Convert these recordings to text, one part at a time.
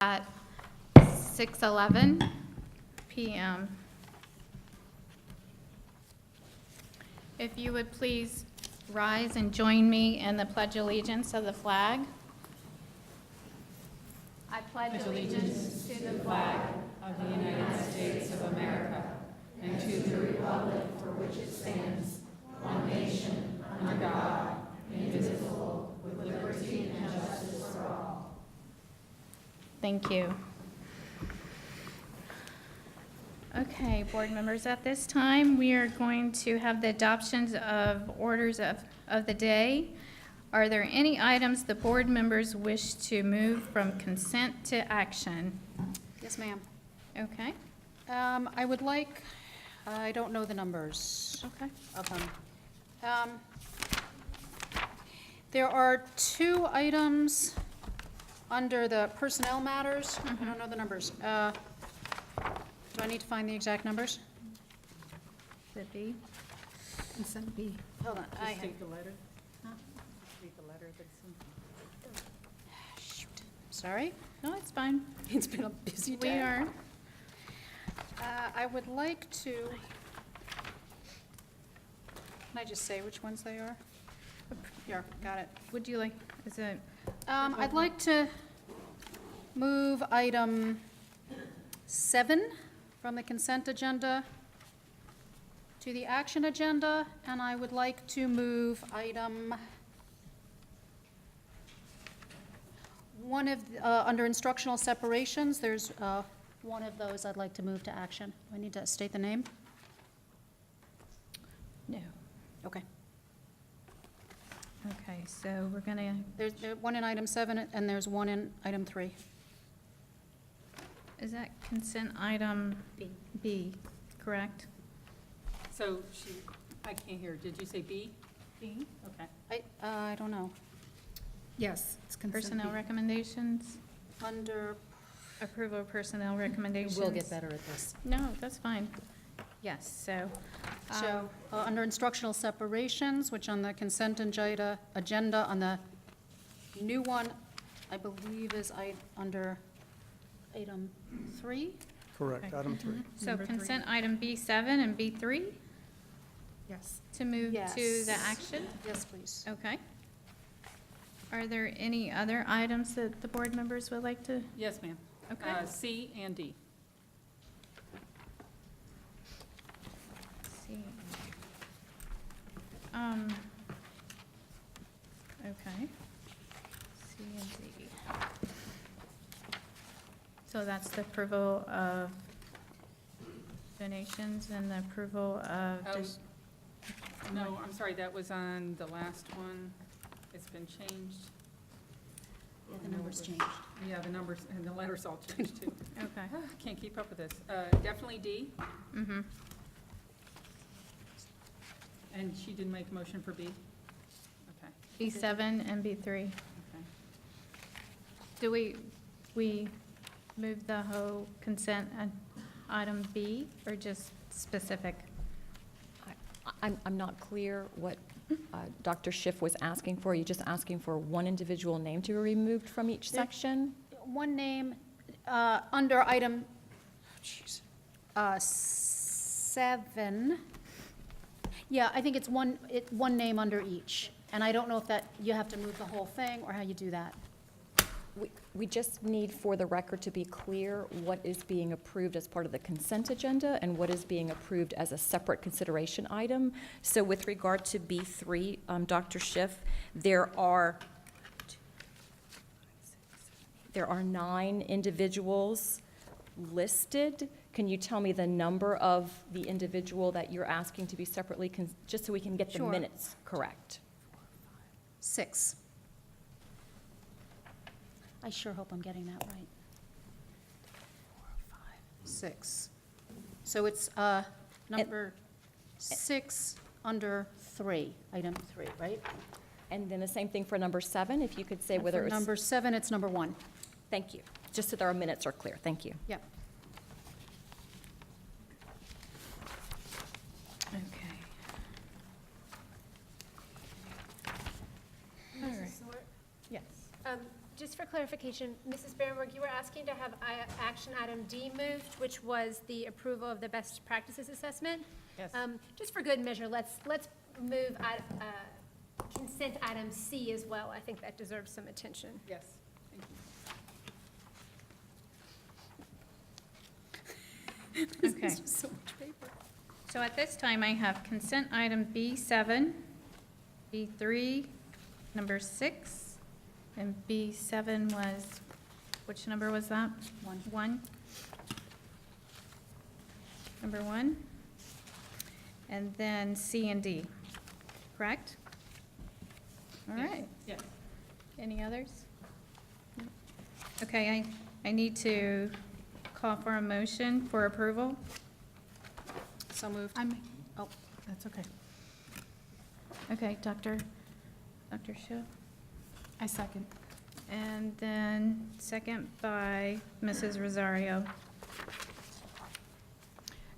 at 6:11 p.m. If you would please rise and join me in the Pledge of Allegiance of the flag. I pledge allegiance to the flag of the United States of America and to the republic for which it stands, one nation, under God, indivisible, with liberty and justice for all. Thank you. Okay, board members, at this time, we are going to have the adoptions of orders of the day. Are there any items the board members wish to move from consent to action? Yes, ma'am. Okay, I would like, I don't know the numbers okay. of them. There are two items under the personnel matters. I don't know the numbers. Do I need to find the exact numbers? The B? Consent B. Hold on. I Just have, take the letter. Huh? Take the letter that's in. shoot, sorry. No, it's fine. It's been a busy We day. are, I would like to, can I just say which ones they are? Here, got it. would you like, is it, I'd like to move item 7 from the consent agenda to the action agenda, and I would like to move item under instructional separations, there's one of those I'd like to move to action. Do I need to state the name? no. Okay. Okay, so we're gonna, There's one in item 7, and there's one in item 3. is that consent item B, correct? So I can't hear. Did you say B? B. Okay. I don't know. Yes, it's consent B. Personnel recommendations, Under, approval of personnel recommendations. we'll get better at this. No, that's fine. Yes, so. So, under instructional separations, which on the consent agenda, on the new one, I believe is under item 3? Correct, Okay. item 3. So Number three. consent item B7 and B3 Yes. to move to the Yes. action? Yes, please. Okay. Are there any other items that the board members would like to? Yes, ma'am. Okay. C and D. See. Okay. C and D. So that's the approval of donations and the approval of. Oh, dis- No, I'm sorry, that was on the last one. It's been changed. Yeah, the numbers changed. Yeah, the numbers and the letters all changed too. Okay. Can't keep up with this. Definitely D, Mm-hmm. and she didn't make a motion for B? Okay, B7 and B3. okay. Do we move the whole consent item B or just specific? I'm not clear what Dr. Schiff was asking for. Are you just asking for one individual name to be removed from each section? One name, under item, jeez, 7. Yeah, I think it's one name under each. And I don't know if that, you have to move the whole thing, or how you do that. We just need for the record to be clear what is being approved as part of the consent agenda and what is being approved as a separate consideration item. So with regard to B3, Dr. Schiff, there are 9 individuals listed. Can you tell me the number of the individual that you're asking to be separately, just so we can get the Sure. minutes correct? 6. I sure hope I'm getting that right. 4, 5, 6. So it's number 6 under 3, item 3, right? And then the same thing for number 7, if you could say And whether for it's... number 7, it's number 1. Thank you. Just so that our minutes are clear. Thank you. Yep. Okay. All right. Yes. Just for clarification, Mrs. Berenberg, you were asking to have action item D moved, which was the approval of the best practices assessment? Yes. Just for good measure, let's move consent item C as well. I think that deserves some attention. Yes, thank you. Okay. It's just so much paper. So at this time, I have consent item B7, B3, number 6, and B7 was, which number was that? 1. 1. Number 1. And then C and D, correct? All right. Yes. Any others? Okay, I need to call for a motion for approval. So moved. Oh, that's okay. Okay, Dr. Schill. I second. And then second by Mrs. Rosario.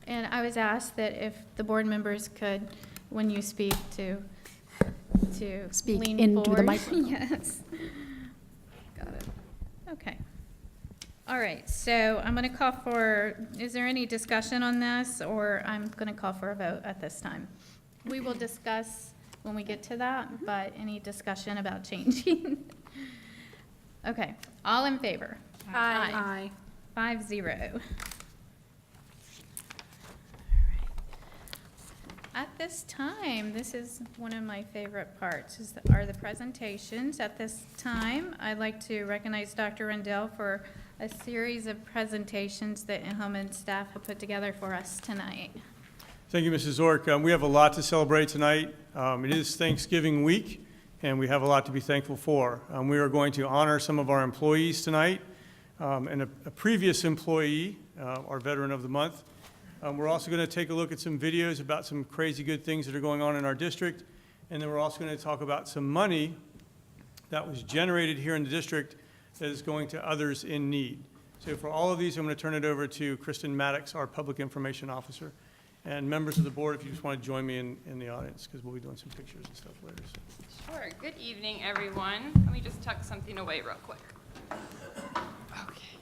And I was asked that if the board members could, when you speak, to Speak lean into the forward. microphone. Yes. Got it. Okay. All right, so I'm going to call for, is there any discussion on this, or I'm going to call for a vote at this time? We will discuss when we get to that, but any discussion about changing? Okay, all in favor? Aye. 5-0. At this time, this is one of my favorite parts, are the presentations. At this time, I'd like to recognize Dr. Rendell for a series of presentations that Hillman staff have put together for us tonight. Thank you, Mrs. Zork. We have a lot to celebrate tonight. It is Thanksgiving week, and we have a lot to be thankful for. We are going to honor some of our employees tonight, and a previous employee, our Veteran of the Month. We're also going to take a look at some videos about some crazy good things that are going on in our district, and then we're also going to talk about some money that was generated here in the district that is going to others in need. So for all of these, I'm going to turn it over to Kristen Maddox, our Public Information Officer. And members of the board, if you just want to join me in the audience, because we'll be doing some pictures and stuff later. So. Sure. Good evening, everyone. Let me just tuck something away real quick. Okay.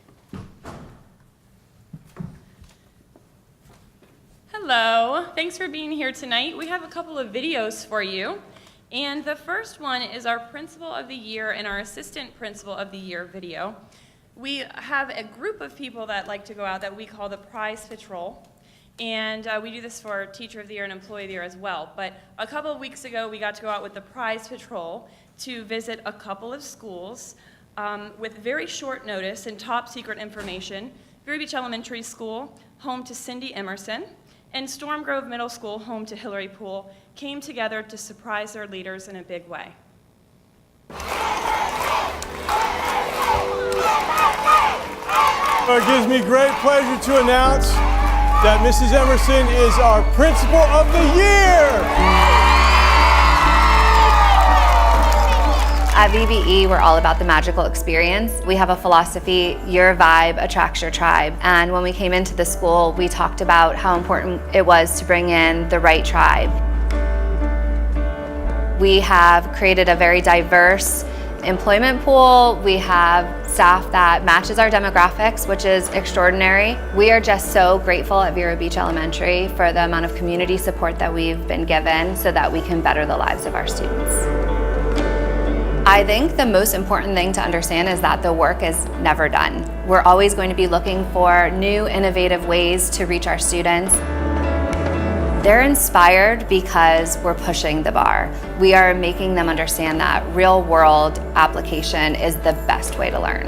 Hello. Thanks for being here tonight. We have a couple of videos for you. And the first one is our Principal of the Year and our Assistant Principal of the Year video. We have a group of people that like to go out that we call the Prize Patrol. And we do this for Teacher of the Year and Employee of the Year as well. But a couple of weeks ago, we got to go out with the Prize Patrol to visit a couple of schools with very short notice and top secret information. Vero Beach Elementary School, home to Cindy Emerson, and Storm Grove Middle School, home to Hillary Poole, came together to surprise their leaders in a big way. It gives me great pleasure to announce that Mrs. Emerson is our Principal of the Year. At VBE, we're all about the magical experience. We have a philosophy, your vibe attracts your tribe. And when we came into the school, we talked about how important it was to bring in the right tribe. We have created a very diverse employment pool. We have staff that matches our demographics, which is extraordinary. We are just so grateful at Vero Beach Elementary for the amount of community support that we've been given so that we can better the lives of our students. I think the most important thing to understand is that the work is never done. We're always going to be looking for new, innovative ways to reach our students. They're inspired because we're pushing the bar. We are making them understand that real-world application is the best way to learn.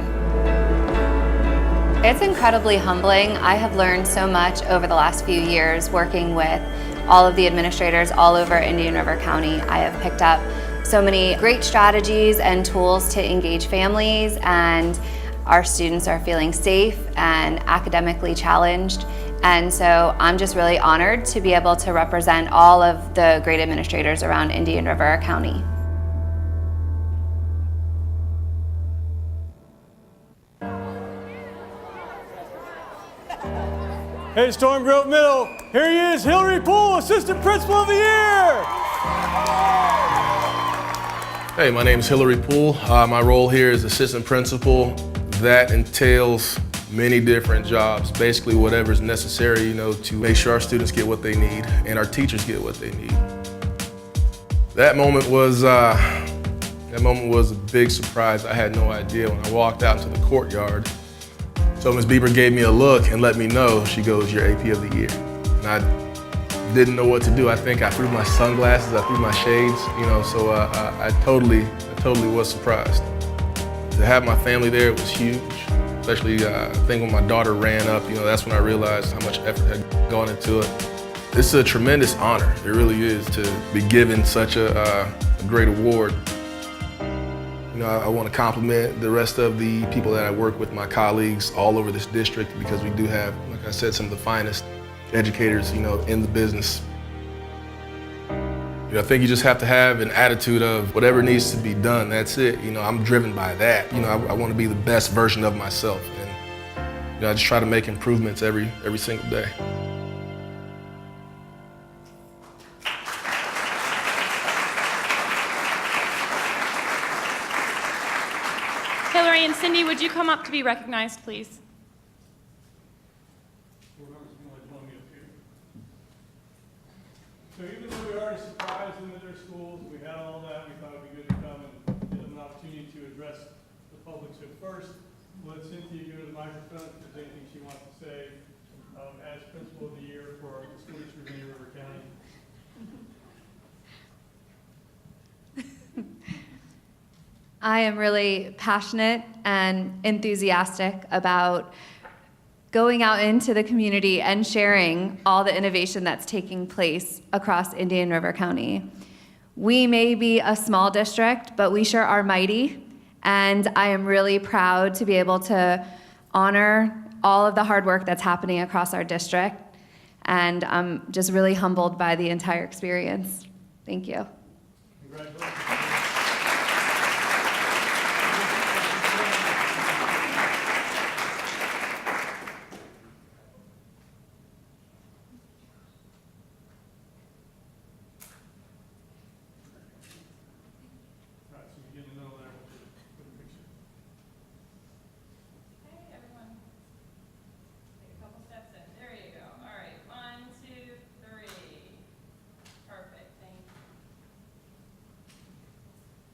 It's incredibly humbling. I have learned so much over the last few years working with all of the administrators all over Indian River County. I have picked up so many great strategies and tools to engage families, and our students are feeling safe and academically challenged. And so I'm just really honored to be able to represent all of the great administrators around Indian River County. Hey, Storm Grove Middle, here he is, Hillary Poole, Assistant Principal of the Year. Hey, my name is Hillary Poole. My role here is assistant principal. That entails many different jobs, basically whatever's necessary, to make sure our students get what they need and our teachers get what they need. That moment was a big surprise. I had no idea when I walked out into the courtyard. So Ms. Bieber gave me a look and let me know. She goes, "You're AP of the Year." And I didn't know what to do. I think I threw my sunglasses, I threw my shades, so I totally was surprised. To have my family there was huge, especially I think when my daughter ran up, that's when I realized how much effort had gone into it. It's a tremendous honor, it really is, to be given such a great award. I want to compliment the rest of the people that I work with, my colleagues all over this district, because we do have, like I said, some of the finest educators, in the business. I think you just have to have an attitude of whatever needs to be done, that's it. I'm driven by that. I want to be the best version of myself, and I just try to make improvements every single day. Hillary and Cindy, would you come up to be recognized, please? So even though we already surprised them at their schools, we had all that, we thought it would be good to come and give them an opportunity to address the public. So first, let Cynthia go to the microphone if there's anything she wants to say as Principal of the Year for the school district of Indian River County. I am really passionate and enthusiastic about going out into the community and sharing all the innovation that's taking place across Indian River County. We may be a small district, but we sure are mighty, and I am really proud to be able to honor all of the hard work that's happening across our district, and I'm just really humbled by the entire experience. Thank you. Congratulations.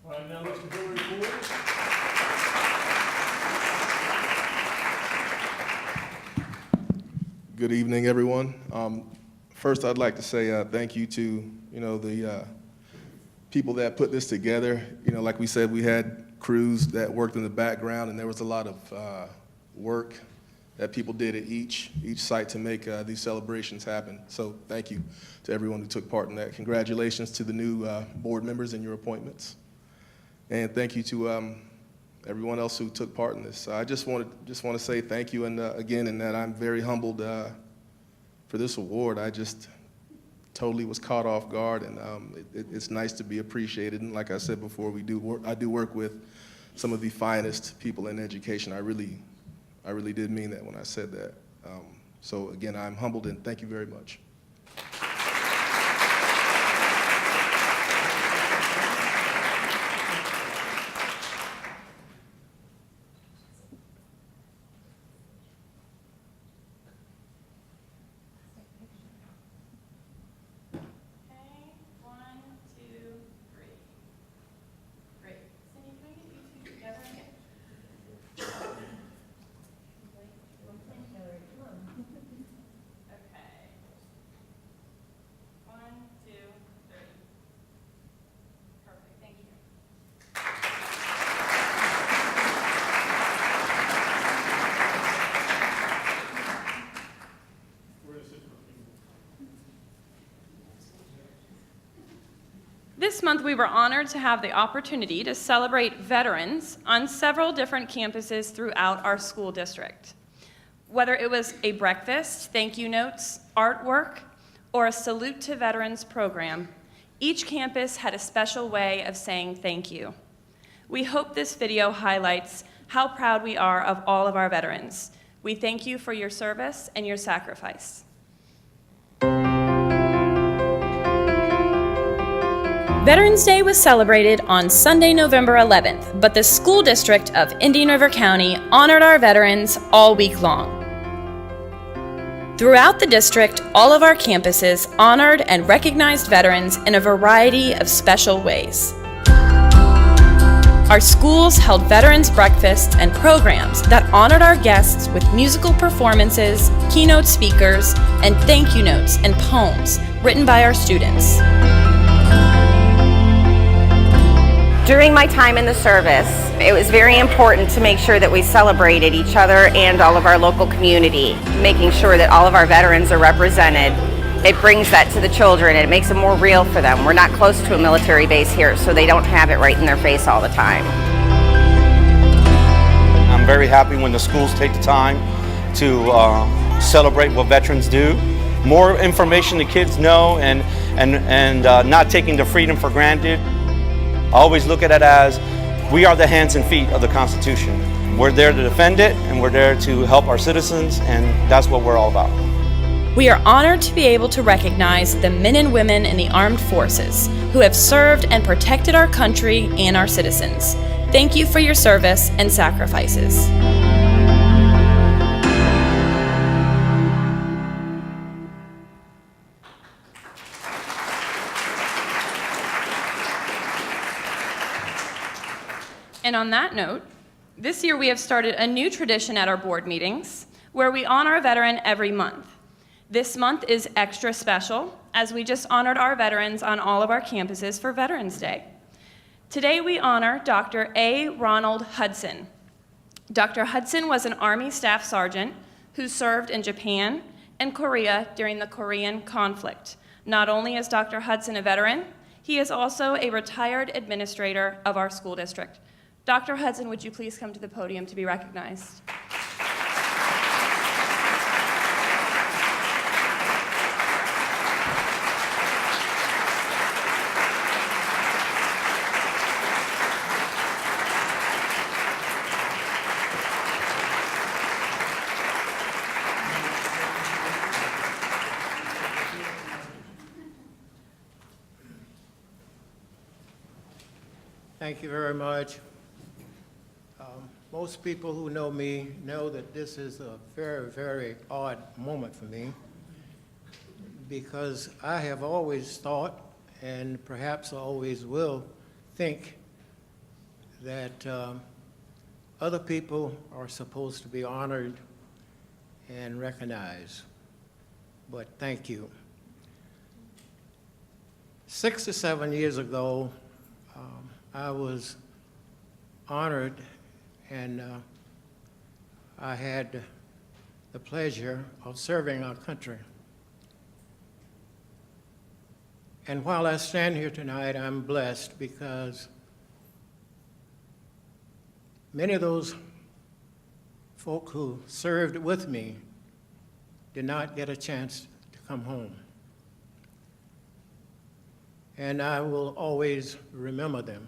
All right, now Mr. Hillary Poole. Good evening, everyone. First, I'd like to say thank you to the people that put this together. Like we said, we had crews that worked in the background, and there was a lot of work that people did at each site to make these celebrations happen. So thank you to everyone who took part in that. Congratulations to the new board members and your appointments. And thank you to everyone else who took part in this. I just want to say thank you, and again, in that I'm very humbled for this award. I just totally was caught off guard, and it's nice to be appreciated. And like I said before, I do work with some of the finest people in education. I really did mean that when I said that. So again, I'm humbled, and thank you very much. This month, we were honored to have the opportunity to celebrate veterans on several different campuses throughout our school district. Whether it was a breakfast, thank you notes, artwork, or a salute to veterans program, each campus had a special way of saying thank you. We hope this video highlights how proud we are of all of our veterans. We thank you for your service and your sacrifice. Veterans Day was celebrated on Sunday, November 11th, but the school district of Indian River County honored our veterans all week long. Throughout the district, all of our campuses honored and recognized veterans in a variety of special ways. Our schools held veterans breakfasts and programs that honored our guests with musical performances, keynote speakers, and thank you notes and poems written by our students. During my time in the service, it was very important to make sure that we celebrated each other and all of our local community, making sure that all of our veterans are represented. It brings that to the children and it makes it more real for them. We're not close to a military base here, so they don't have it right in their face all the time. I'm very happy when the schools take the time to celebrate what veterans do. More information the kids know and not taking the freedom for granted. I always look at it as we are the hands and feet of the Constitution. We're there to defend it and we're there to help our citizens, and that's what we're all about. We are honored to be able to recognize the men and women in the armed forces who have served and protected our country and our citizens. Thank you for your service and sacrifices. And on that note, this year we have started a new tradition at our board meetings where we honor a veteran every month. This month is extra special as we just honored our veterans on all of our campuses for Veterans Day. Today we honor Dr. A. Ronald Hudson. Dr. Hudson was an Army Staff Sergeant who served in Japan and Korea during the Korean conflict. Not only is Dr. Hudson a veteran, he is also a retired administrator of our school district. Dr. Hudson, would you please come to the podium to be recognized? Thank you very much. Most people who know me know that this is a very, very odd moment for me because I have always thought, and perhaps always will think, that other people are supposed to be honored and recognized. But thank you. 6 to 7 years ago, I was honored and I had the pleasure of serving our country. And while I stand here tonight, I'm blessed because many of those folk who served with me did not get a chance to come home. And I will always remember them.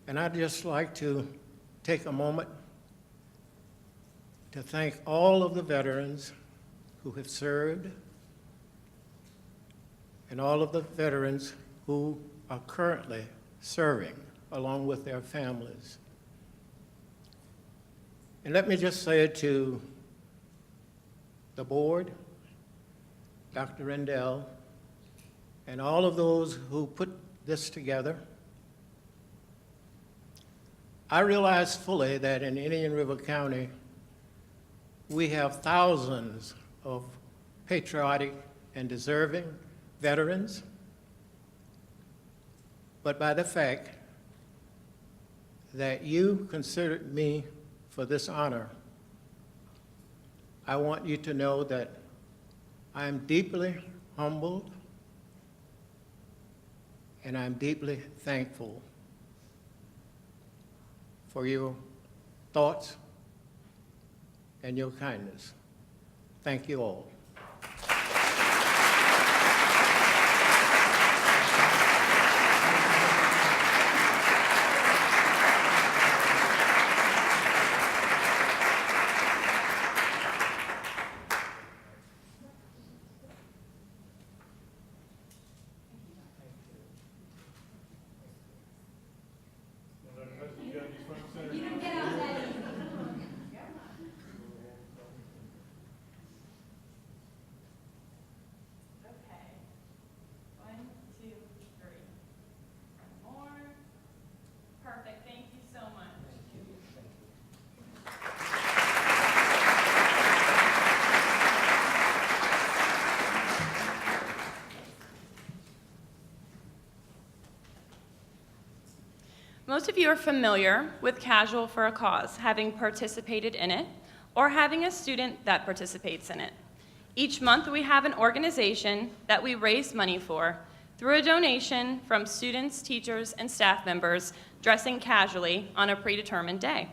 And I'd just like to take a moment to thank all of the veterans who have served and all of the veterans who are currently serving along with their families. And let me just say it to the board, Dr. Rendell, and all of those who put this together. I realize fully that in Indian River County, we have thousands of patriotic and deserving veterans, but by the fact that you considered me for this honor, I want you to know that I am deeply humbled and I'm deeply thankful for your thoughts and your kindness. Thank you all. Most of you are familiar with Casual for a Cause, having participated in it, or having a student that participates in it. Each month we have an organization that we raise money for through a donation from students, teachers, and staff members dressing casually on a predetermined day.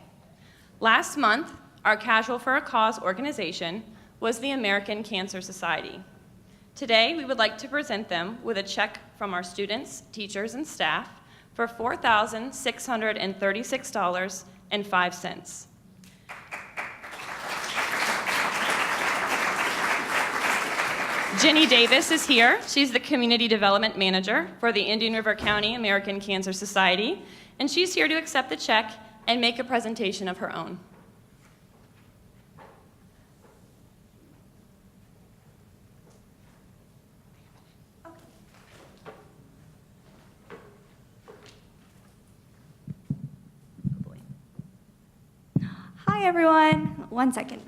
Last month, our Casual for a Cause organization was the American Cancer Society. Today, we would like to present them with a check from our students, teachers, and staff for $4,636.05. Jenny Davis is here. She's the Community Development Manager for the Indian River County American Cancer Society, and she's here to accept the check and make a presentation of her own. Hi, everyone. 1 second.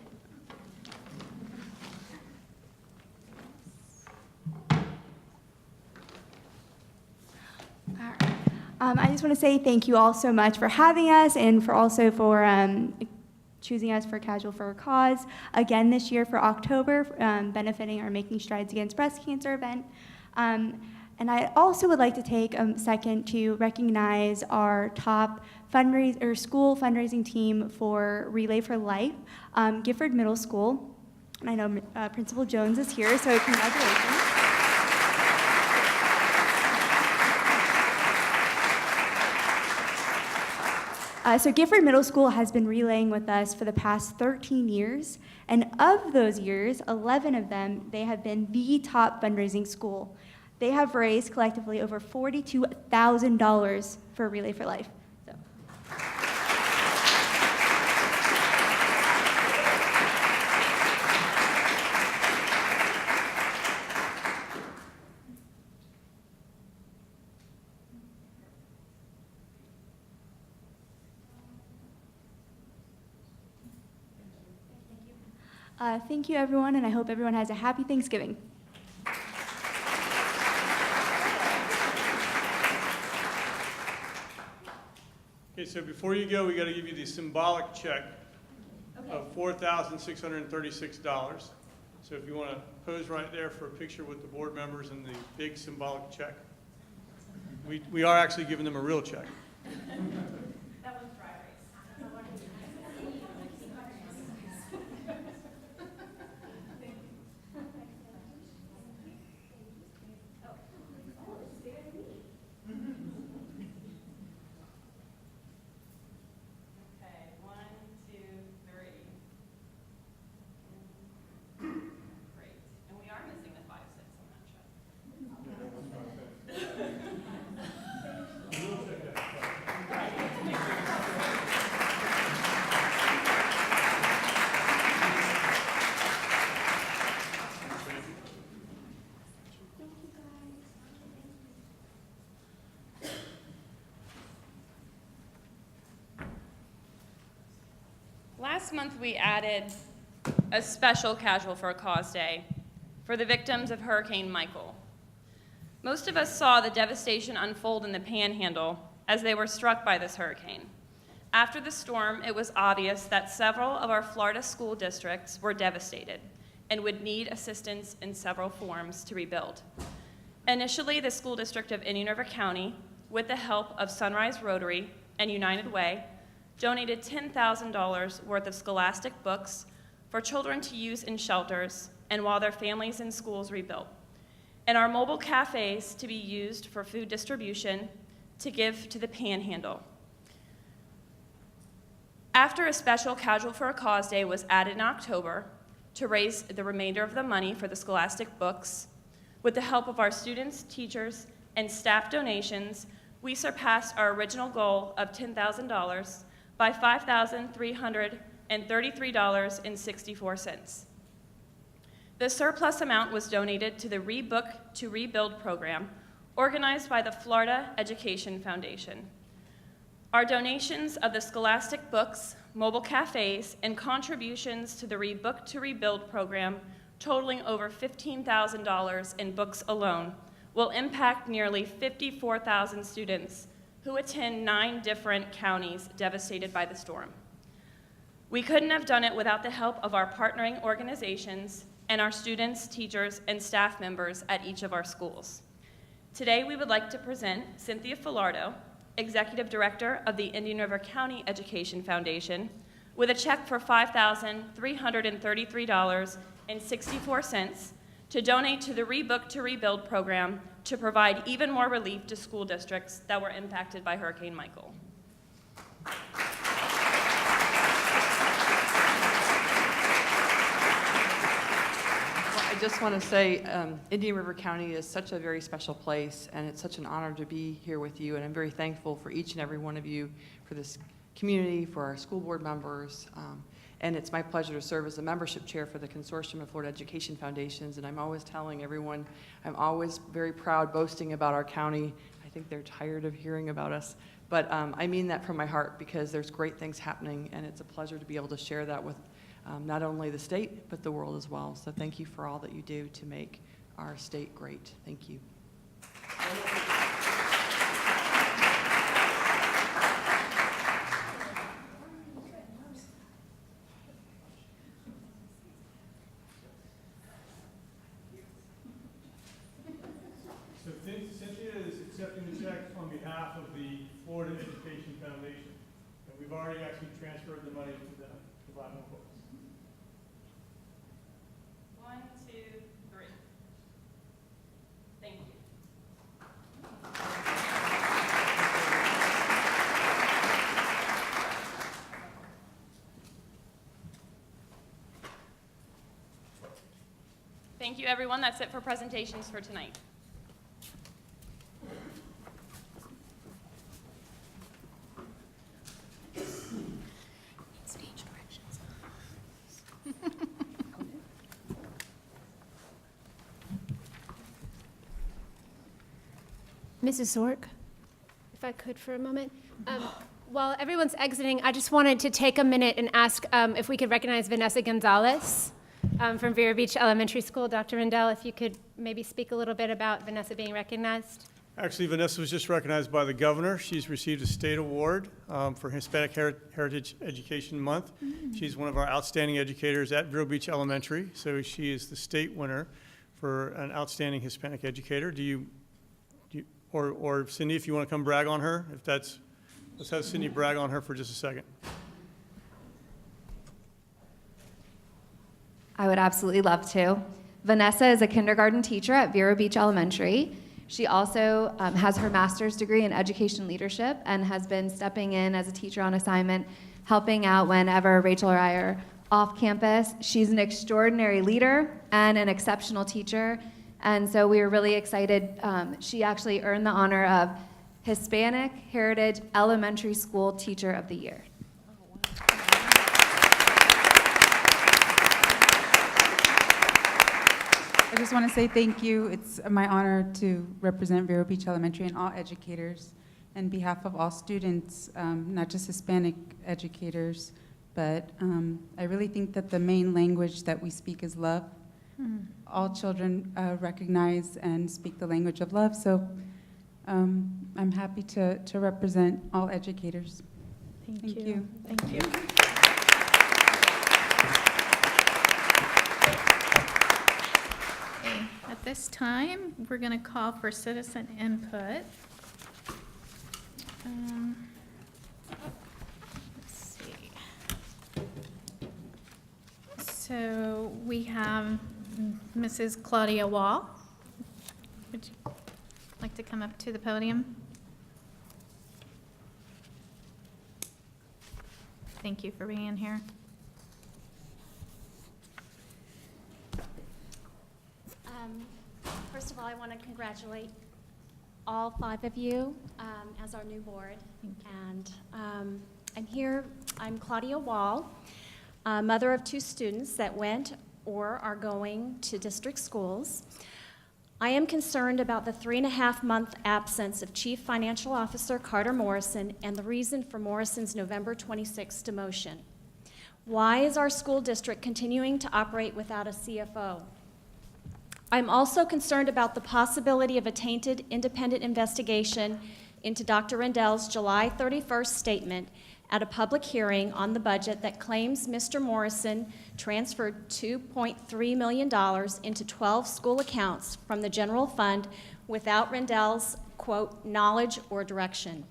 All right. I just want to say thank you all so much for having us and for choosing us for Casual for a Cause again this year for October, benefiting our Making Strides Against Breast Cancer event. And I also would like to take a second to recognize our top school fundraising team for Relay for Life, Gifford Middle School. And I know Principal Jones is here, so congratulations. So Gifford Middle School has been relaying with us for the past 13 years, and of those years, 11 of them, they have been the top fundraising school. They have raised collectively over $42,000 for Relay for Life. So. Thank you, everyone, and I hope everyone has a happy Thanksgiving. Okay, so before you go, we got to give you the symbolic check of $4,636. So if you want to pose right there for a picture with the board members and the big symbolic check. We are actually giving them a real check. That was dry erase. Last month, we added a special Casual for a Cause Day for the victims of Hurricane Michael. Most of us saw the devastation unfold in the Panhandle as they were struck by this hurricane. After the storm, it was obvious that several of our Florida school districts were devastated and would need assistance in several forms to rebuild. Initially, the school district of Indian River County, with the help of Sunrise Rotary and United Way, donated $10,000 worth of scholastic books for children to use in shelters and while their families and schools rebuilt, and our mobile cafes to be used for food distribution to give to the Panhandle. After a special Casual for a Cause Day was added in October to raise the remainder of the money for the scholastic books, with the help of our students, teachers, and staff donations, we surpassed our original goal of $10,000 by $5,333.64. The surplus amount was donated to the Rebook to Rebuild program, organized by the Florida Education Foundation. Our donations of the scholastic books, mobile cafes, and contributions to the Rebook to Rebuild program, totaling over $15,000 in books alone, will impact nearly 54,000 students who attend 9 different counties devastated by the storm. We couldn't have done it without the help of our partnering organizations and our students, teachers, and staff members at each of our schools. Today, we would like to present Cynthia Filardo, Executive Director of the Indian River County Education Foundation, with a check for $5,333.64 to donate to the Rebook to Rebuild program to provide even more relief to school districts that were impacted by Hurricane Michael. I just want to say Indian River County is such a very special place, and it's such an honor to be here with you, and I'm very thankful for each and every one of you, for this community, for our school board members, and it's my pleasure to serve as the membership chair for the Consortium of Florida Education Foundations, and I'm always telling everyone, I'm always very proud boasting about our county. I think they're tired of hearing about us, but I mean that from my heart, because there's great things happening, and it's a pleasure to be able to share that with not only the state, but the world as well. So thank you for all that you do to make our state great. Thank you. So Cynthia is accepting the check on behalf of the Florida Education Foundation. And we've already actually transferred the money to them, to Black Hawk. 1, 2, 3. Thank you. Thank you, everyone. That's it for presentations for tonight. Stage directions. Mrs. Zork, if I could for a moment. While everyone's exiting, I just wanted to take a minute and ask if we could recognize Vanessa Gonzalez from Vero Beach Elementary School. Dr. Rendell, if you could maybe speak a little bit about Vanessa being recognized. Actually, Vanessa was just recognized by the governor. She's received a state award for Hispanic Heritage Education Month. She's one of our outstanding educators at Vero Beach Elementary, so she is the state winner for an outstanding Hispanic educator. Or Cindy, if you want to come brag on her, let's have Cindy brag on her for just a second. I would absolutely love to. Vanessa is a kindergarten teacher at Vero Beach Elementary. She also has her master's degree in education leadership and has been stepping in as a teacher on assignment, helping out whenever Rachel or I are off campus. She's an extraordinary leader and an exceptional teacher, and so we were really excited. She actually earned the honor of Hispanic Heritage Elementary School Teacher of the Year. I just want to say thank you. It's my honor to represent Vero Beach Elementary and all educators on behalf of all students, not just Hispanic educators, but I really think that the main language that we speak is love. All children recognize and speak the language of love, so I'm happy to represent all educators. Thank you. Thank you. Okay, at this time, we're going to call for citizen input. Let's see. So we have Mrs. Claudia Wall. Would you like to come up to the podium? Thank you for being here. First of all, I want to congratulate all 5 of you as our new board. And I'm here, I'm Claudia Wall, mother of 2 students that went or are going to district schools. I am concerned about the 3.5-month absence of Chief Financial Officer Carter Morrison and the reason for Morrison's November 26th demotion. Why is our school district continuing to operate without a CFO? I'm also concerned about the possibility of a tainted independent investigation into Dr. Rendell's July 31st statement at a public hearing on the budget that claims Mr. Morrison transferred $2.3 million into 12 school accounts from the general fund without Rendell's, quote, knowledge or direction.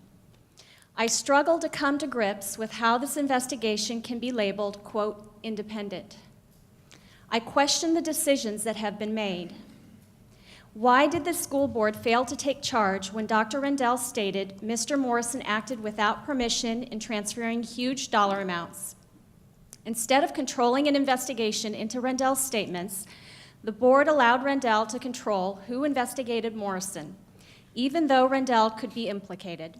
I struggle to come to grips with how this investigation can be labeled, quote, independent. I question the decisions that have been made. Why did the school board fail to take charge when Dr. Rendell stated Mr. Morrison acted without permission in transferring huge dollar amounts? Instead of controlling an investigation into Rendell's statements, the board allowed Rendell to control who investigated Morrison, even though Rendell could be implicated.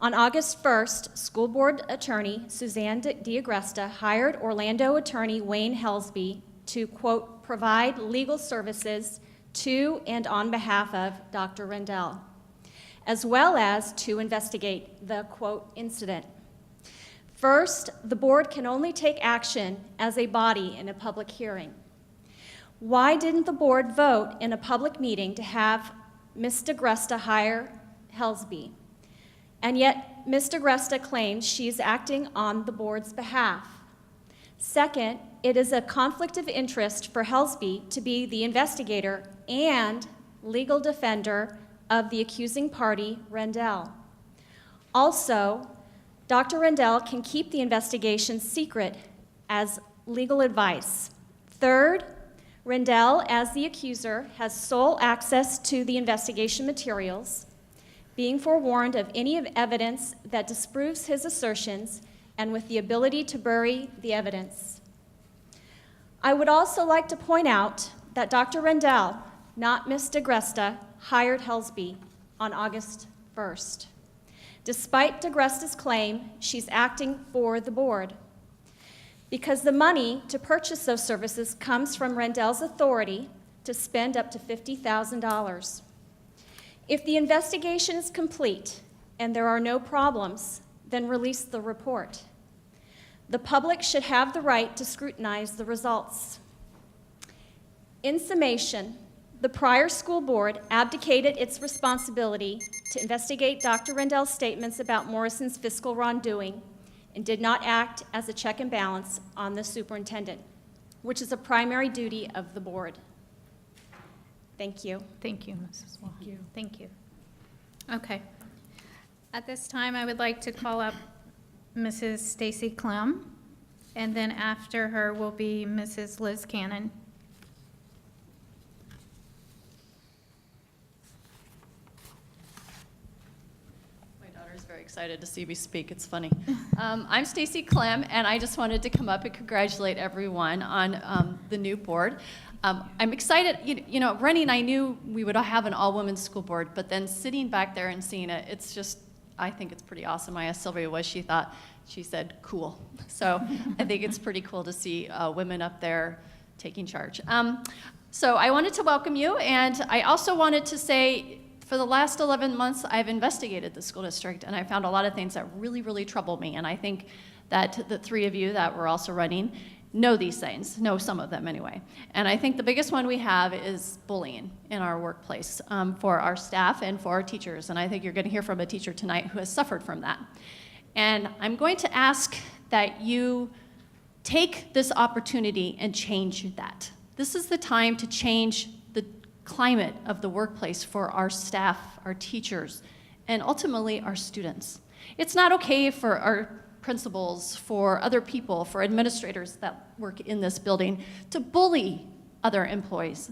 On August 1st, school board attorney Suzanne D'Agresta hired Orlando attorney Wayne Helsby to, quote, provide legal services to and on behalf of Dr. Rendell, as well as to investigate the, quote, incident. First, the board can only take action as a body in a public hearing. Why didn't the board vote in a public meeting to have Ms. D'Agresta hire Helsby? And yet, Ms. D'Agresta claims she's acting on the board's behalf. Second, it is a conflict of interest for Helsby to be the investigator and legal defender of the accusing party, Rendell. Also, Dr. Rendell can keep the investigation secret as legal advice. Third, Rendell, as the accuser, has sole access to the investigation materials, being forewarned of any evidence that disproves his assertions and with the ability to bury the evidence. I would also like to point out that Dr. Rendell, not Ms. D'Agresta, hired Helsby on August 1st. Despite D'Agresta's claim, she's acting for the board, because the money to purchase those services comes from Rendell's authority to spend up to $50,000. If the investigation is complete and there are no problems, then release the report. The public should have the right to scrutinize the results. In summation, the prior school board abdicated its responsibility to investigate Dr. Rendell's statements about Morrison's fiscal wrongdoing and did not act as a check and balance on the superintendent, which is a primary duty of the board. Thank you. Thank you, Mrs. Wall. Thank you. Thank you. Okay. At this time, I would like to call up Mrs. Stacy Clem, and then after her will be Mrs. Liz Cannon. My daughter's very excited to see me speak. It's funny. I'm Stacy Clem, and I just wanted to come up and congratulate everyone on the new board. I'm excited. You know, running, I knew we would have an all-women's school board, but then sitting back there and seeing it, it's just, I think it's pretty awesome. I asked Sylvia what she thought. She said, cool. So I think it's pretty cool to see women up there taking charge. So I wanted to welcome you, and I also wanted to say, for the last 11 months, I've investigated the school district, and I found a lot of things that really, really trouble me. And I think that the three of you that were also running know these things, know some of them anyway. And I think the biggest one we have is bullying in our workplace for our staff and for our teachers. And I think you're going to hear from a teacher tonight who has suffered from that. And I'm going to ask that you take this opportunity and change that. This is the time to change the climate of the workplace for our staff, our teachers, and ultimately our students. It's not okay for our principals, for other people, for administrators that work in this building to bully other employees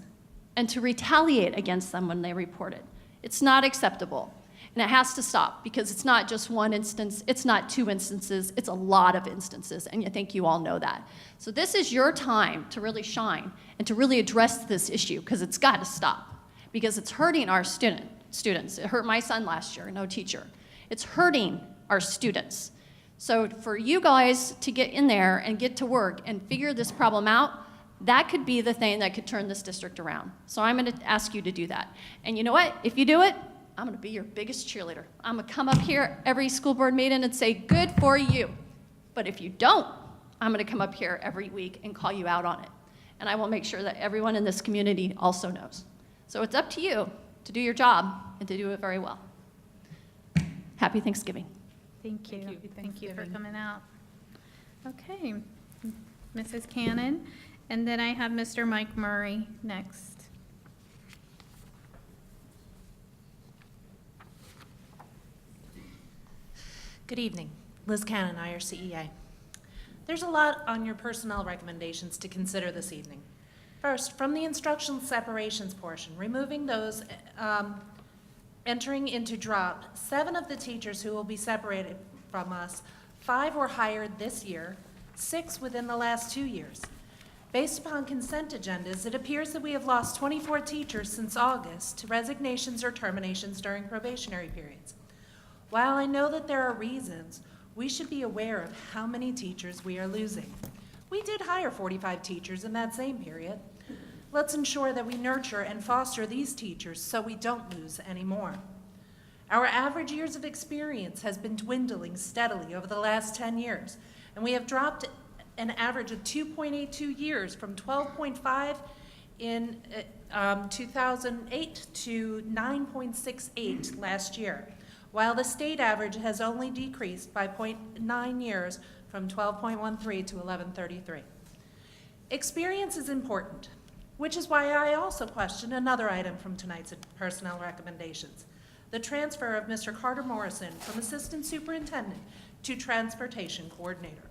and to retaliate against them when they report it. It's not acceptable. And it has to stop, because it's not just one instance, it's not two instances, it's a lot of instances, and I think you all know that. So this is your time to really shine and to really address this issue, because it's got to stop, because it's hurting our students. It hurt my son last year, no teacher. It's hurting our students. So for you guys to get in there and get to work and figure this problem out, that could be the thing that could turn this district around. So I'm going to ask you to do that. And you know what? If you do it, I'm going to be your biggest cheerleader. I'm going to come up here every school board meeting and say, good for you. But if you don't, I'm going to come up here every week and call you out on it. And I will make sure that everyone in this community also knows. So it's up to you to do your job and to do it very well. Happy Thanksgiving. Thank you. Thank you for coming out. Okay, Mrs. Cannon, and then I have Mr. Mike Murray next. Good evening. Liz Cannon, IRCEA. There's a lot on your personnel recommendations to consider this evening. First, from the instructional separations portion, removing those entering into drop, 7 of the teachers who will be separated from us, 5 were hired this year, 6 within the last 2 years. Based upon consent agendas, it appears that we have lost 24 teachers since August to resignations or terminations during probationary periods. While I know that there are reasons, we should be aware of how many teachers we are losing. We did hire 45 teachers in that same period. Let's ensure that we nurture and foster these teachers so we don't lose any more. Our average years of experience has been dwindling steadily over the last 10 years, and we have dropped an average of 2.82 years from 12.5 in 2008 to 9.68 last year, while the state average has only decreased by 0.9 years from 12.13 to 11.33. Experience is important, which is why I also question another item from tonight's personnel recommendations, the transfer of Mr. Carter Morrison from Assistant Superintendent to Transportation Coordinator.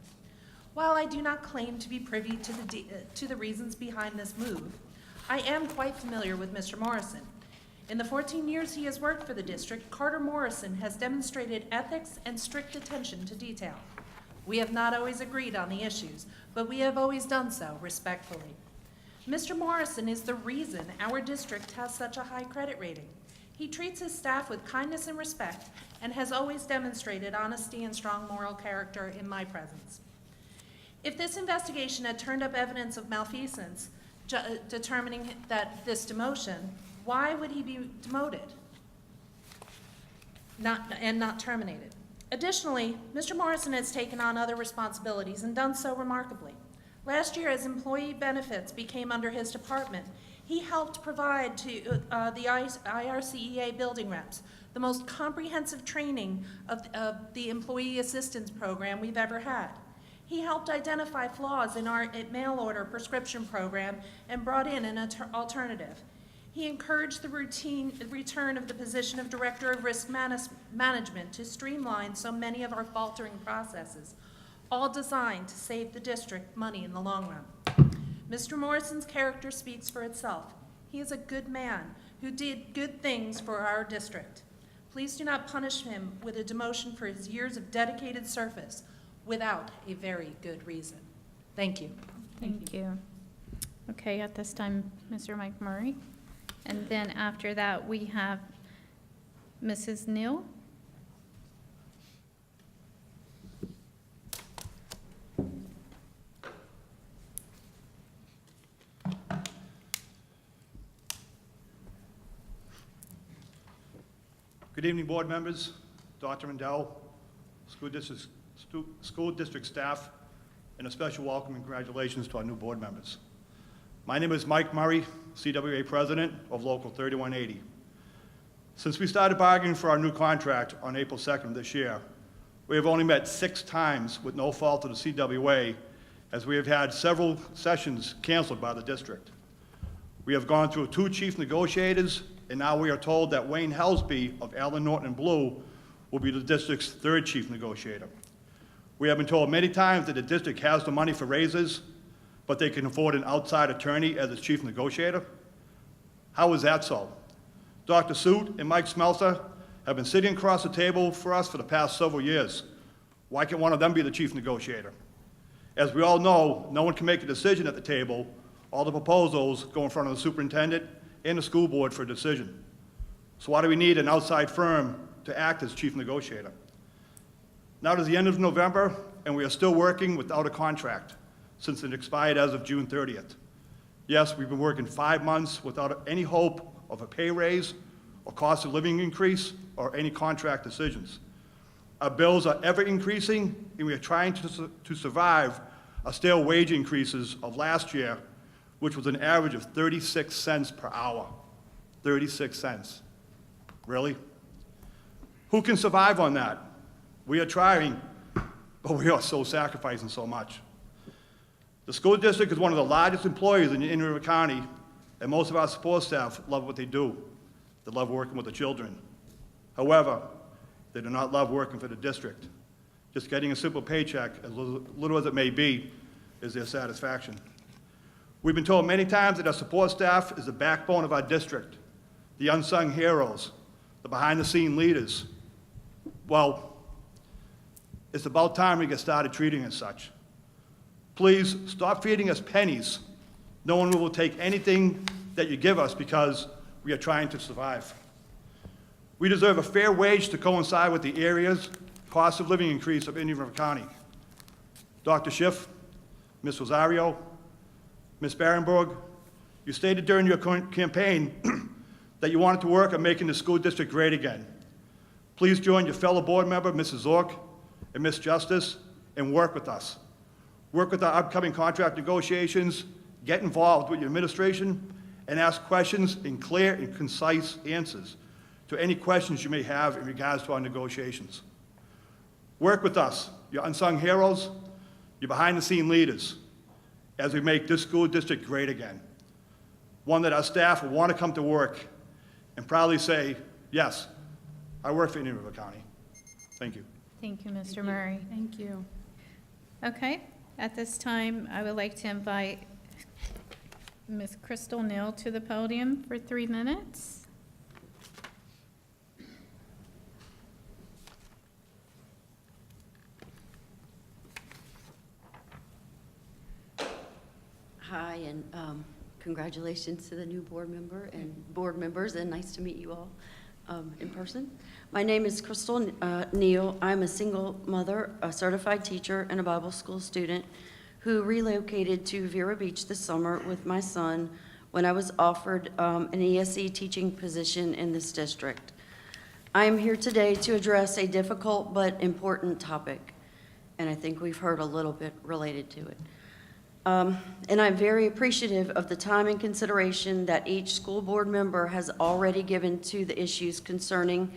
While I do not claim to be privy to the reasons behind this move, I am quite familiar with Mr. Morrison. In the 14 years he has worked for the district, Carter Morrison has demonstrated ethics and strict attention to detail. We have not always agreed on the issues, but we have always done so respectfully. Mr. Morrison is the reason our district has such a high credit rating. He treats his staff with kindness and respect and has always demonstrated honesty and strong moral character in my presence. If this investigation had turned up evidence of malfeasance, determining that this demotion, why would he be demoted and not terminated? Additionally, Mr. Morrison has taken on other responsibilities and done so remarkably. Last year, as employee benefits became under his department, he helped provide to the IRCEA building reps the most comprehensive training of the employee assistance program we've ever had. He helped identify flaws in our mail order prescription program and brought in an alternative. He encouraged the return of the position of Director of Risk Management to streamline so many of our faltering processes, all designed to save the district money in the long run. Mr. Morrison's character speaks for itself. He is a good man who did good things for our district. Please do not punish him with a demotion for his years of dedicated service without a very good reason. Thank you. Thank you. Okay, at this time, Mr. Mike Murray. And then after that, we have Mrs. Neal. Good evening, board members, Dr. Rendell, school district staff, and a special welcome and congratulations to our new board members. My name is Mike Murray, CWA President of Local 3180. Since we started bargaining for our new contract on April 2nd this year, we have only met 6 times with no fault of the CWA, as we have had several sessions canceled by the district. We have gone through 2 chief negotiators, and now we are told that Wayne Helsby of Allen Norton and Blue will be the district's 3rd chief negotiator. We have been told many times that the district has the money for raises, but they can afford an outside attorney as its chief negotiator. How is that so? Dr. Soot and Mike Smeltzer have been sitting across the table for us for the past several years. Why can't one of them be the chief negotiator? As we all know, no one can make a decision at the table. All the proposals go in front of the superintendent and the school board for a decision. So why do we need an outside firm to act as chief negotiator? Now it is the end of November, and we are still working without a contract since it expired as of June 30th. Yes, we've been working 5 months without any hope of a pay raise or cost of living increase or any contract decisions. Our bills are ever increasing, and we are trying to survive our stale wage increases of last year, which was an average of 36 cents per hour. 36 cents. Really? Who can survive on that? We are trying, but we are so sacrificing so much. The school district is one of the largest employers in Indian River County, and most of our support staff love what they do. They love working with the children. However, they do not love working for the district. Just getting a simple paycheck, as little as it may be, is their satisfaction. We've been told many times that our support staff is the backbone of our district, the unsung heroes, the behind-the-scene leaders. Well, it's about time we get started treating us such. Please stop feeding us pennies. No one will take anything that you give us because we are trying to survive. We deserve a fair wage to coincide with the area's cost of living increase of Indian River County. Dr. Schiff, Ms. Rosario, Ms. Barenberg, you stated during your campaign that you wanted to work on making the school district great again. Please join your fellow board member, Mrs. Zork, and Ms. Justice, and work with us. Work with our upcoming contract negotiations, get involved with your administration, and ask questions in clear and concise answers to any questions you may have in regards to our negotiations. Work with us, your unsung heroes, your behind-the-scene leaders, as we make this school district great again. One that our staff will want to come to work and proudly say, yes, I work for Indian River County. Thank you. Thank you, Mr. Murray. Thank you. Okay, at this time, I would like to invite Ms. Crystal Neal to the podium for 3 minutes. Hi, and congratulations to the new board member and board members, and nice to meet you all in person. My name is Crystal Neal. I'm a single mother, a certified teacher, and a Bible school student who relocated to Vero Beach this summer with my son when I was offered an ESE teaching position in this district. I am here today to address a difficult but important topic, and I think we've heard a little bit related to it. And I'm very appreciative of the time and consideration that each school board member has already given to the issues concerning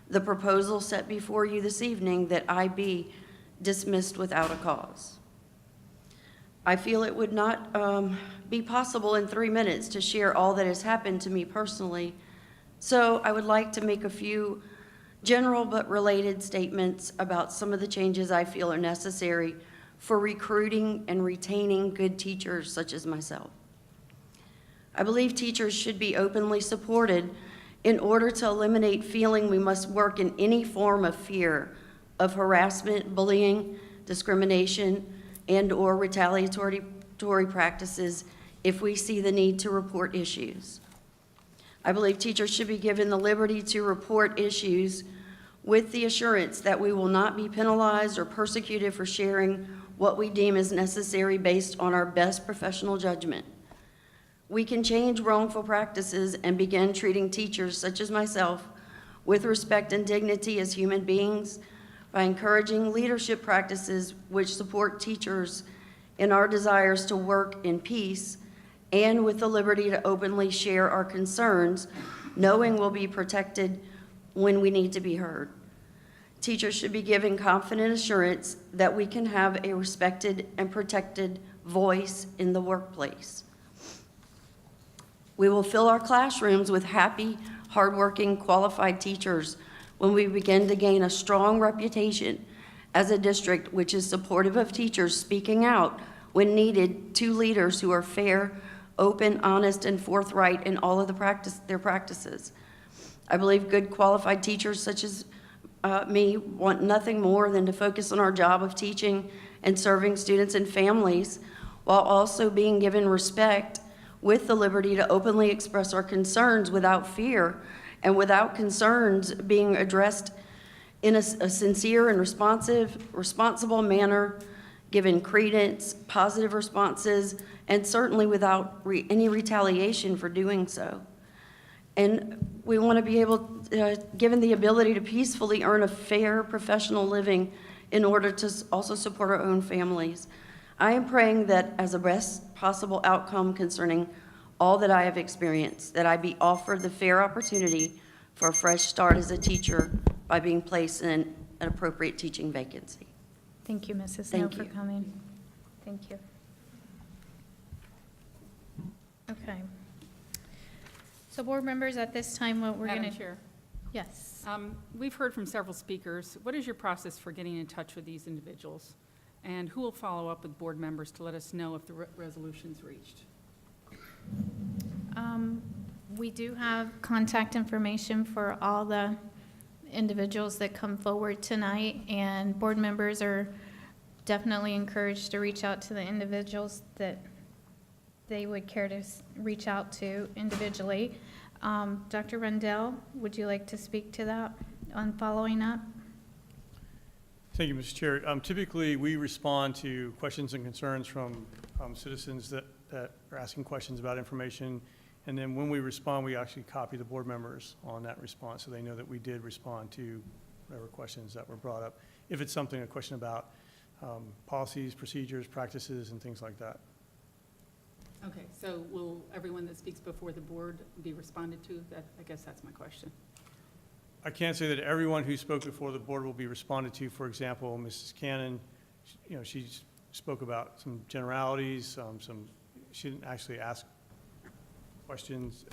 the proposal set before you this evening that I be dismissed without a cause. I feel it would not be possible in 3 minutes to share all that has happened to me personally, so I would like to make a few general but related statements about some of the changes I feel are necessary for recruiting and retaining good teachers such as myself. I believe teachers should be openly supported in order to eliminate feeling we must work in any form of fear of harassment, bullying, discrimination, and/or retaliatory practices if we see the need to report issues. I believe teachers should be given the liberty to report issues with the assurance that we will not be penalized or persecuted for sharing what we deem is necessary based on our best professional judgment. We can change wrongful practices and begin treating teachers such as myself with respect and dignity as human beings by encouraging leadership practices which support teachers in our desires to work in peace and with the liberty to openly share our concerns, knowing we'll be protected when we need to be heard. Teachers should be given confident assurance that we can have a respected and protected voice in the workplace. We will fill our classrooms with happy, hardworking, qualified teachers when we begin to gain a strong reputation as a district which is supportive of teachers speaking out when needed to leaders who are fair, open, honest, and forthright in all of their practices. I believe good qualified teachers such as me want nothing more than to focus on our job of teaching and serving students and families while also being given respect with the liberty to openly express our concerns without fear and without concerns being addressed in a sincere and responsible manner, given credence, positive responses, and certainly without any retaliation for doing so. And we want to be able, given the ability to peacefully earn a fair professional living in order to also support our own families. I am praying that as a best possible outcome concerning all that I have experienced, that I be offered the fair opportunity for a fresh start as a teacher by being placed in an appropriate teaching vacancy. Thank you, Mrs. Thank Snow, for you. coming. Thank you. Okay. So board members, at this time, what we're going to... Madam Chair, Yes. we've heard from several speakers. What is your process for getting in touch with these individuals? And who will follow up with board members to let us know if the resolution's reached? We do have contact information for all the individuals that come forward tonight, and board members are definitely encouraged to reach out to the individuals that they would care to reach out to individually. Dr. Rendell, would you like to speak to that on following up? Thank you, Mr. Chair. Typically, we respond to questions and concerns from citizens that are asking questions about information. And then when we respond, we actually copy the board members on that response so they know that we did respond to whatever questions that were brought up. If it's something, a question about policies, procedures, practices, and things like that. Okay, so will everyone that speaks before the board be responded to? I guess that's my question. I can't say that everyone who spoke before the board will be responded to. For example, Mrs. Cannon, she spoke about some generalities, she didn't actually ask questions.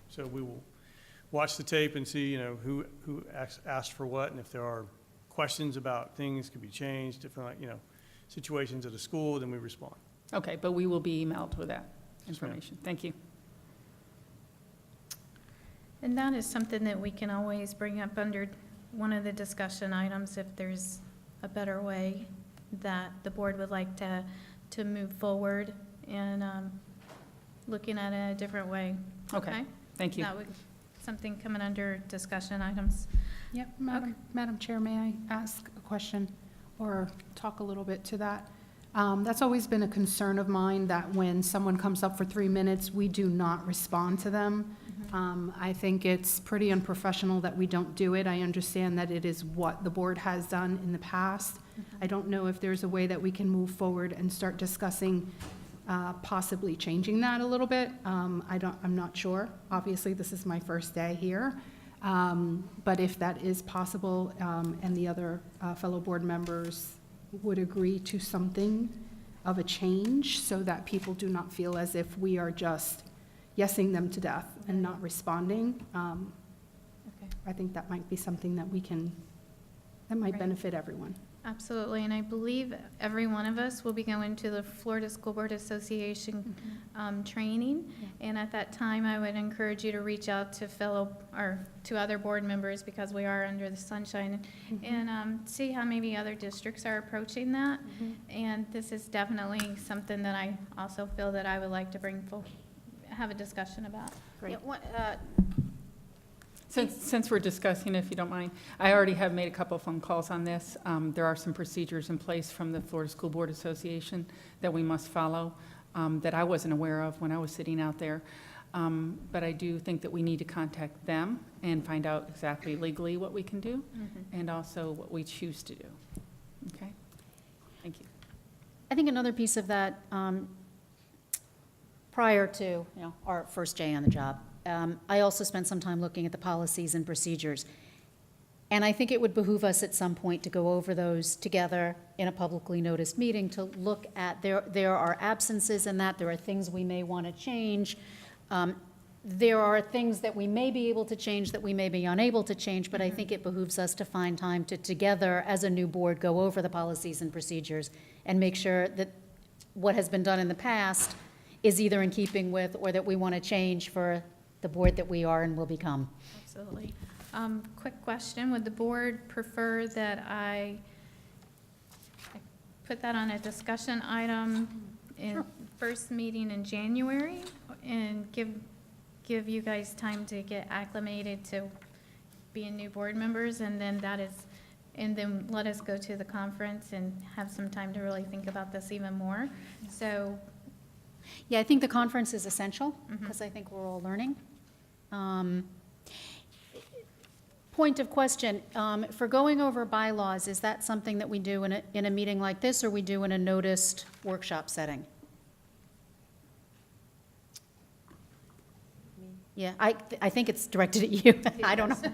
So we will watch the tape and see, who asked for what, and if there are questions about things could be changed, different, situations at a school, then we respond. Okay, but we will be emailed with that Yes, ma'am. information. Thank you. And that is something that we can always bring up under one of the discussion items if there's a better way that the board would like to move forward and looking at it a different way. Okay, thank you. That would, something coming under discussion items. Yep, Madam Chair, may I ask a question or talk a little bit to that? That's always been a concern of mine, that when someone comes up for 3 minutes, we do not respond to them. I think it's pretty unprofessional that we don't do it. I understand that it is what the board has done in the past. I don't know if there's a way that we can move forward and start discussing possibly changing that a little bit. I'm not sure. Obviously, this is my first day here. But if that is possible, and the other fellow board members would agree to something of a change so that people do not feel as if we are just yesing them to death and not responding. I think that might be something that that might benefit everyone. Absolutely, and I believe every one of us will be going to the Florida School Board Association training, and at that time, I would encourage you to reach out to to other board members, because we are under the sunshine, and see how maybe other districts are approaching that. And this is definitely something that I also feel that I would like to have a discussion about. Great. Since we're discussing, if you don't mind, I already have made a couple of phone calls on this. There are some procedures in place from the Florida School Board Association that we must follow that I wasn't aware of when I was sitting out there. But I do think that we need to contact them and find out exactly legally what we can do and also what we choose to do. Okay? Thank you. I think another piece of that, prior to our first day on the job, I also spent some time looking at the policies and procedures. And I think it would behoove us at some point to go over those together in a publicly noticed meeting to look at, there are absences in that, there are things we may want to change. There are things that we may be able to change that we may be unable to change, but I think it behooves us to find time to together as a new board go over the policies and procedures and make sure that what has been done in the past is either in keeping with or that we want to change for the board that we are and will become. Absolutely. Quick question, would the board prefer that I put that on a discussion item in first meeting in January and give you guys time to get acclimated to being new board members, and then then let us go to the conference and have some time to really think about this even more? So, yeah, I think the conference is essential because I think we're all learning. Point of question, for going over bylaws, is that something that we do in a meeting like this, or we do in a noticed workshop setting? Yeah, I think it's directed at you. I don't know.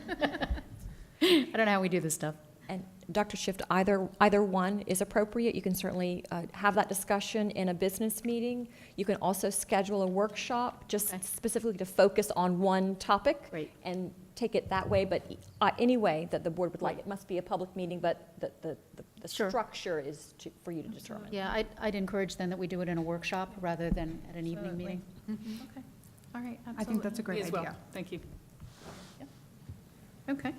I don't know how we do this stuff. And Dr. Schiff, either one is appropriate. You can certainly have that discussion in a business meeting. You can also schedule a workshop just specifically to focus on one topic and take it that way. But any way that the board would like, it must be a public meeting, but the structure is for you to determine. Yeah, I'd encourage then that we do it in a workshop rather than at an evening Absolutely. meeting. Okay, all right, absolutely. I think that's a great Me as well. idea. Thank you. Okay.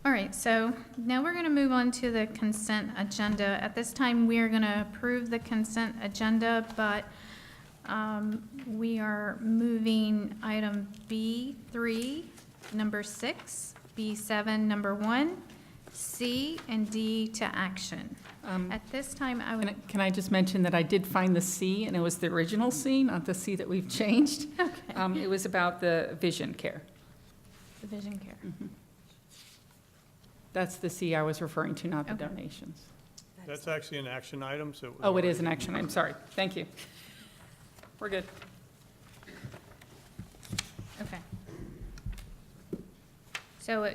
All right, so now we're going to move on to the consent agenda. At this time, we are going to approve the consent agenda, but we are moving item B3, number 6, B7, number 1, C, and D to action. At this time, I would... Can I just mention that I did find the C, and it was the original C, not the C that we've changed. Okay. It was about the vision care. The vision care. That's the C I was referring to, not the Okay. donations. That's actually an action item, so. was Oh, it is already- an action item, sorry. Thank you. We're good. Okay. So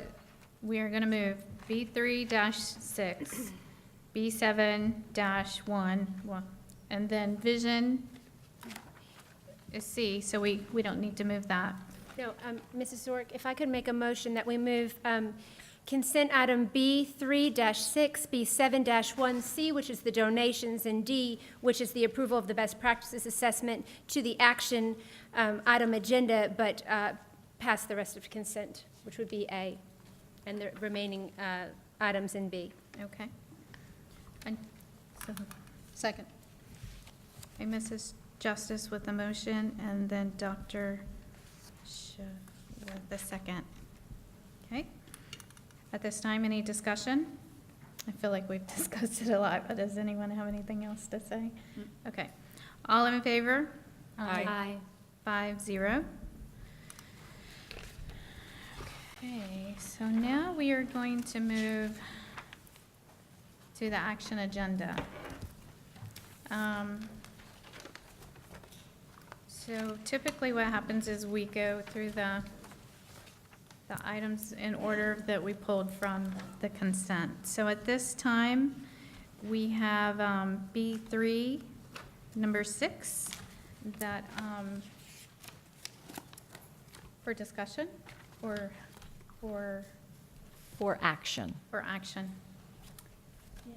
we are going to move B3-6, B7-1, and then vision is C, so we don't need to move that. No, Mrs. Zork, if I could make a motion that we move consent item B3-6, B7-1C, which is the donations, and D, which is the approval of the best practices assessment, to the action item agenda, but pass the rest of consent, which would be A, and the remaining items in B. Okay. And so, Second. okay, Mrs. Justice with the motion, and then Dr. Schiff with the second. Okay. At this time, any discussion? I feel like we've discussed it a lot, but does anyone have anything else to say? Okay. All in favor? Aye. 5-0. Okay, so now we are going to move to the action agenda. So typically what happens is we go through the items in order that we pulled from the consent. So at this time, we have B3, number 6, that, for discussion or for action. For action. Yeah,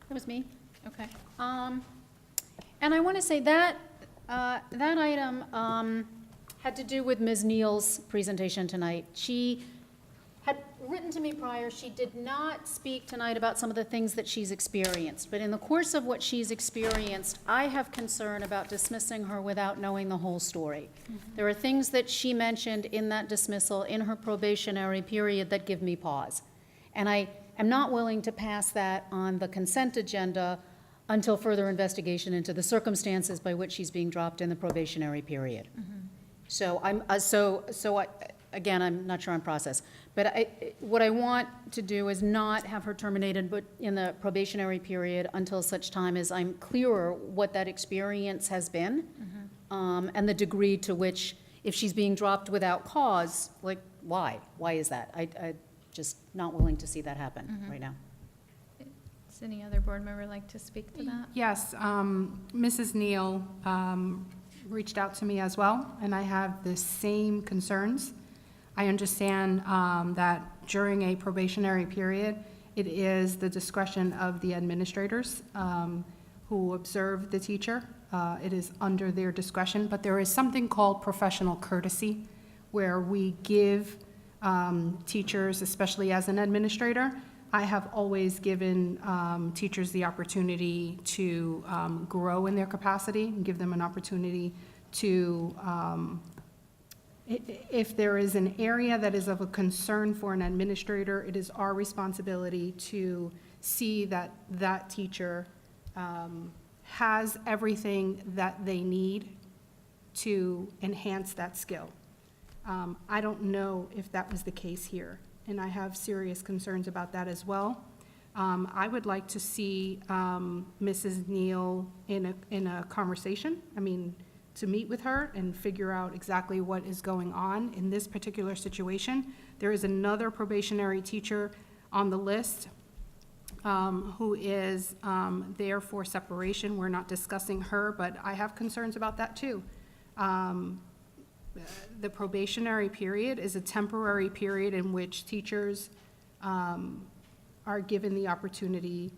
that was me. Okay. And I want to say that, that item had to do with Ms. Neal's presentation tonight. She had written to me prior, she did not speak tonight about some of the things that she's experienced, but in the course of what she's experienced, I have concern about dismissing her without knowing the whole story. There are things that she mentioned in that dismissal, in her probationary period, that give me pause. And I am not willing to pass that on the consent agenda until further investigation into the circumstances by which she's being dropped in the probationary period. So again, I'm not sure on process, but what I want to do is not have her terminated but in the probationary period until such time as I'm clearer what that experience has been, and the degree to which, if she's being dropped without cause, like, why? Why is that? I just not willing to see that happen right now. Does any other board member like to speak to that? Yes, Mrs. Neal reached out to me as well, and I have the same concerns. I understand that during a probationary period, it is the discretion of the administrators who observe the teacher. It is under their discretion, but there is something called professional courtesy, where we give teachers, especially as an administrator, I have always given teachers the opportunity to grow in their capacity and give them an opportunity to, if there is an area that is of a concern for an administrator, it is our responsibility to see that that teacher has everything that they need to enhance that skill. I don't know if that was the case here, and I have serious concerns about that as well. I would like to see Mrs. Neal in a conversation. I mean, to meet with her and figure out exactly what is going on in this particular situation. There is another probationary teacher on the list who is there for separation. We're not discussing her, but I have concerns about that too. The probationary period is a temporary period in which teachers are given the opportunity,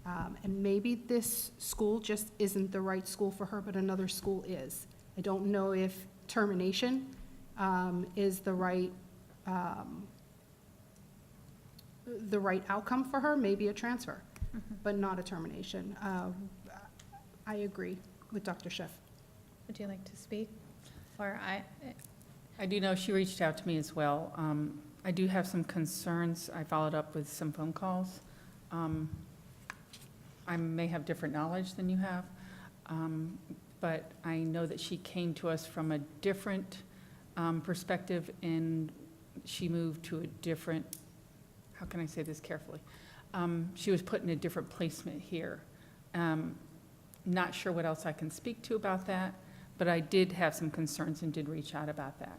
and maybe this school just isn't the right school for her, but another school is. I don't know if termination is the right outcome for her, maybe a transfer, but not a termination. I agree with Dr. Schiff. Would you like to speak? Or I do know she reached out to me as well. I do have some concerns. I followed up with some phone calls. I may have different knowledge than you have, but I know that she came to us from a different perspective, and she moved to a different, how can I say this carefully? She was put in a different placement here. Not sure what else I can speak to about that, but I did have some concerns and did reach out about that.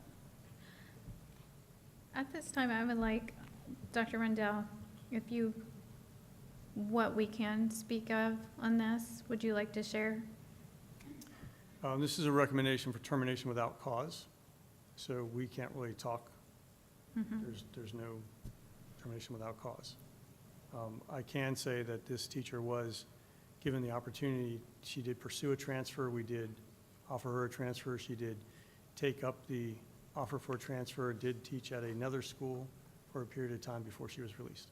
at this time, I would like, Dr. Rendell, what we can speak of on this, would you like to share? This is a recommendation for termination without cause, so we can't really talk. There's no termination without cause. I can say that this teacher was given the opportunity. She did pursue a transfer. We did offer her a transfer. She did take up the offer for a transfer, did teach at another school for a period of time before she was released.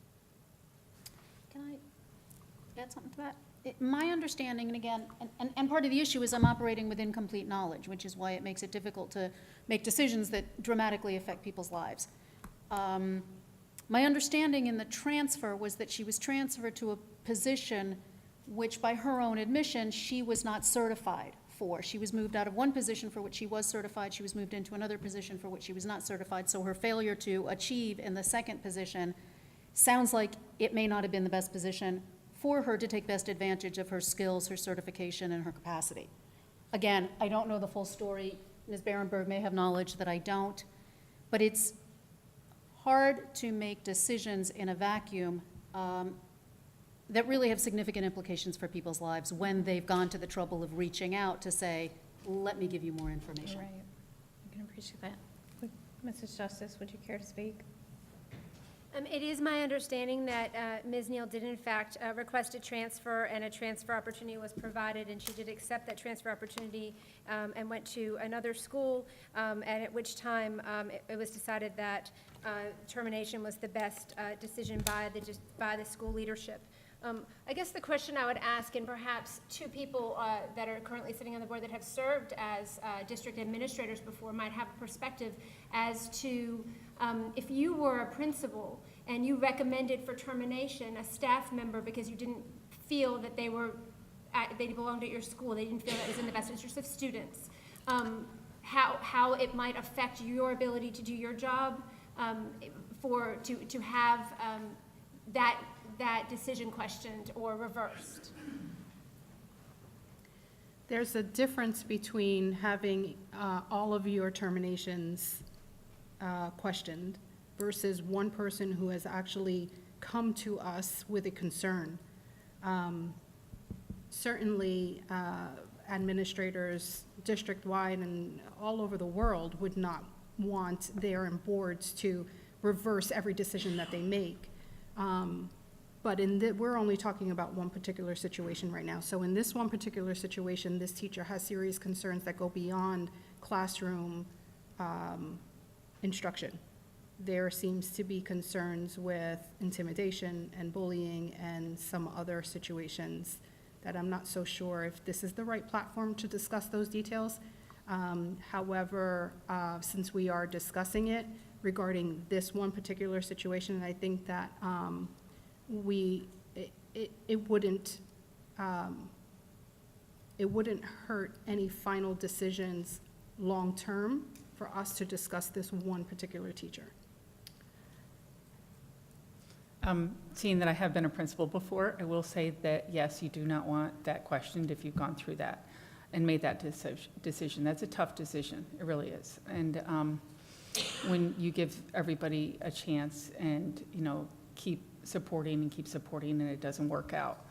Can I add something to that? My understanding, and again, and part of the issue is I'm operating with incomplete knowledge, which is why it makes it difficult to make decisions that dramatically affect people's lives. My understanding in the transfer was that she was transferred to a position which, by her own admission, she was not certified for. She was moved out of one position for which she was certified, she was moved into another position for which she was not certified, so her failure to achieve in the second position sounds like it may not have been the best position for her to take best advantage of her skills, her certification, and her capacity. Again, I don't know the full story. Ms. Berenberg may have knowledge that I don't, but it's hard to make decisions in a vacuum that really have significant implications for people's lives when they've gone to the trouble of reaching out to say, let me give you more information. Right. I can appreciate that. Mrs. Justice, would you care to speak? It is my understanding that Ms. Neal did in fact request a transfer, and a transfer opportunity was provided, and she did accept that transfer opportunity and went to another school, and at which time it was decided that termination was the best decision by the school leadership. I guess the question I would ask, and perhaps two people that are currently sitting on the board that have served as district administrators before might have a perspective as to if you were a principal and you recommended for termination a staff member because you didn't feel that they belonged at your school, they didn't feel that was in the best interest of students, how it might affect your ability to do your job, to have that decision questioned or reversed. There's a difference between having all of your terminations questioned versus one person who has actually come to us with a concern. Certainly, administrators district-wide and all over the world would not want their boards to reverse every decision that they make. But we're only talking about one particular situation right now. So in this one particular situation, this teacher has serious concerns that go beyond classroom instruction. There seems to be concerns with intimidation and bullying and some other situations that I'm not so sure if this is the right platform to discuss those details. However, since we are discussing it regarding this one particular situation, I think that it wouldn't hurt any final decisions long-term for us to discuss this one particular teacher. Seeing that I have been a principal before, I will say that, yes, you do not want that questioned if you've gone through that. and made that decision. That's a tough decision, it really is. And when you give everybody a chance and, you know, keep supporting and it doesn't work out,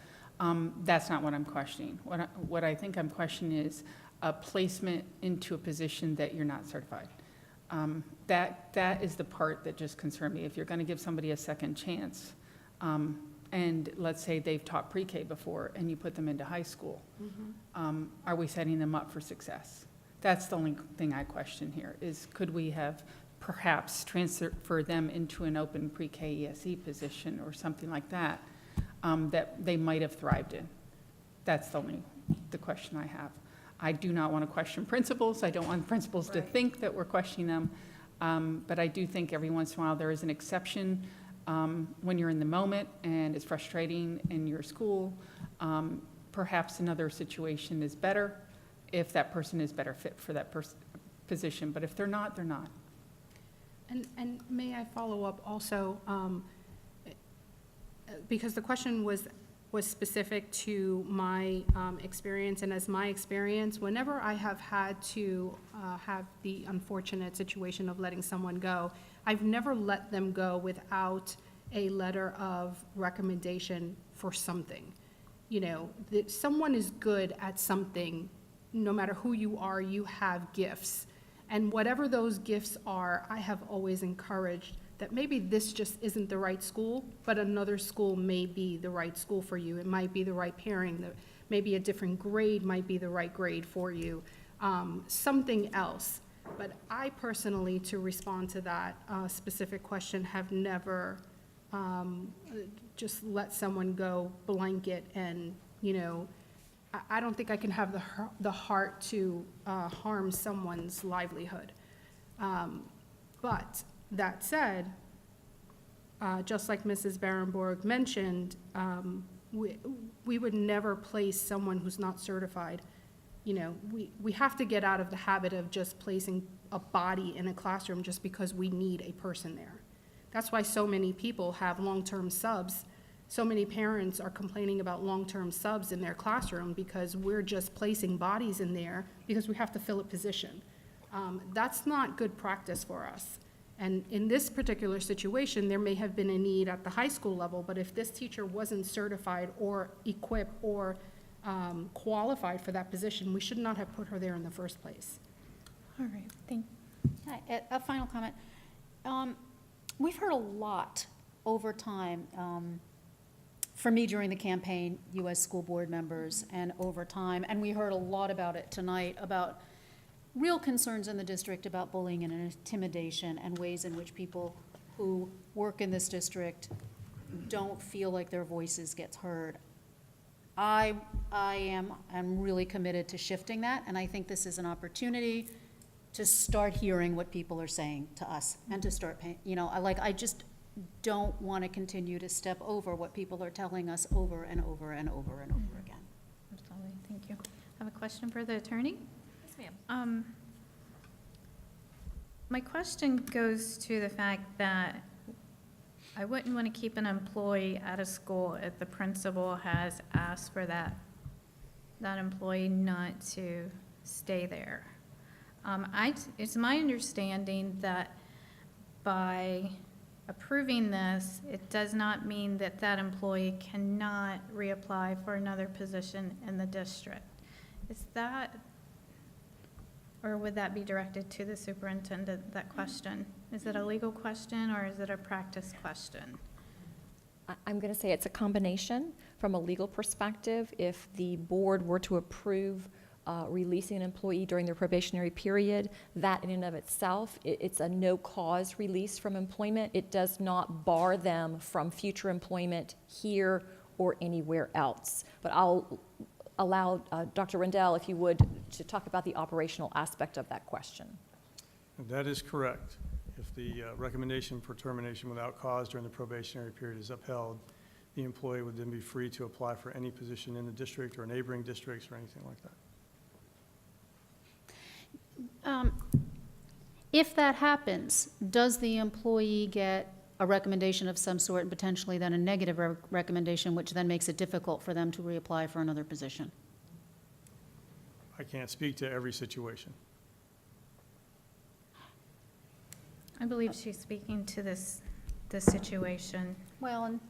that's not what I'm questioning. What I think I'm questioning is a placement into a position that you're not certified. That is the part that just concerned me. If you're going to give somebody a second chance, and let's say they've taught pre-K before and you put them into high school, are we setting them up for success? That's the only thing I question here, is could we have perhaps transferred them into an open pre-K ESE position or something like that, that they might have thrived in? That's the question I have. I do not want to question principals. I don't want principals to think that we're questioning them. But I do think every once in a while there is an exception when you're in the moment and it's frustrating in your school. Perhaps another situation is better if that person is better fit for that position. But if they're not, they're not. And may I follow up also, because the question was specific to my experience, and as my experience, whenever I have had to have the unfortunate situation of letting someone go, I've never let them go without a letter of recommendation for something. You know, that someone is good at something, no matter who you are, you have gifts. And whatever those gifts are, I have always encouraged that maybe this just isn't the right school, but another school may be the right school for you. It might be the right pairing, maybe a different grade might be the right grade for you, something else. But I personally, to respond to that specific question, have never just let someone go blanket and, you know, I don't think I can have the heart to harm someone's livelihood. But that said, just like Mrs. Barenborg mentioned, we would never place someone who's not certified. You know, we have to get out of the habit of just placing a body in a classroom just because we need a person there. That's why so many people have long-term subs. So many parents are complaining about long-term subs in their classroom because we're just placing bodies in there because we have to fill a position. That's not good practice for us. And in this particular situation, there may have been a need at the high school level, but if this teacher wasn't certified or equipped or qualified for that position, we should not have put her there in the first place. All right, thank Hi, a final comment. We've heard a lot over time, for me during the campaign, U.S. school board members, and over time, and we heard a lot about it tonight, about real concerns in the district about bullying and intimidation and ways in which people who work in this district don't feel like their voices gets heard. I'm really committed to shifting that, and I think this is an opportunity to start hearing what people are saying to us and to start paying, you know, I just don't want to continue to step over what people are telling us over and over and over and over again. Absolutely, thank you. I have a question for the attorney. Yes, ma'am. My question goes to the fact that I wouldn't want to keep an employee at a school if the principal has asked for that employee not to stay there. It's my understanding that by approving this, it does not mean that that employee cannot reapply for another position in the district. Is that, or would that be directed to the superintendent, that question? Is it a legal question or is it a practice question? I'm going to say it's a combination. From a legal perspective, if the board were to approve releasing an employee during their probationary period, that in and of itself, it's a no-cause release from employment. It does not bar them from future employment here or anywhere else. But I'll allow Dr. Rendell, if you would, to talk about the operational aspect of that question. That is correct. If the recommendation for termination without cause during the probationary period is upheld, the employee would then be free to apply for any position in the district or neighboring districts or anything like that. If that happens, does the employee get a recommendation of some sort and potentially then a negative recommendation, which then makes it difficult for them to reapply for another position? I can't speak to every situation. I believe she's speaking to this situation. Well, and,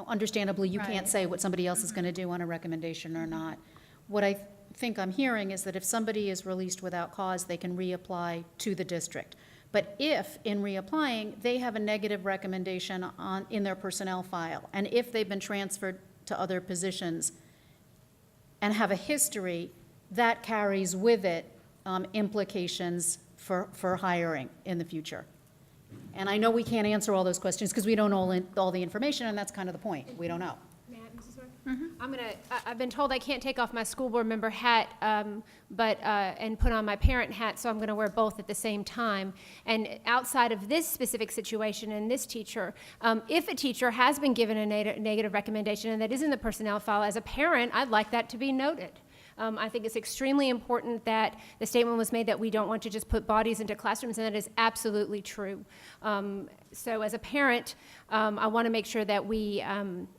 understandably, you can't Right. say what somebody else is going to do on a recommendation or not. What I think I'm hearing is that if somebody is released without cause, they can reapply to the district. But if, in reapplying, they have a negative recommendation in their personnel file, and if they've been transferred to other positions and have a history, that carries with it implications for hiring in the future. And I know we can't answer all those questions because we don't know all the information, and that's kind of the point. We don't know. May I, Mrs. Orr? I've been told I can't take off my school board member hat, and put on my parent hat, so I'm gonna wear both at the same time. And outside of this specific situation and this teacher, if a teacher has been given a negative recommendation and that is in the personnel file, as a parent, I'd like that to be noted. I think it's extremely important that the statement was made that we don't want to just put bodies into classrooms, and that is absolutely true. So as a parent, I want to make sure that we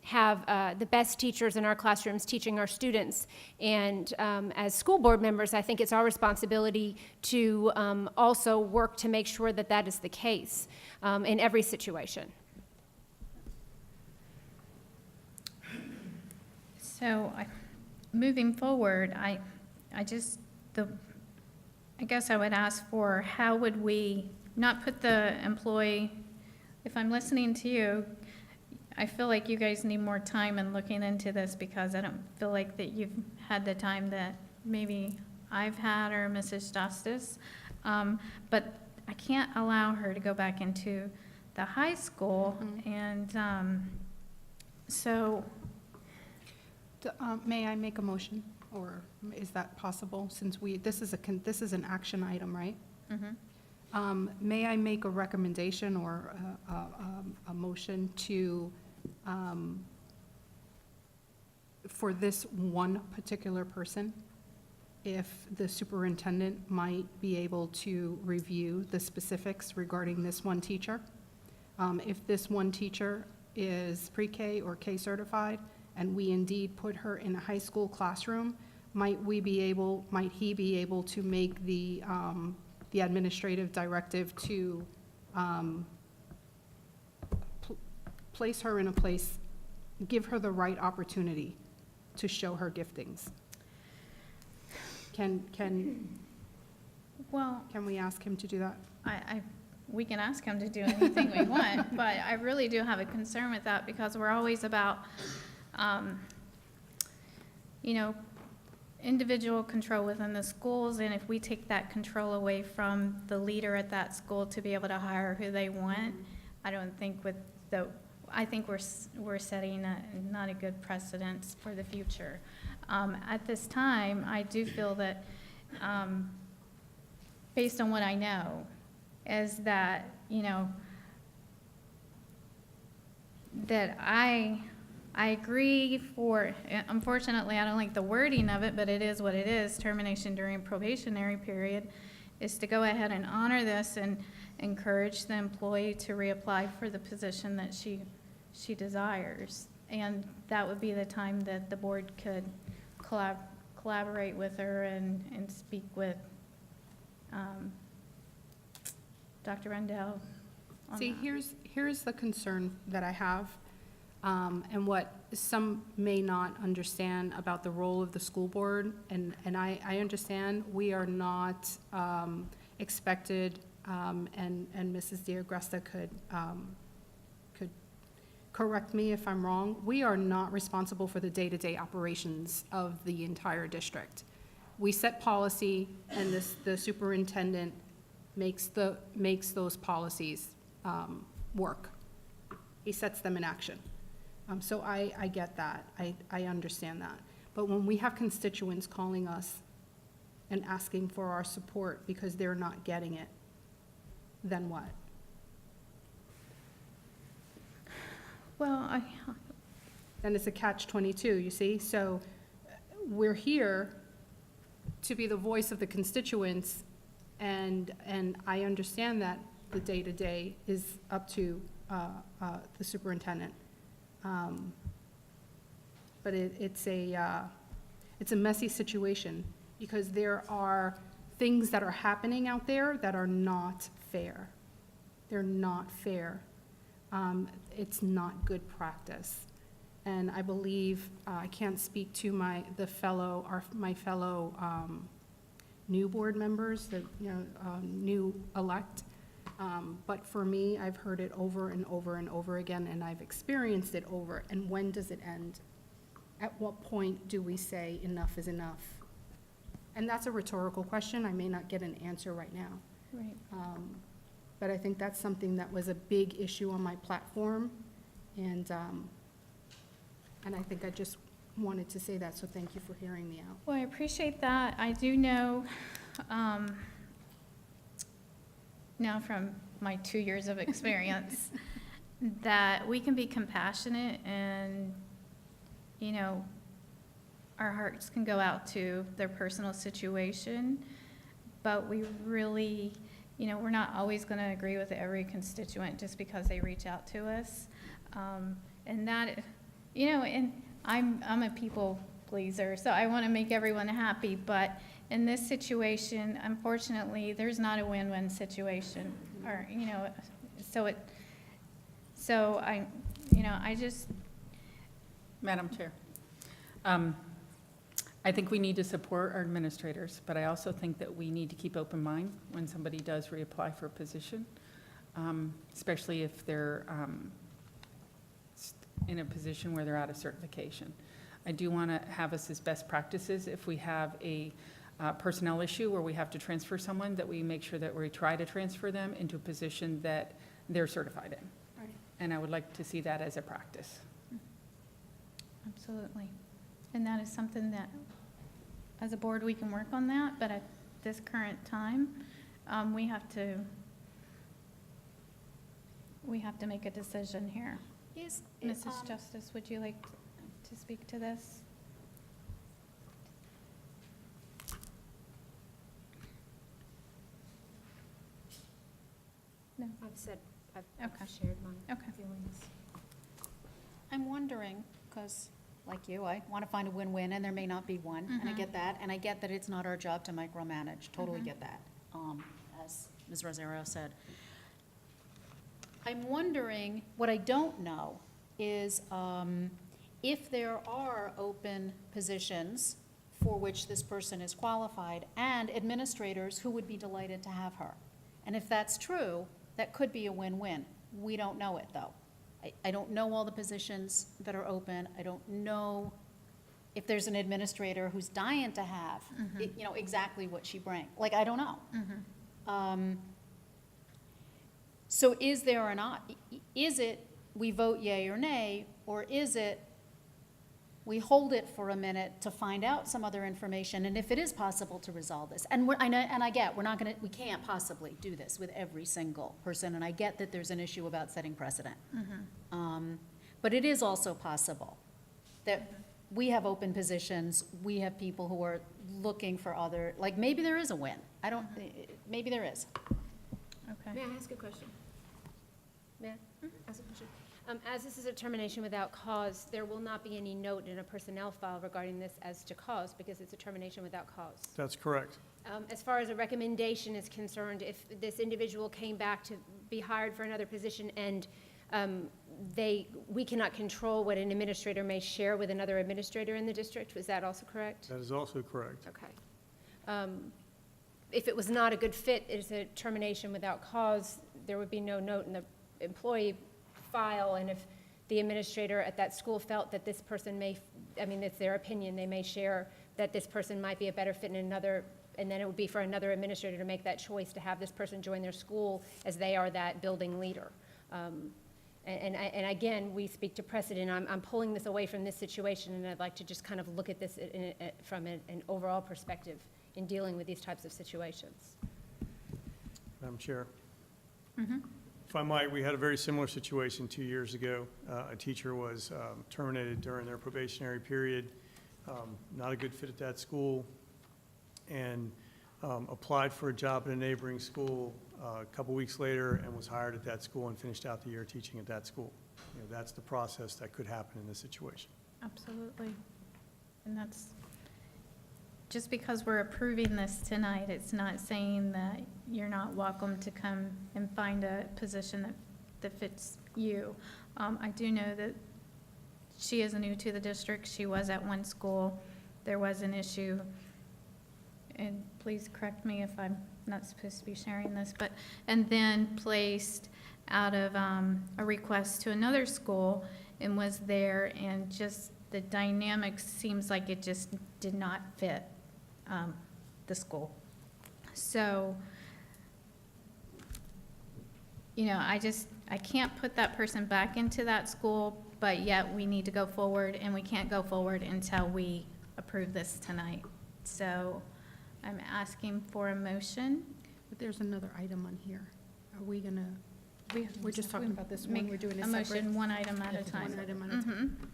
have the best teachers in our classrooms teaching our students. And as school board members, I think it's our responsibility to also work to make sure that that is the case in every situation. So, moving forward, I guess I would ask for, how would we not put the employee, if I'm listening to you, I feel like you guys need more time in looking into this, because I don't feel like that you've had the time that maybe I've had or Mrs. Justice. But I can't allow her to go back into the high school, and so. May I make a motion, or is that possible, since this is an action item, right? May I make a recommendation or a motion to, for this one particular person, if the superintendent might be able to review the specifics regarding this one teacher? If this one teacher is pre-K or K certified, and we indeed put her in a high school classroom, might he be able to make the administrative directive to place her in a place, give her the right opportunity to show her giftings? Can we ask him to do that? We can ask him to do anything we want, but I really do have a concern with that, because we're always about individual control within the schools, and if we take that control away from the leader at that school to be able to hire who they want, I think we're setting not a good precedence for the future. At this time, I do feel that, based on what I know, is that, that I agree unfortunately, I don't like the wording of it, but it is what it is. Termination during probationary period is to go ahead and honor this and encourage the employee to reapply for the position that she desires. And that would be the time that the board could collaborate with her and speak with Dr. Rendell. See, here's the concern that I have, and what some may not understand about the role of the school board, and I understand we are not expected, and Mrs. DeAgresta could correct me if I'm wrong, we are not responsible for the day-to-day operations of the entire district. We set policy, and the superintendent makes those policies work. He sets them in action. So I get that. I understand that. But when we have constituents calling us and asking for our support because they're not getting it, then what? Well, Then it's a catch-22, you see? So we're here to be the voice of the constituents, and I understand that the day-to-day is up to the superintendent. But it's a messy situation, because there are things that are happening out there that are not fair. They're not fair. It's not good practice. And I believe, I can't speak to my fellow new board members, new elect, but for me, I've heard it over and over and over again, and I've experienced it over. And when does it end? At what point do we say enough is enough? And that's a rhetorical question. I may not get an answer right now. Right. But I think that's something that was a big issue on my platform, and I think I just wanted to say that, so thank you for hearing me out. Well, I appreciate that. I do know, now from my 2 years of experience, that we can be compassionate and, you know, our hearts can go out to their personal situation, but we really, you know, we're not always going to agree with every constituent just because they reach out to us. And that, you know, and I'm a people pleaser, so I want to make everyone happy, but in this situation, unfortunately, there's not a win-win situation, or, you know, so I just. Madam Chair, I think we need to support our administrators, but I also think that we need to keep open mind when somebody does reapply for a position, especially if they're in a position where they're out of certification. I do want to have us as best practices if we have a personnel issue where we have to transfer someone, that we make sure that we try to transfer them into a position that they're certified in. Right. And I would like to see that as a practice. Absolutely. And that is something that, as a board, we can work on that, but at this current time, we have to make a decision here. Mrs. Justice, would you like to speak to this? No. I've shared my feelings. I'm wondering, because like you, I want to find a win-win, and there may not be one, and I get that, and I get that it's not our job to micromanage, totally get that, as Ms. Rosario said. I'm wondering, what I don't know is if there are open positions for which this person is qualified, and administrators who would be delighted to have her. And if that's true, that could be a win-win. We don't know it, though. I don't know all the positions that are open. I don't know if there's an administrator who's dying to have, you know, exactly what she brings. Like, I don't know. So is there or not, is it we vote yay or nay, or is it we hold it for a minute to find out some other information, and if it is possible to resolve this? And I get, we can't possibly do this with every single person, and I get that there's an issue about setting precedent. But it is also possible that we have open positions, we have people who are looking for other, like, maybe there is a win. Maybe there is. Okay. May I ask a question? May I ask a question? As this is a termination without cause, there will not be any note in a personnel file regarding this as to cause, because it's a termination without cause. That's correct. As far as a recommendation is concerned, if this individual came back to be hired for another position and we cannot control what an administrator may share with another administrator in the district, was that also correct? That is also correct. Okay. If it was not a good fit, it's a termination without cause, there would be no note in the employee file, and if the administrator at that school felt that this person may, it's their opinion, they may share that this person might be a better fit in another, and then it would be for another administrator to make that choice to have this person join their school as they are that building leader. And again, we speak to precedent. I'm pulling this away from this situation, and I'd like to just kind of look at this from an overall perspective in dealing with these types of situations. Madam Chair. If I might, we had a very similar situation 2 years ago. A teacher was terminated during their probationary period, not a good fit at that school, and applied for a job at a neighboring school a couple weeks later and was hired at that school and finished out the year teaching at that school. You know, that's the process that could happen in this situation. Absolutely. And that's just because we're approving this tonight, it's not saying that you're not welcome to come and find a position that fits you. I do know that she is new to the district. She was at one school. There was an issue, and please correct me if I'm not supposed to be sharing this, and then placed out of a request to another school and was there, and just the dynamics seems like it just did not fit the school. So, you know, I can't put that person back into that school, but yet we need to go forward, and we can't go forward until we approve this tonight. So I'm asking for a motion. But there's another item on here. Are we gonna, we're just talking about this one, Make we're doing a a separate? motion, one item at a time. One item at a time. Mhm.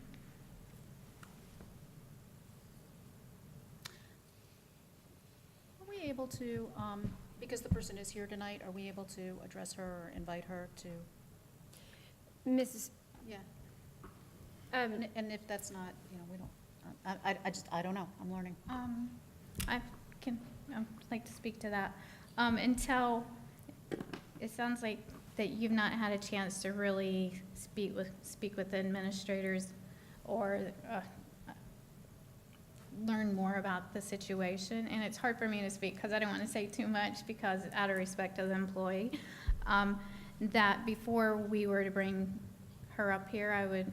Are we able to, because the person is here tonight, are we able to address her or invite her to? Mrs. Yeah. And if that's not, you know, we don't, I don't know, I'm learning. I'd like to speak to that. Until, it sounds like that you've not had a chance to really speak with the administrators or learn more about the situation. And it's hard for me to speak because I don't want to say too much because out of respect to the employee. That before we were to bring her up here, I would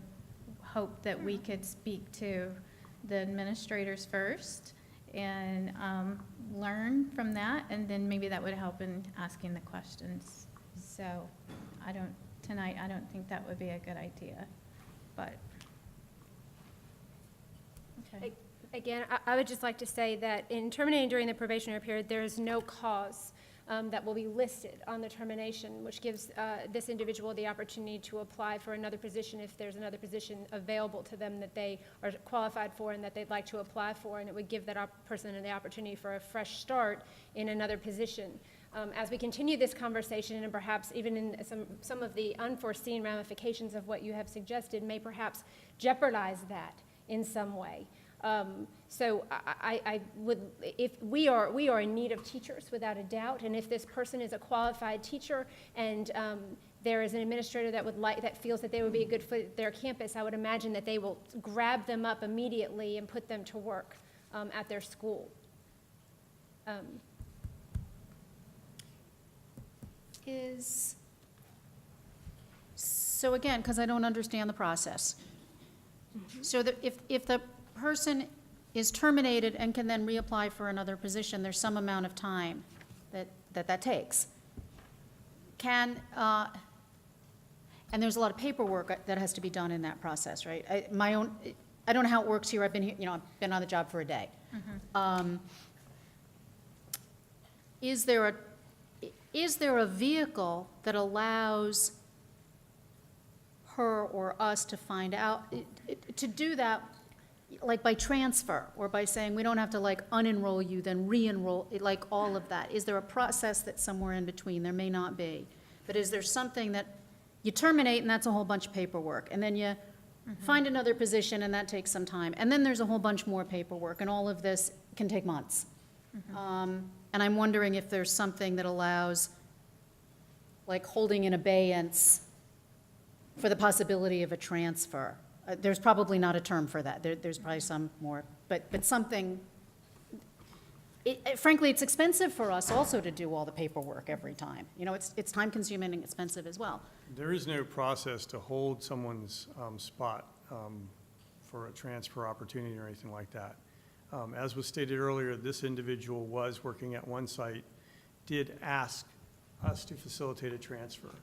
hope that we could speak to the administrators first and learn from that, and then maybe that would help in asking the questions. So tonight, I don't think that would be a good idea, but. Okay. Again, I would just like to say that in terminating during the probationary period, there is no cause that will be listed on the termination, which gives this individual the opportunity to apply for another position if there's another position available to them that they are qualified for and that they'd like to apply for, and it would give that person the opportunity for a fresh start in another position. As we continue this conversation, and perhaps even in some of the unforeseen ramifications of what you have suggested may perhaps jeopardize that in some way. So I would, if we are in need of teachers without a doubt, and if this person is a qualified teacher and there is an administrator that feels that they would be a good fit at their campus, I would imagine that they will grab them up immediately and put them to work at their school. So again, because I don't understand the process. So that if the person is terminated and can then reapply for another position, there's some amount of time that takes. And there's a lot of paperwork that has to be done in that process, right? I don't know how it works here. I've been here, I've been on the job for a day. Is there a vehicle that allows her or us to find out, to do that, like by transfer, or by saying we don't have to like unenroll you, then re-enroll, like all of that? Is there a process that's somewhere in between? There may not be. But is there something that you terminate and that's a whole bunch of paperwork, and then you find another position and that takes some time, and then there's a whole bunch more paperwork, and all of this can take months. And I'm wondering if there's something that allows, like holding in abeyance for the possibility of a transfer. There's probably not a term for that. There's probably some more, but something. Frankly, it's expensive for us also to do all the paperwork every time. It's time-consuming and expensive as well. There is no process to hold someone's spot for a transfer opportunity or anything like that. As was stated earlier, this individual was working at one site, did ask us to facilitate a transfer.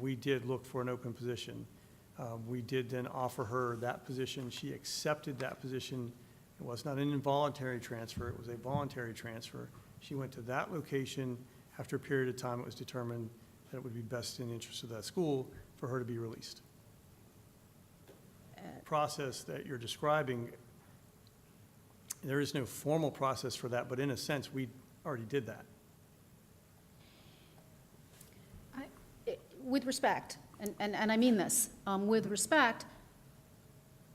We did look for an open position. We did then offer her that position. She accepted that position. It was not an involuntary transfer, it was a voluntary transfer. She went to that location. After a period of time, it was determined that it would be best in the interest of that school for her to be released. Process that you're describing, there is no formal process for that, but in a sense, we already did that. With respect, and I mean this, with respect,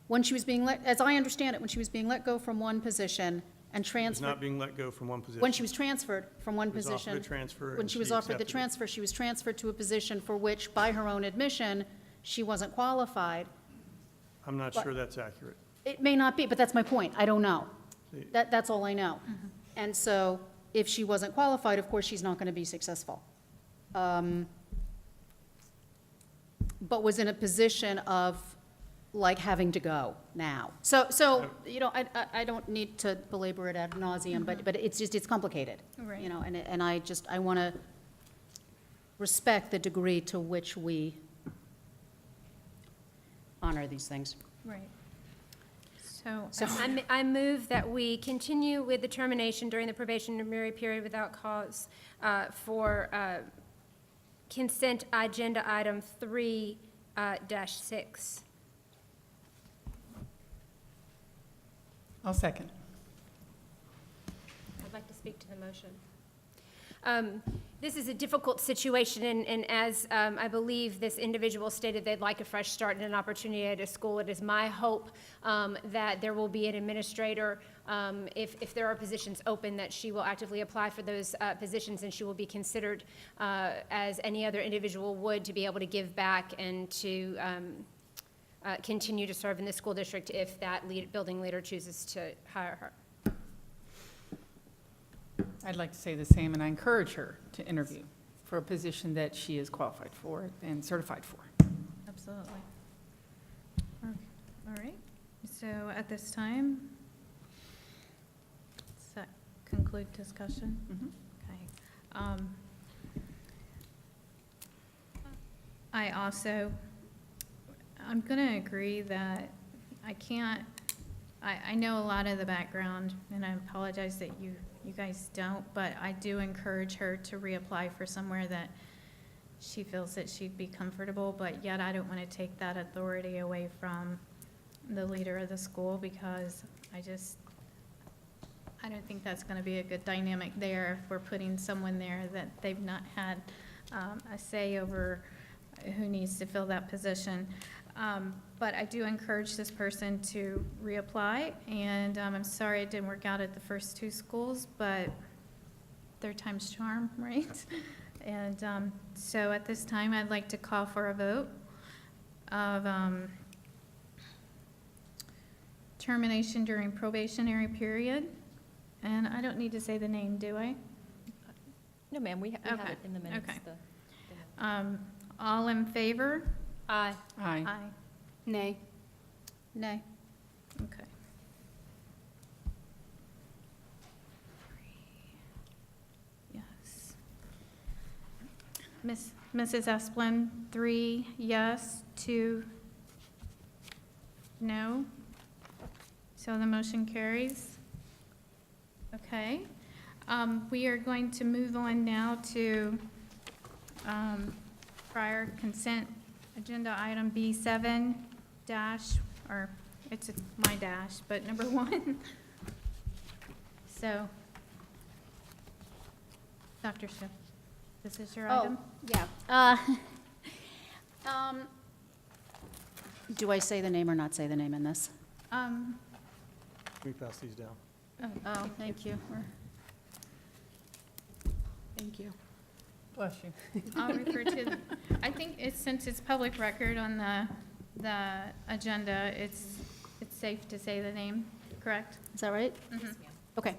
when she was being as I understand it, when she was being let go from one position, and She's transferred. not being let go from one position. When she was transferred from one Was offered position. a transfer When and she was she offered the accepted it. transfer, she was transferred to a position for which, by her own admission, she wasn't qualified. I'm not But- sure that's accurate. It may not be, but that's my point. I don't know. See- That's all I know. And so if she wasn't qualified, of course, she's not going to be successful. But was in a position of like having to go now. So, you know, I don't need to belabor it ad nauseum, but it's just, it's complicated. Right. You know, and I want to respect the degree to which we honor these things. Right. So, I move that we continue with the termination during the probationary period without cause for consent agenda item 3-6. I'll second. I'd like to speak to the motion. This is a difficult situation, and as I believe this individual stated they'd like a fresh start and an opportunity at a school, it is my hope that there will be an administrator, if there are positions open, that she will actively apply for those positions, and she will be considered as any other individual would, to be able to give back and to continue to serve in the school district if that building leader chooses to hire her. I'd like to say the same, and I encourage her to interview for a position that she is qualified for and certified for. absolutely. All right. So at this time, does that conclude discussion? Okay. I'm going to agree that I know a lot of the background, and I apologize that you guys don't, but I do encourage her to reapply for somewhere that she feels that she'd be comfortable, but yet I don't want to take that authority away from the leader of the school, because I don't think that's going to be a good dynamic there if we're putting someone there that they've not had a say over who needs to fill that position. But I do encourage this person to reapply, and I'm sorry it didn't work out at the first two schools, but third time's charm, right? And so at this time, I'd like to call for a vote of termination during probationary period. And I don't need to say the name, do I? No, ma'am, we have Okay, it in the minutes. okay. All in favor? Aye. Aye. Nay. Nay. Okay. Yes. Mrs. Esplin, 3 yes, 2 no. So the motion carries. Okay. We are going to move on now to prior consent agenda item B7 dash, or it's my dash, but number 1. So, Dr. Schiff, this is your item? Yeah. Do I say the name or not say the name in this? Can we pass these down? Oh, thank you. Thank you. Bless you. I'll refer to, I think since it's public record on the agenda, it's safe to say the name, correct? Is that right? Mhm. Okay.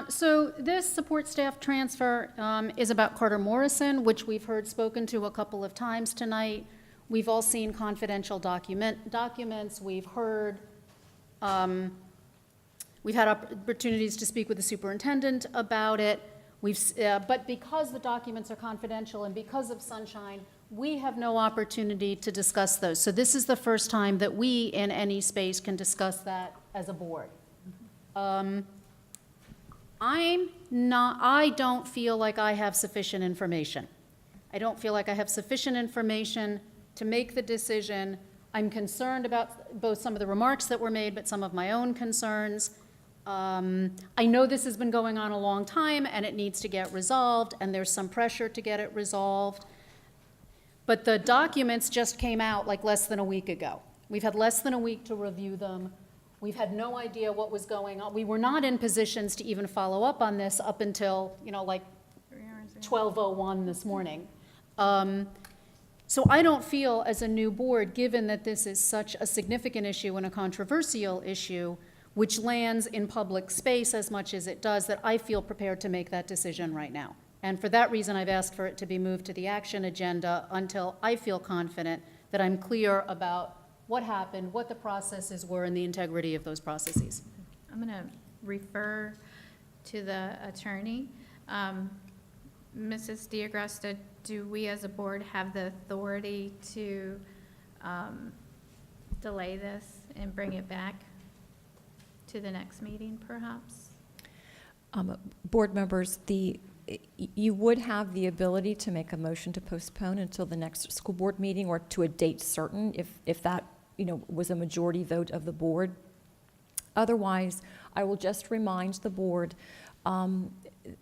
So this support staff transfer is about Carter Morrison, which we've heard spoken to a couple of times tonight. We've all seen confidential documents. We've heard, we've had opportunities to speak with the superintendent about it. But because the documents are confidential and because of Sunshine, we have no opportunity to discuss those. So this is the first time that we, in any space, can discuss that as a board. I don't feel like I have sufficient information. I don't feel like I have sufficient information to make the decision. I'm concerned about both some of the remarks that were made, but some of my own concerns. I know this has been going on a long time, and it needs to get resolved, and there's some pressure to get it resolved. But the documents just came out like less than a week ago. We've had less than a week to review them. We've had no idea what was going on. We were not in positions to even follow up on this up until, like 12:01 this morning. So I don't feel, as a new board, given that this is such a significant issue and a controversial issue, which lands in public space as much as it does, that I feel prepared to make that decision right now. And for that reason, I've asked for it to be moved to the action agenda until I feel confident that I'm clear about what happened, what the processes were, and the integrity of those processes. I'm going to refer to the attorney. Mrs. DiAgresta, do we as a board have the authority to delay this and bring it back to the next meeting, perhaps? Board members, you would have the ability to make a motion to postpone until the next school board meeting or to a date certain if that was a majority vote of the board. Otherwise, I will just remind the board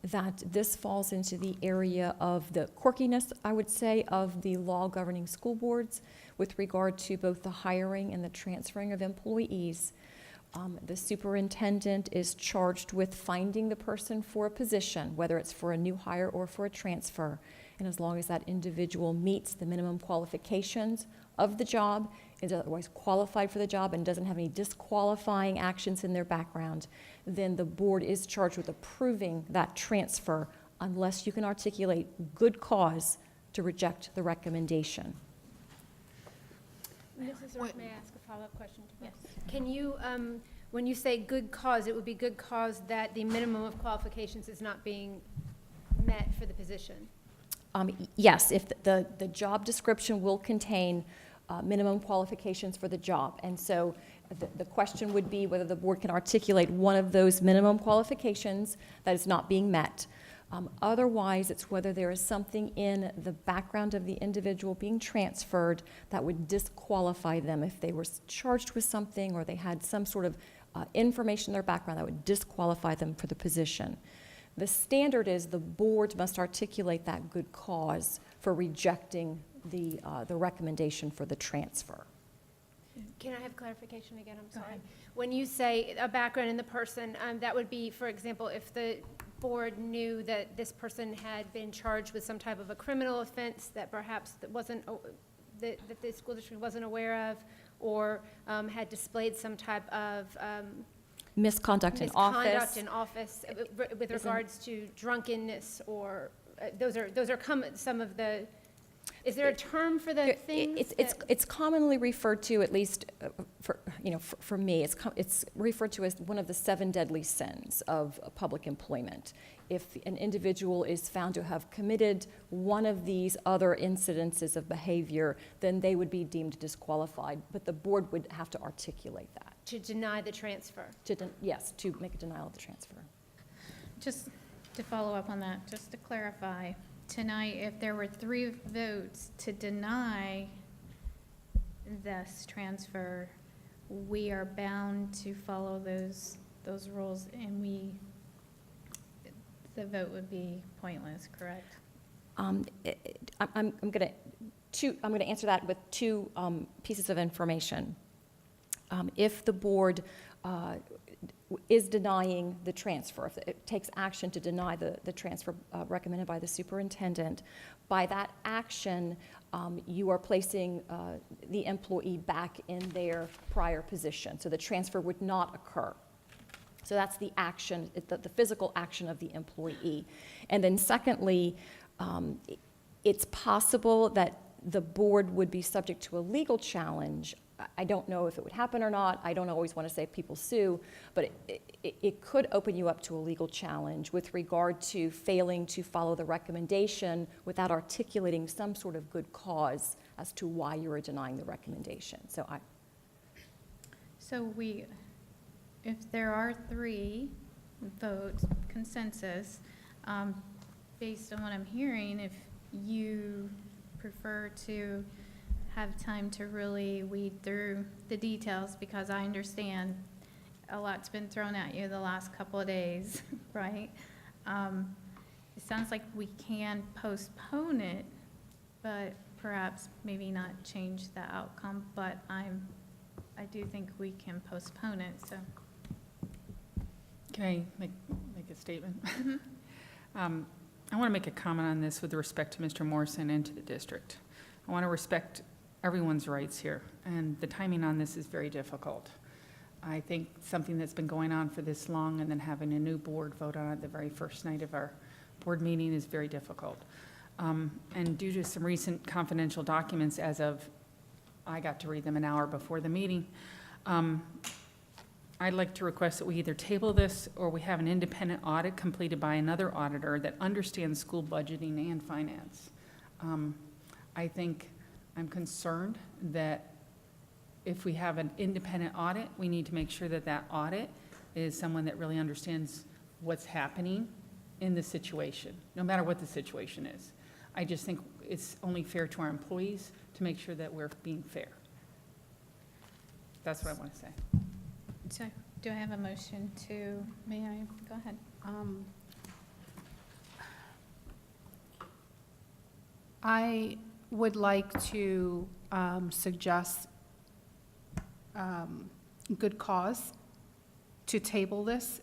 that this falls into the area of the quirkiness, I would say, of the law governing school boards with regard to both the hiring and the transferring of employees. The superintendent is charged with finding the person for a position, whether it's for a new hire or for a transfer. And as long as that individual meets the minimum qualifications of the job, is otherwise qualified for the job, and doesn't have any disqualifying actions in their background, then the board is charged with approving that transfer unless you can articulate good cause to reject the recommendation. Mrs. Rourke, may I ask a follow-up question? Yes. Can you, when you say good cause, it would be good cause that the minimum of qualifications is not being met for the position? Yes, if the job description will contain minimum qualifications for the job. And so the question would be whether the board can articulate one of those minimum qualifications that is not being met. Otherwise, it's whether there is something in the background of the individual being transferred that would disqualify them if they were charged with something or they had some sort of information in their background that would disqualify them for the position. The standard is the board must articulate that good cause for rejecting the recommendation for the transfer. Can I have clarification again? I'm sorry. When you say a background in the person, that would be, for example, if the board knew that this person had been charged with some type of a criminal offense that perhaps that the school district wasn't aware of, or had displayed some type of Misconduct in office. With regards to drunkenness, or those are some of the. Is there a term for the things? It's commonly referred to, at least for me, it's referred to as one of the 7 deadly sins of public employment. If an individual is found to have committed one of these other incidences of behavior, then they would be deemed disqualified, but the board would have to articulate that. To deny the transfer? Yes, to make a denial of the transfer. Just to follow up on that, just to clarify, tonight, if there were 3 votes to deny this transfer, we are bound to follow those rules, and the vote would be pointless, correct? I'm going to answer that with 2 pieces of information. If the board is denying the transfer, if it takes action to deny the transfer recommended by the superintendent, by that action, you are placing the employee back in their prior position. So the transfer would not occur. So that's the action, the physical action of the employee. And then secondly, it's possible that the board would be subject to a legal challenge. I don't know if it would happen or not. I don't always want to say people sue, but it could open you up to a legal challenge with regard to failing to follow the recommendation without articulating some sort of good cause as to why you are denying the recommendation. If there are 3 votes, consensus, based on what I'm hearing, if you prefer to have time to really weed through the details, because I understand a lot's been thrown at you the last couple of days, right? It sounds like we can postpone it, but perhaps maybe not change the outcome, but I'm I do think we can postpone it, so. Can I make a statement? I want to make a comment on this with respect to Mr. Morrison and to the district. I want to respect everyone's rights here, and the timing on this is very difficult. I think something that's been going on for this long and then having a new board vote on it the very first night of our board meeting is very difficult. And due to some recent confidential documents as of, I got to read them an hour before the meeting, I'd like to request that we either table this or we have an independent audit completed by another auditor that understands school budgeting and finance. I think I'm concerned that if we have an independent audit, we need to make sure that that audit is someone that really understands what's happening in the situation, no matter what the situation is. I just think it's only fair to our employees to make sure that we're being fair. That's what I want to say. So, do I have a motion to, may I, go ahead. I would like to suggest good cause to table this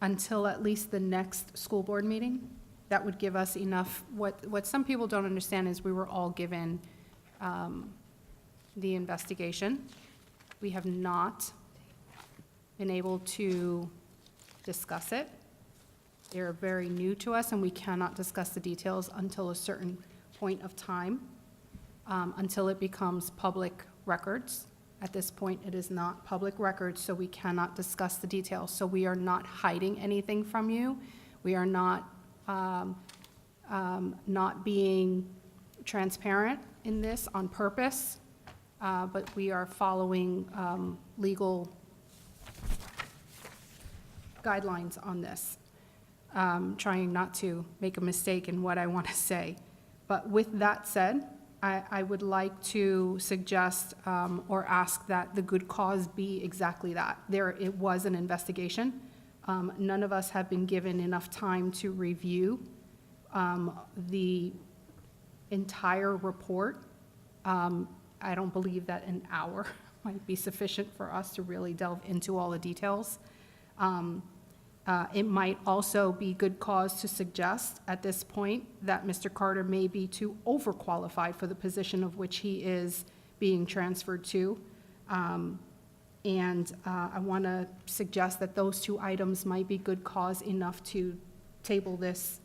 until at least the next school board meeting. That would give us enough, what some people don't understand is we were all given the investigation. We have not been able to discuss it. They're very new to us, and we cannot discuss the details until a certain point of time, until it becomes public records. At this point, it is not public records, so we cannot discuss the details. So we are not hiding anything from you. We are not being transparent in this on purpose, but we are following legal guidelines on this, trying not to make a mistake in what I want to say. But with that said, I would like to suggest or ask that the good cause be exactly that. It was an investigation. None of us have been given enough time to review the entire report. I don't believe that an hour might be sufficient for us to really delve into all the details. It might also be good cause to suggest at this point that Mr. Carter may be too overqualified for the position of which he is being transferred to. And I want to suggest that those two items might be good cause enough to table this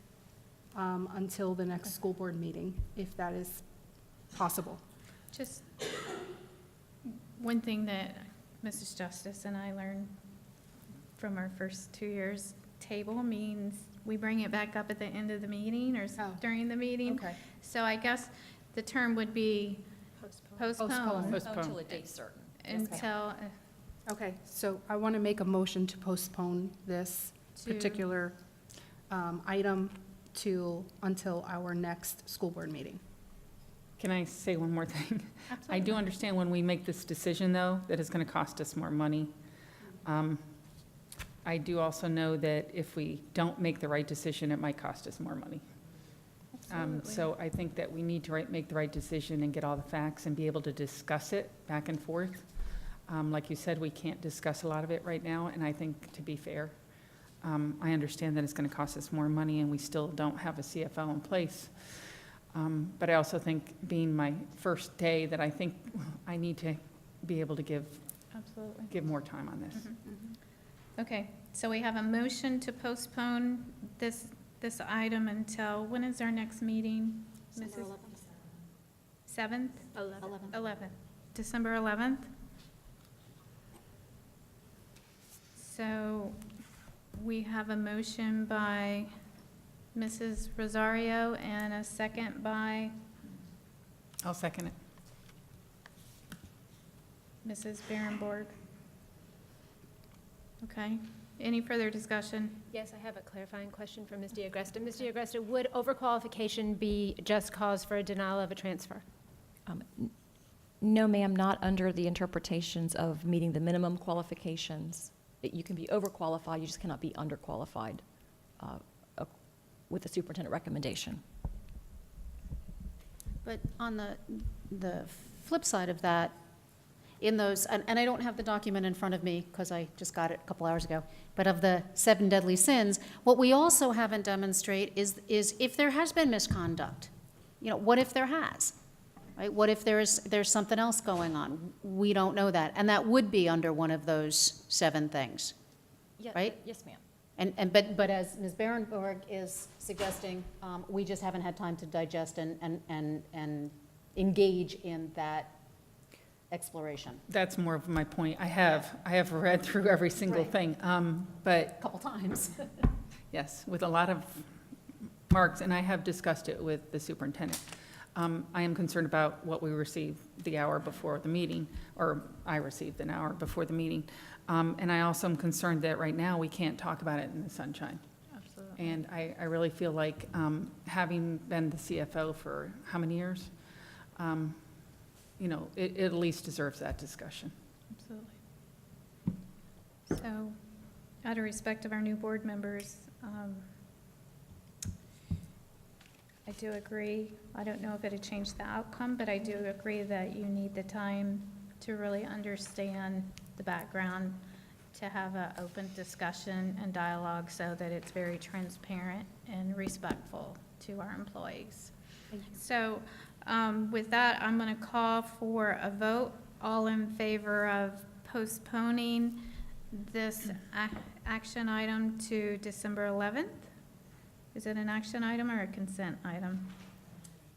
until the next school board meeting, if that is possible. Just one thing that Mrs. Justice and I learned from our first 2 years, table means we bring it back up at the end of the meeting or during the meeting. Okay. So I guess the term would be postpone. Until a date certain. Until, Okay, so I want to make a motion to postpone this To- particular item until our next school board meeting. Can I say one more thing? I do understand when we make this decision, though, that it's going to cost us more money. I do also know that if we don't make the right decision, it might cost us more money. So I think that we need to make the right decision and get all the facts and be able to discuss it back and forth. Like you said, we can't discuss a lot of it right now, and I think, to be fair, I understand that it's going to cost us more money, and we still don't have a CFO in place. But I also think, being my first day, that I think I need to be able to give more time on this. okay, so we have a motion to postpone this item until, when is our next meeting? Mrs. 7th? 11th. December 11th? So we have a motion by Mrs. Rosario and a second by I'll second it. Mrs. Berenborg. Okay, any further discussion? Yes, I have a clarifying question for Ms. D'Agresta. Ms. D'Agresta, would overqualification be just cause for a denial of a transfer? No, ma'am, not under the interpretations of meeting the minimum qualifications. You can be overqualified, you just cannot be underqualified with the superintendent recommendation. But on the flip side of that, in those, and I don't have the document in front of me because I just got it a couple hours ago, but of the 7 deadly sins, what we also haven't demonstrated is if there has been misconduct. What if there has? Right? What if there's something else going on? We don't know that, and that would be under one of those 7 things, right? Yes, ma'am. But as Ms. Berenberg is suggesting, we just haven't had time to digest and engage in that exploration. That's more of my point. I have read through every single Right. thing, but. A couple times. Yes, with a lot of marks, and I have discussed it with the superintendent. I am concerned about what we received the hour before the meeting, or I received an hour before the meeting. And I also am concerned that right now we can't talk about it in the sunshine. Absolutely. And I really feel like, having been the CFO for how many years? It at least deserves that discussion. Absolutely. So, out of respect of our new board members, I do agree. I don't know if it'd change the outcome, but I do agree that you need the time to really understand the background, to have an open discussion and dialogue so that it's very transparent and respectful to our employees. So with that, I'm going to call for a vote. All in favor of postponing this action item to December 11th? Is it an action item or a consent item?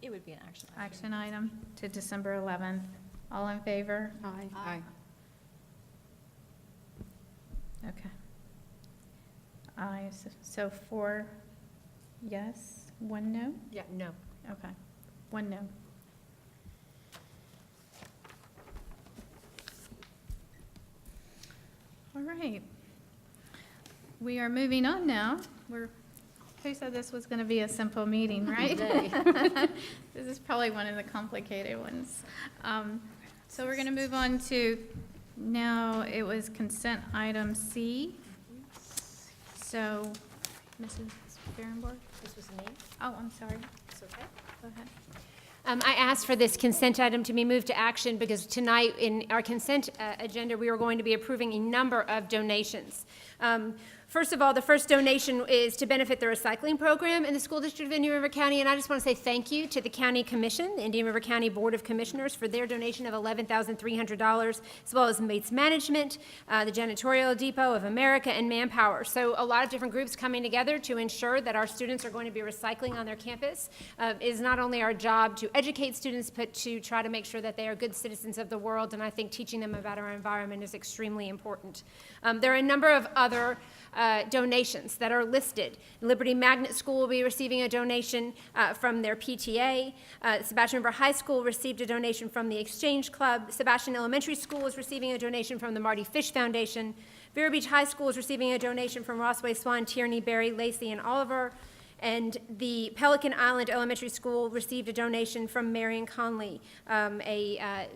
It would be an action item. Action item to December 11th. All in favor? Aye. Aye. Okay. Aye, so 4 yes, 1 no? Yeah, no. Okay, 1 no. All right. We are moving on now. Who said this was going to be a simple meeting, right? This is probably one of the complicated ones. So we're going to move on to, now it was consent item C. So, Mrs. Berenborg? This was me. Oh, I'm sorry. It's okay. Go ahead. I asked for this consent item to be moved to action because tonight in our consent agenda, we are going to be approving a number of donations. First of all, the first donation is to benefit the recycling program in the school district of Indian River County, and I just want to say thank you to the county commission, the Indian River County Board of Commissioners, for their donation of $11,300, as well as Mates Management, the Janitorial Depot of America, and Manpower. So a lot of different groups coming together to ensure that our students are going to be recycling on their campus. It is not only our job to educate students, but to try to make sure that they are good citizens of the world, and I think teaching them about our environment is extremely important. There are a number of other donations that are listed. Liberty Magnet School will be receiving a donation from their PTA. Sebastian River High School received a donation from the Exchange Club. Sebastian Elementary School is receiving a donation from the Marty Fish Foundation. Vero Beach High School is receiving a donation from Rossway, Swan, Tierney, Berry, Lacey, and Oliver. And the Pelican Island Elementary School received a donation from Marion Conley, a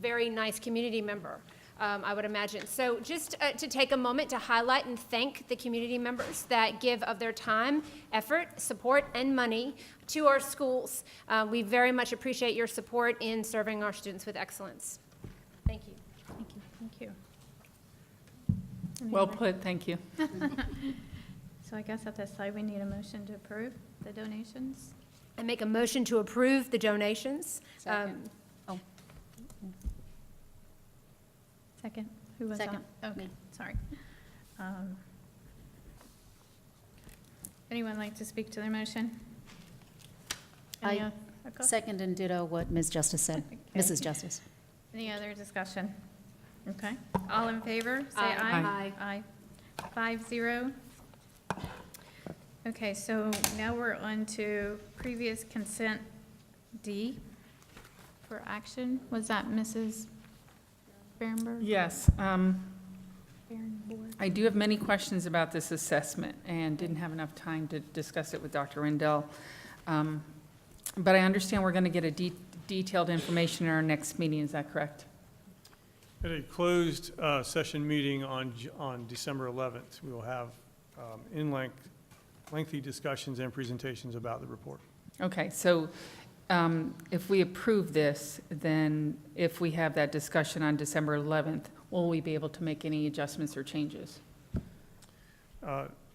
very nice community member. I would imagine. So just to take a moment to highlight and thank the community members that give of their time, effort, support, and money to our schools. We very much appreciate your support in serving our students with excellence. Thank you. Thank you, thank you. Well put, thank you. So I guess at this time, we need a motion to approve the donations. I make a motion to approve the donations. Second. Second, who was that? Second. Okay, sorry. Anyone like to speak to the motion? Any I okay. second and ditto what Ms. Justice said. Okay. Mrs. Justice. Any other discussion? Okay, all in favor, say Aye. aye. Aye. 5-0. Okay, so now we're on to previous consent D for action. Was that Mrs. Berenberg? Yes. Berenborg? I do have many questions about this assessment and didn't have enough time to discuss it with Dr. Rendell. But I understand we're going to get a detailed information in our next meeting. Is that correct? At a closed session meeting on December 11th, we will have lengthy discussions and presentations about the report. Okay, so if we approve this, then if we have that discussion on December 11th, will we be able to make any adjustments or changes?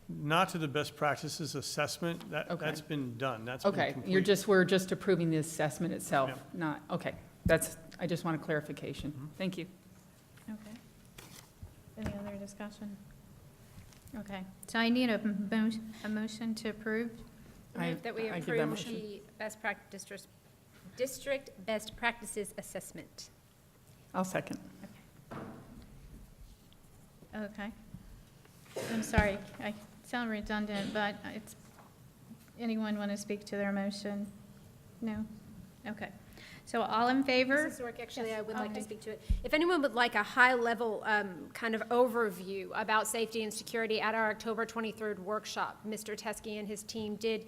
Not to the best practices assessment, that's been done, that's been Okay, complete. we're just approving the assessment itself, Yeah. not, okay. I just want a clarification. Thank you. Okay. Any other discussion? Okay, so I need a motion to approve. Move that we I give that approve motion. the district best practices assessment. I'll second. Okay. I'm sorry, I sound redundant, but anyone want to speak to their motion? No? Okay. So all in favor? Mrs. Zork, actually, Yes. I would like to Okay. speak to it. If anyone would like a high-level kind of overview about safety and security at our October 23rd workshop, Mr. Teskey and his team did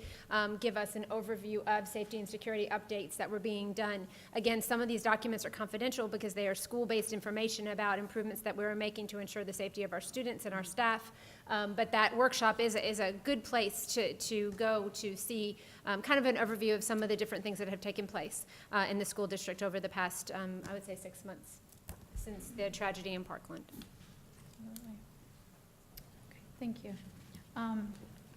give us an overview of safety and security updates that were being done. Again, some of these documents are confidential because they are school-based information about improvements that we were making to ensure the safety of our students and our staff. But that workshop is a good place to go to see kind of an overview of some of the different things that have taken place in the school district over the past, I would say, 6 months since the tragedy in Parkland. Okay, thank you.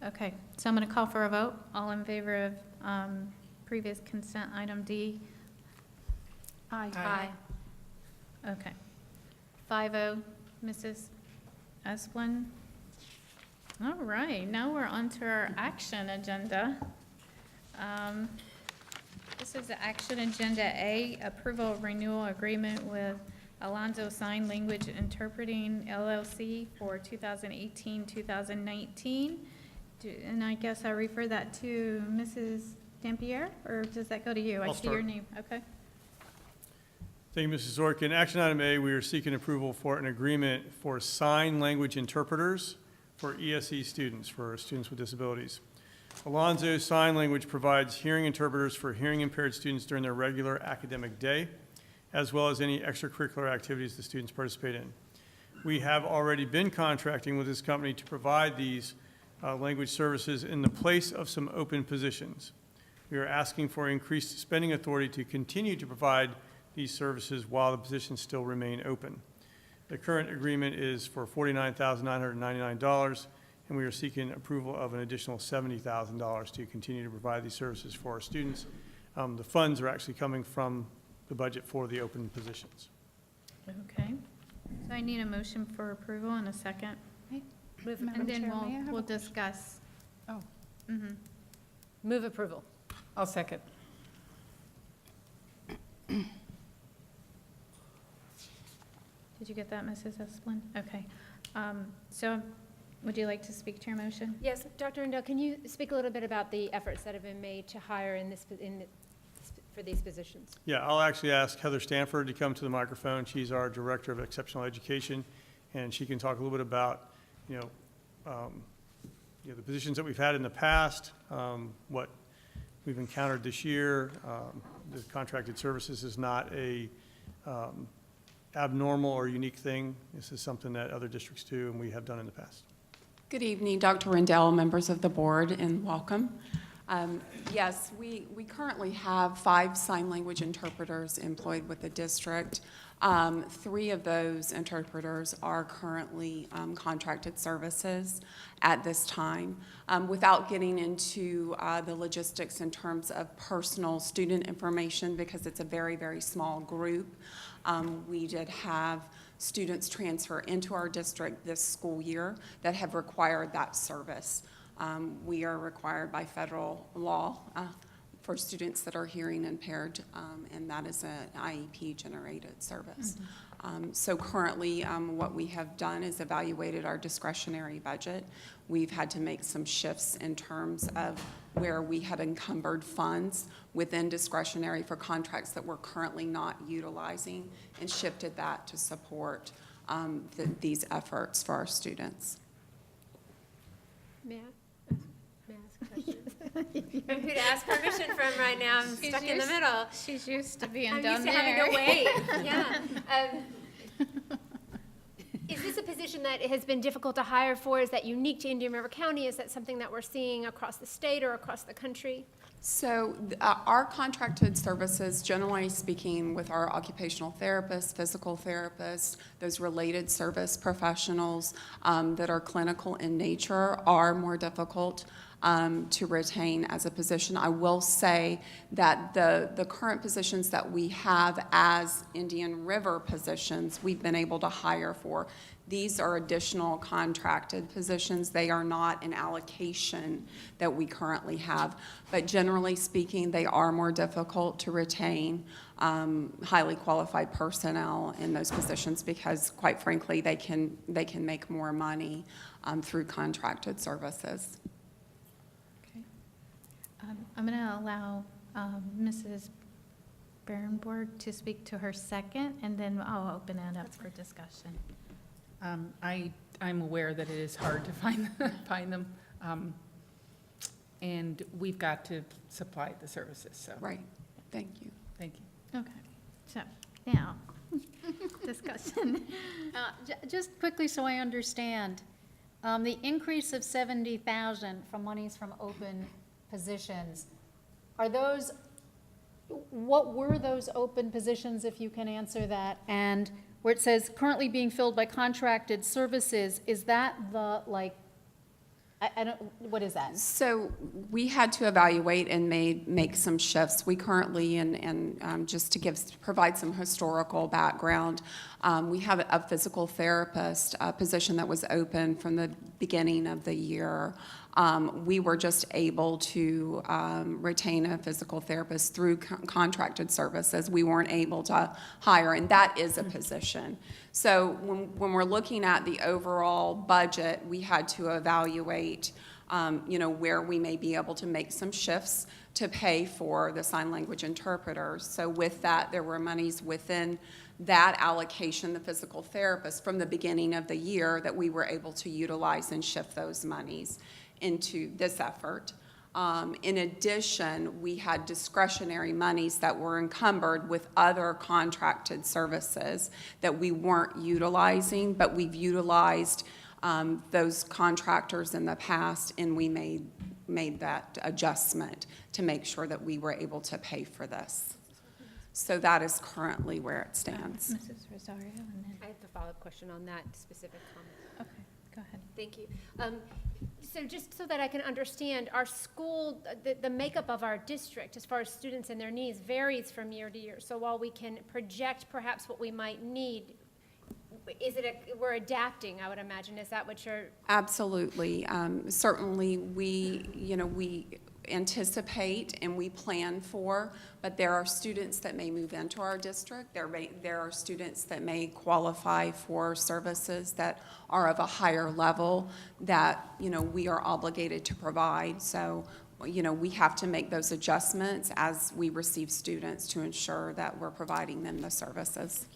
Okay, so I'm going to call for a vote. All in favor of previous consent item D? Aye. Okay. 5-0, Mrs. Esplin. All right, now we're on to our action agenda. This is the action agenda A, approval of renewal agreement with Alonzo Sign Language Interpreting LLC for 2018-2019. And I guess I refer that to Mrs. Dampier, or does that go to you? I I'll see your start. name, okay. Thank you, Mrs. Zork. In action item A, we are seeking approval for an agreement for sign language interpreters for ESE students, for students with disabilities. Alonzo Sign Language provides hearing interpreters for hearing impaired students during their regular academic day, as well as any extracurricular activities the students participate in. We have already been contracting with this company to provide these language services in the place of some open positions. We are asking for increased spending authority to continue to provide these services while the positions still remain open. The current agreement is for $49,999, and we are seeking approval of an additional $70,000 to continue to provide these services for our students. The funds are actually coming from the budget for the open positions. Okay. So I need a motion for approval and a second. Madam And then Chair, may I have a we'll question? discuss. Oh. Mhm. Move approval. I'll second. Did you get that, Mrs. Esplin? Okay. So would you like to speak to your motion? Yes, Dr. Rendell, can you speak a little bit about the efforts that have been made to hire for these positions? Yeah, I'll actually ask Heather Stanford to come to the microphone. She's our Director of Exceptional Education, and she can talk a little bit about, the positions that we've had in the past, what we've encountered this year. The contracted services is not a abnormal or unique thing. This is something that other districts do, and we have done in the past. Good evening, Dr. Rendell, members of the board, and welcome. Yes, we currently have 5 sign language interpreters employed with the district. 3 of those interpreters are currently contracted services at this time. Without getting into the logistics in terms of personal student information, because it's a very, very small group, we did have students transfer into our district this school year that have required that service. We are required by federal law for students that are hearing impaired, and that is an IEP-generated service. So currently, what we have done is evaluated our discretionary budget. We've had to make some shifts in terms of where we had encumbered funds within discretionary for contracts that we're currently not utilizing, and shifted that to support these efforts for our students. May I ask a question? Who to ask permission from right now? I'm stuck in the middle. She's used to being I'm down used to there. having to wait. Yeah. Is this a position that has been difficult to hire for? Is that unique to Indian River County? Is that something that we're seeing across the state or across the country? So our contracted services, generally speaking, with our occupational therapists, physical therapists, those related service professionals that are clinical in nature are more difficult to retain as a position. I will say that the current positions that we have as Indian River positions, we've been able to hire for. These are additional contracted positions. They are not an allocation that we currently have. But generally speaking, they are more difficult to retain highly qualified personnel in those positions because, quite frankly, they can make more money through contracted services. I'm going to allow Mrs. Berenborg to speak to her second, and then I'll open it up for discussion. I'm aware that it is hard to find them, and we've got to supply the services, so. Right, thank you. Thank you. Okay, so now, discussion. Just quickly so I understand, the increase of 70,000 from monies from open positions, are those, what were those open positions, if you can answer that? And where it says currently being filled by contracted services, is that the, like, I don't, what is that? So we had to evaluate and make some shifts. We currently, and just to provide some historical background, we have a physical therapist position that was open from the beginning of the year. We were just able to retain a physical therapist through contracted services. We weren't able to hire, and that is a position. So when we're looking at the overall budget, we had to evaluate, where we may be able to make some shifts to pay for the sign language interpreters. So with that, there were monies within that allocation, the physical therapist, from the beginning of the year that we were able to utilize and shift those monies into this effort. In addition, we had discretionary monies that were encumbered with other contracted services that we weren't utilizing, but we've utilized those contractors in the past, and we made that adjustment to make sure that we were able to pay for this. So that is currently where it stands. Mrs. Rosario, and then. I have a follow-up question on that specific comment. Okay, go ahead. Thank you. So just so that I can understand, our school, the makeup of our district as far as students and their needs varies from year to year. So while we can project perhaps what we might need, we're adapting, I would imagine. Is that what you're? Absolutely. Certainly, we anticipate and we plan for, but there are students that may move into our district. There are students that may qualify for services that are of a higher level that, we are obligated to provide. So, we have to make those adjustments as we receive students to ensure that we're providing them the services.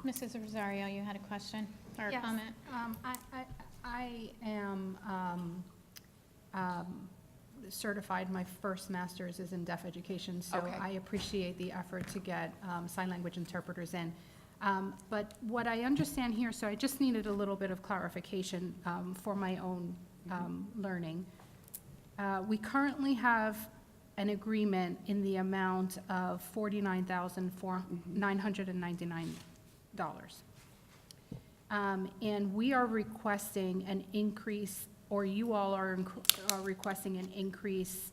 Mrs. Rosario, you had a question or a Yes. comment? I am certified. My first master's is in deaf education, so Okay. I appreciate the effort to get sign language interpreters in. But what I understand here, so I just needed a little bit of clarification for my own learning. We currently have an agreement in the amount of $49,999. And we are requesting an increase, or you all are requesting an increase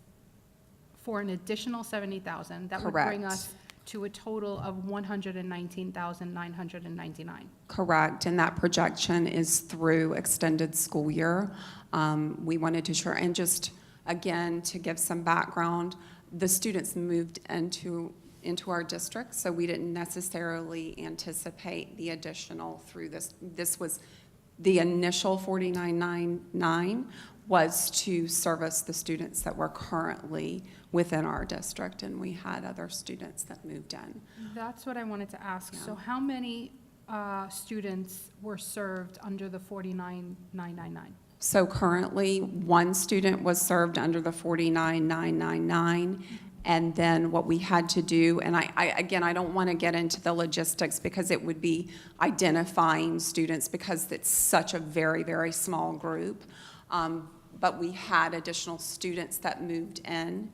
for an additional $70,000. That would bring Correct. us to a total of $119,999. Correct, and that projection is through extended school year. We wanted to share, and just, again, to give some background, the students moved into our district, so we didn't necessarily anticipate the additional through this. This was the initial $49,999 was to service the students that were currently within our district, and we had other students that moved in. That's what I wanted to ask. So how many students were served under the $49,999? So currently, one student was served under the $49,999, And then what we had to do, and again, I don't want to get into the logistics because it would be identifying students because it's such a very, very small group. But we had additional students that moved in,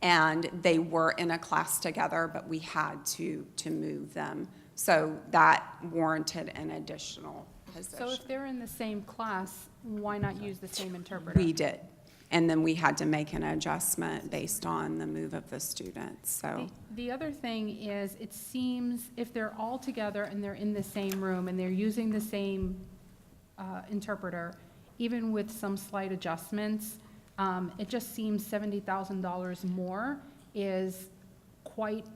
and they were in a class together, but we had to move them. So that warranted an additional position. So if they're in the same class, why not use the same interpreter? We did. And then we had to make an adjustment based on the move of the students, so. The other thing is, it seems if they're all together and they're in the same room and they're using the same interpreter, even with some slight adjustments, it just seems $70,000 more is quite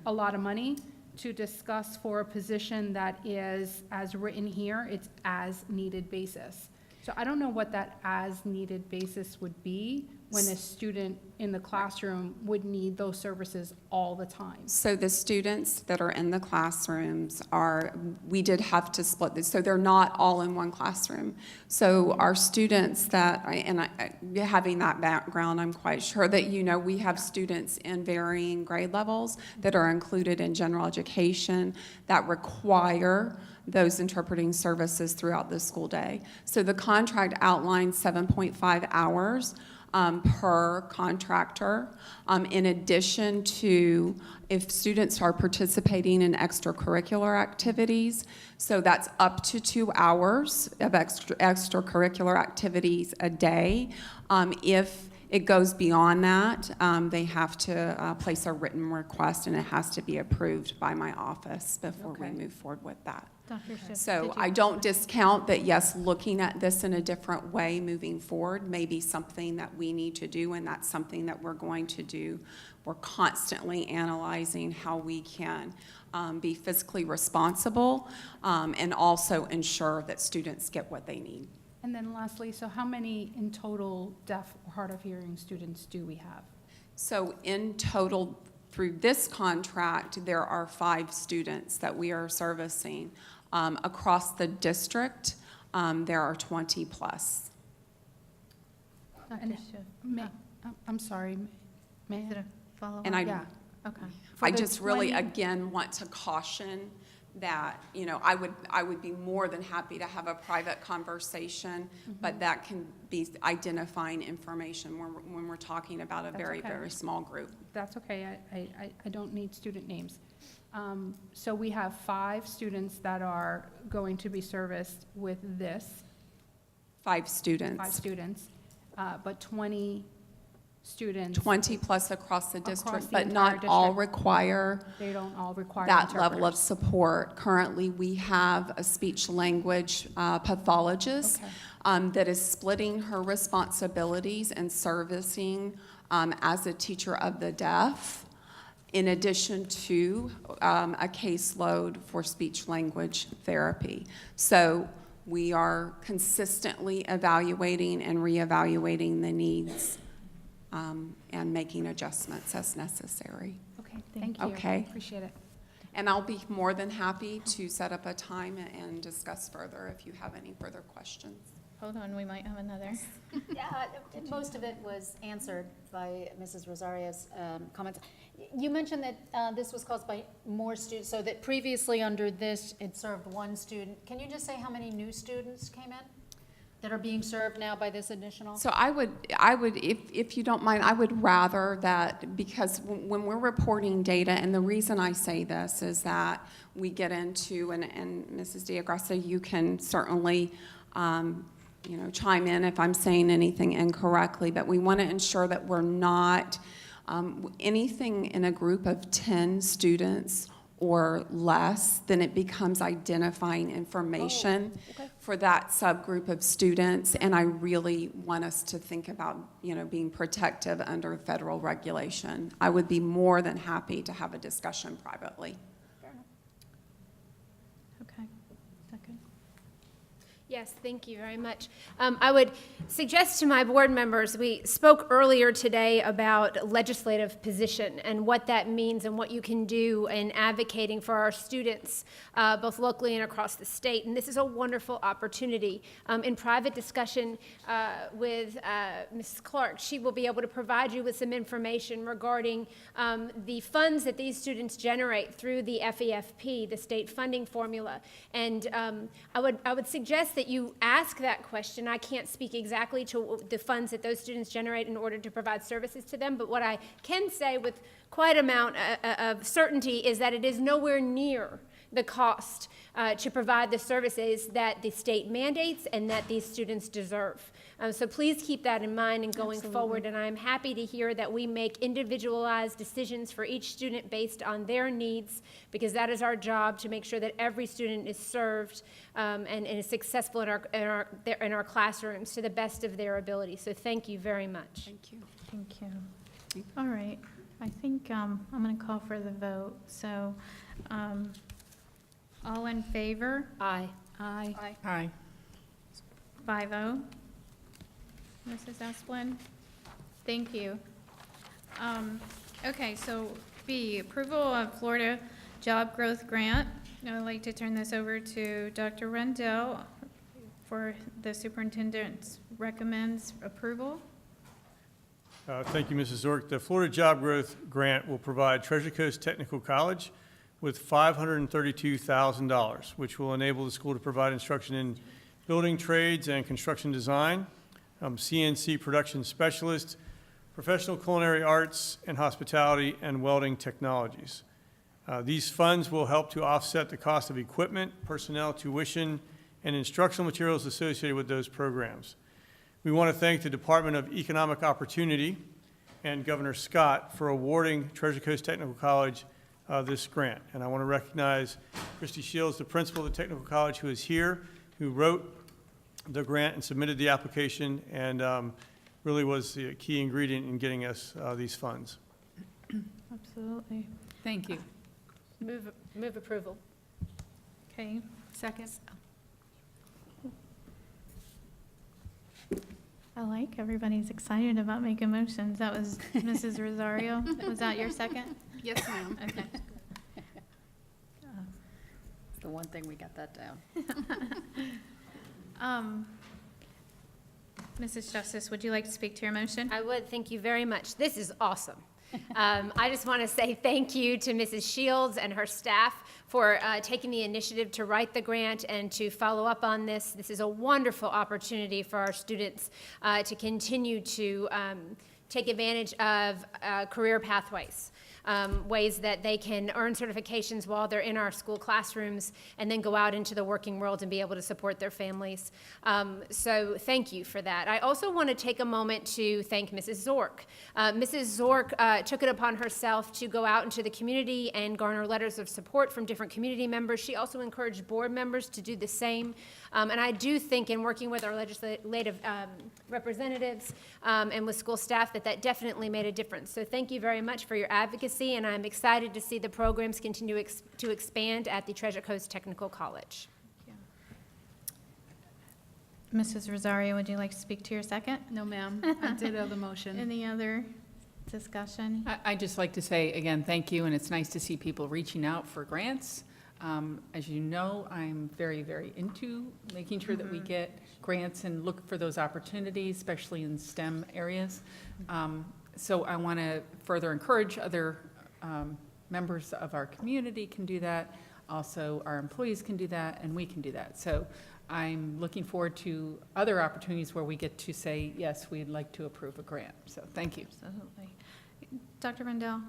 a lot of money to discuss for a position that is, as written here, it's as needed basis. So I don't know what that as needed basis would be when a student in the classroom would need those services all the time. So the students that are in the classrooms we did have to split this, so they're not all in one classroom. So our students that, having that background, I'm quite sure that you know we have students in varying grade levels that are included in general education that require those interpreting services throughout the school day. So the contract outlines 7.5 hours per contractor, in addition to if students are participating in extracurricular activities. So that's up to 2 hours of extracurricular activities a day. If it goes beyond that, they have to place a written request, and it has to be approved by my office before we move forward with that. Dr. Schiff, So did you- I don't discount that, yes, looking at this in a different way moving forward may be something that we need to do, and that's something that we're going to do. We're constantly analyzing how we can be fiscally responsible and also ensure that students get what they need. And then lastly, so how many in total deaf or hard of hearing students do we have? So in total, through this contract, there are 5 students that we are servicing. Across the district, there are 20 plus. And I'm sorry, may I? Follow And up? I- Yeah, okay. I For the just really, 20 again, want to caution that, you know, I would be more than happy to have a private conversation, but that can be identifying information when we're talking about a That's very, okay. very small group. That's okay, I don't need student names. So we have 5 students that are going to be serviced with this, 5 students. 5 students, but 20 students. 20 plus across the Across district, the but entire not all district. require They don't all require that level of interpreters. support. Currently, we have a speech-language pathologist that is splitting her responsibilities and servicing as a teacher of the deaf, in addition to a caseload for speech-language therapy. So we are consistently evaluating and reevaluating the needs and making adjustments as necessary. Okay, thank you. Okay. Appreciate it. And I'll be more than happy to set up a time and discuss further if you have any further questions. Hold on, we might have another. Yeah, most of it was answered by Mrs. Rosario's comments. You mentioned that this was caused by more students, so that previously under this, it served 1 student. Can you just say how many new students came in that are being served now by this additional? So I would, if you don't mind, I would rather that, because when we're reporting data, and the reason I say this is that we get into, and Mrs. Diagrassa, you can certainly, chime in if I'm saying anything incorrectly, but we want to ensure that we're not, anything in a group of 10 students or less, then it becomes identifying information for that subgroup of students. And I really want us to think about, being protective under federal regulation. I would be more than happy to have a discussion privately. Okay, is that good? Yes, thank you very much. I would suggest to my board members, we spoke earlier today about legislative position and what that means and what you can do in advocating for our students, both locally and across the state. And this is a wonderful opportunity. In private discussion with Mrs. Clark, she will be able to provide you with some information regarding the funds that these students generate through the FEFP, the state funding formula. And I would suggest that you ask that question. I can't speak exactly to the funds that those students generate in order to provide services to them, but what I can say with quite amount of certainty is that it is nowhere near the cost to provide the services that the state mandates and that these students deserve. So please keep that in mind and going forward, and I'm happy to hear that we make individualized decisions for each student based on their needs, because that is our job, to make sure that every student is served and is successful in our classrooms to the best of their ability. So thank you very much. Thank you. Thank you. All right, I think I'm going to call for the vote. So, all in favor? Aye. Aye. Aye. 5-0. Mrs. Esplin? Thank you. Okay, so B, approval of Florida Job Growth Grant. Now I'd like to turn this over to Dr. Rendell for the superintendent recommends approval. Thank you, Mrs. Zork. The Florida Job Growth Grant will provide Treasure Coast Technical College with $532,000, which will enable the school to provide instruction in building trades and construction design, CNC production specialist, professional culinary arts, and hospitality and welding technologies. These funds will help to offset the cost of equipment, personnel, tuition, and instructional materials associated with those programs. We want to thank the Department of Economic Opportunity and Governor Scott for awarding Treasure Coast Technical College this grant. And I want to recognize Christy Shields, the principal of the Technical College, who is here, who wrote the grant and submitted the application, and really was the key ingredient in getting us these funds. Absolutely. Thank you. Move approval. Okay, second. I like everybody's excited about making motions. That was Mrs. Rosario. Was that your second? Yes, ma'am. Okay. It's the one thing we got that down. Mrs. Justice, would you like to speak to your motion? I would. Thank you very much. This is awesome. I just want to say thank you to Mrs. Shields and her staff for taking the initiative to write the grant and to follow up on this. This is a wonderful opportunity for our students to continue to take advantage of career pathways. Ways that they can earn certifications while they're in our school classrooms and then go out into the working world and be able to support their families. So thank you for that. I also want to take a moment to thank Mrs. Zork. Mrs. Zork took it upon herself to go out into the community and garner letters of support from different community members. She also encouraged board members to do the same. And I do think in working with our legislative representatives and with school staff that definitely made a difference. So thank you very much for your advocacy, and I'm excited to see the programs continue to expand at the Treasure Coast Technical College. Mrs. Rosario, would you like to speak to your second? No, ma'am. I ditto the motion. Any other discussion? I'd just like to say, again, thank you, and it's nice to see people reaching out for grants. As you know, I'm very, very into making sure that we get grants and look for those opportunities, especially in STEM areas. So I want to further encourage other members of our community can do that. Also, our employees can do that, and we can do that. So I'm looking forward to other opportunities where we get to say, yes, we'd like to approve a grant. So thank you. Absolutely. Dr. Rendell,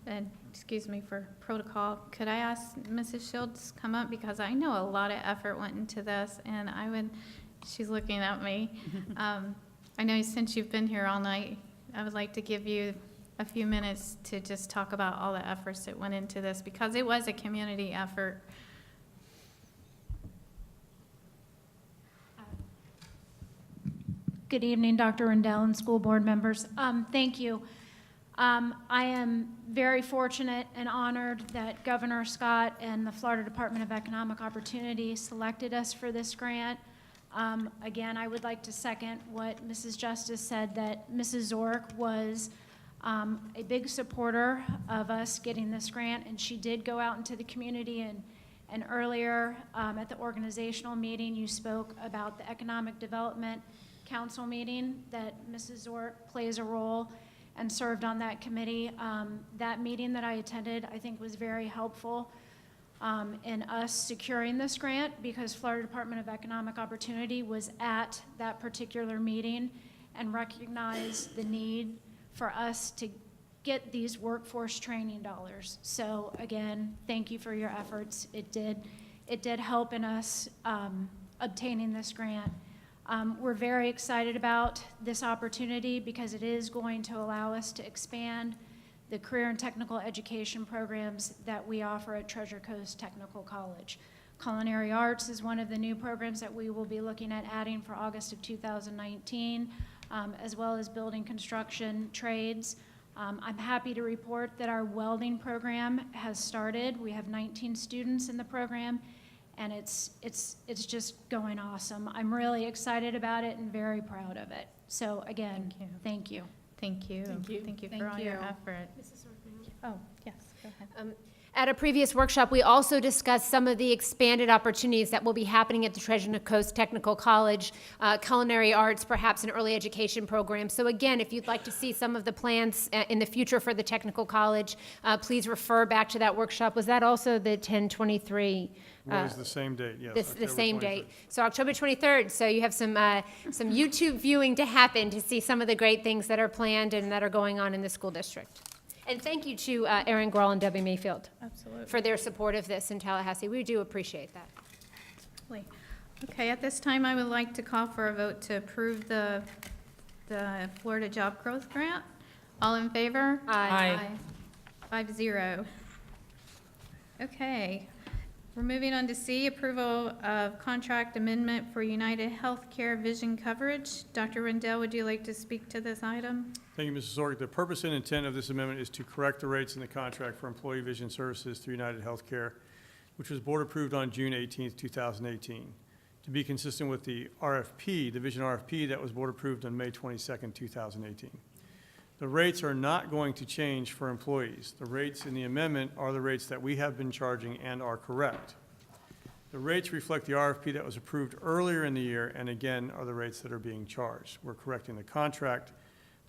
and excuse me for protocol, could I ask Mrs. Shields to come up? Because I know a lot of effort went into this, and she's looking at me. I know since you've been here all night, I would like to give you a few minutes to just talk about all the efforts that went into this, because it was a community effort. Good evening, Dr. Rendell and school board members. Thank you. I am very fortunate and honored that Governor Scott and the Florida Department of Economic Opportunity selected us for this grant. Again, I would like to second what Mrs. Justice said, that Mrs. Zork was a big supporter of us getting this grant, and she did go out into the community, and earlier at the organizational meeting, you spoke about the Economic Development Council meeting, that Mrs. Zork plays a role and served on that committee. That meeting that I attended, I think, was very helpful in us securing this grant, because Florida Department of Economic Opportunity was at that particular meeting and recognized the need for us to get these workforce training dollars. So again, thank you for your efforts. It did help in us obtaining this grant. We're very excited about this opportunity because it is going to allow us to expand the career and technical education programs that we offer at Treasure Coast Technical College. Culinary Arts is one of the new programs that we will be looking at adding for August of 2019, as well as building construction trades. I'm happy to report that our welding program has started. We have 19 students in the program, and it's just going awesome. I'm really excited about it and very proud of it. So again, thank you. Thank you. Thank you. Thank you Thank for all your you. effort. Oh, yes, go ahead. At a previous workshop, we also discussed some of the expanded opportunities that will be happening at the Treasure Coast Technical College, culinary arts, perhaps an early education program. So again, if you'd like to see some of the plans in the future for the technical college, please refer back to that workshop. Was that also the 10/23? Was the same date, yes. The October same 23rd. date. So October 23rd, so you have some YouTube viewing to happen to see some of the great things that are planned and that are going on in the school district. And thank you to Aaron Grawl and Debbie Mayfield Absolutely. for their support of this in Tallahassee. We do appreciate that. Okay, at this time, I would like to call for a vote to approve the Florida Job Growth Grant. All in favor? Aye. 5-0. Okay, we're moving on to C, approval of contract amendment for United Healthcare vision coverage. Dr. Rendell, would you like to speak to this item? Thank you, Mrs. Zork. The purpose and intent of this amendment is to correct the rates in the contract for employee vision services through United Healthcare, which was board approved on June 18th, 2018, to be consistent with the RFP, the vision RFP that was board approved on May 22nd, 2018. The rates are not going to change for employees. The rates in the amendment are the rates that we have been charging and are correct. The rates reflect the RFP that was approved earlier in the year, and again, are the rates that are being charged. We're correcting the contract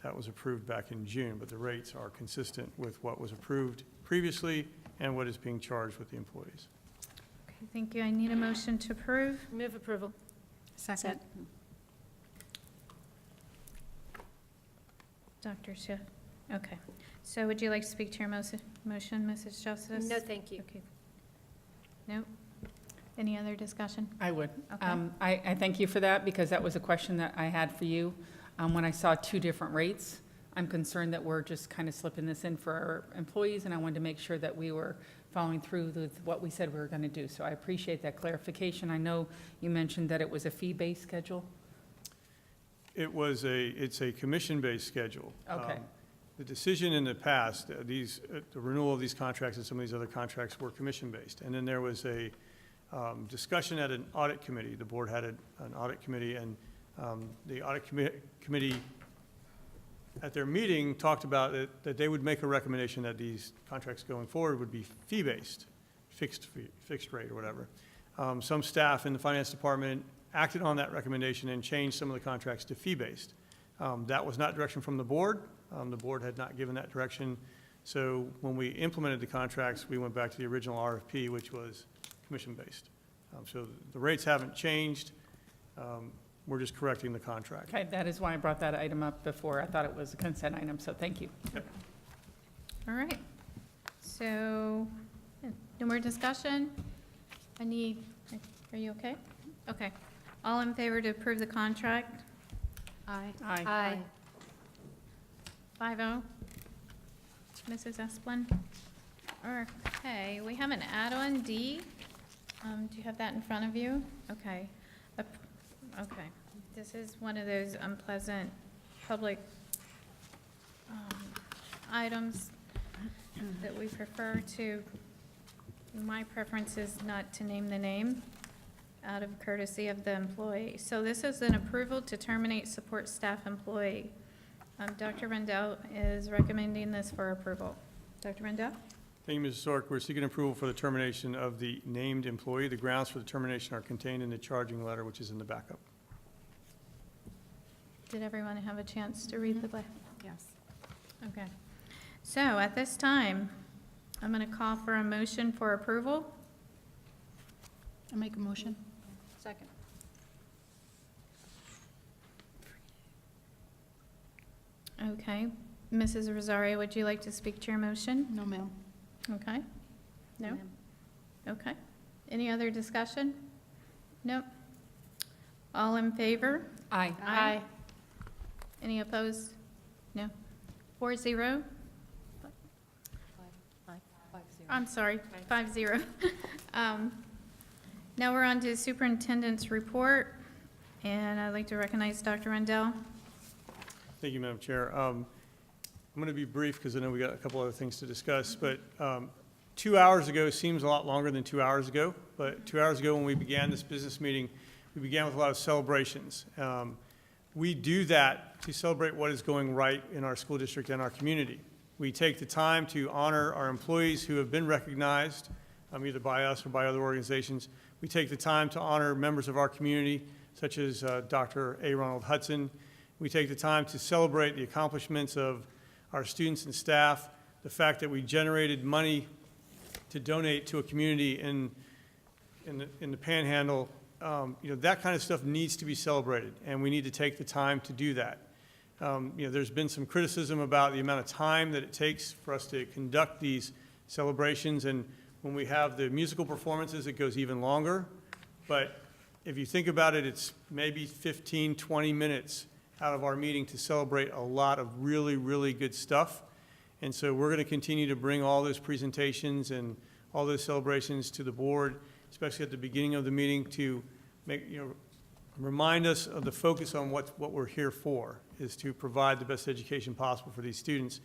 that was approved back in June, but the rates are consistent with what was approved previously and what is being charged with the employees. Okay, thank you. I need a motion to approve. Move approval. Second. Dr. Schiff. Okay. So would you like to speak to your motion, Mrs. Justice? No, thank you. Okay. No? Any other discussion? I would. Okay. I thank you for that, because that was a question that I had for you. When I saw two different rates, I'm concerned that we're just kind of slipping this in for our employees, and I wanted to make sure that we were following through with what we said we were going to do. So I appreciate that clarification. I know you mentioned that it was a fee-based schedule. It's a commission-based schedule. Okay. The decision in the past, the renewal of these contracts and some of these other contracts were commission-based. And then there was a discussion at an audit committee. The board had an audit committee, and the audit committee at their meeting talked about that they would make a recommendation that these contracts going forward would be fee-based, fixed rate or whatever. Some staff in the finance department acted on that recommendation and changed some of the contracts to fee-based. That was not direction from the board. The board had not given that direction. So when we implemented the contracts, we went back to the original RFP, which was commission-based. So the rates haven't changed. We're just correcting the contract. Okay, that is why I brought that item up before. I thought it was a consent item, so thank you. Yep. All right. So, no more discussion? Are you okay? Okay. All in favor to approve the contract? Aye. Aye. 5-0. Mrs. Esplin? Okay, we have an add-on D. Do you have that in front of you? Okay. Okay. This is one of those unpleasant public items that we prefer to, my preference is not to name the name. out of courtesy of the employee. So this is an approval to terminate support staff employee. Dr. Rendell is recommending this for approval. Dr. Rendell? Thank you, Mrs. Zork. We're seeking approval for the termination of the named employee. The grounds for the termination are contained in the charging letter, which is in the backup. Did everyone have a chance to read the? Yes. Okay. So at this time, I'm going to call for a motion for approval. I make a motion. Second. Okay. Mrs. Rosario, would you like to speak to your motion? No, ma'am. Okay. No? Ma'am. Okay. Any other discussion? Nope. All in favor? Aye. Aye. Any opposed? No. 4-0? I'm sorry, 5-0. Now we're on to superintendent's report, and I'd like to recognize Dr. Rendell. Thank you, Madam Chair. I'm going to be brief because I know we got a couple other things to discuss, but 2 hours ago seems a lot longer than 2 hours ago, but 2 hours ago when we began this business meeting, we began with a lot of celebrations. We do that to celebrate what is going right in our school district and our community. We take the time to honor our employees who have been recognized, either by us or by other organizations. We take the time to honor members of our community, such as Dr. A. Ronald Hudson. We take the time to celebrate the accomplishments of our students and staff, the fact that we generated money to donate to a community in the Panhandle. That kind of stuff needs to be celebrated, and we need to take the time to do that. There's been some criticism about the amount of time that it takes for us to conduct these celebrations, and when we have the musical performances, it goes even longer. But if you think about it, it's maybe 15, 20 minutes out of our meeting to celebrate a lot of really, really good stuff. And so we're going to continue to bring all those presentations and all those celebrations to the board, especially at the beginning of the meeting, to make, remind us of the focus on what we're here for, is to provide the best education possible for these students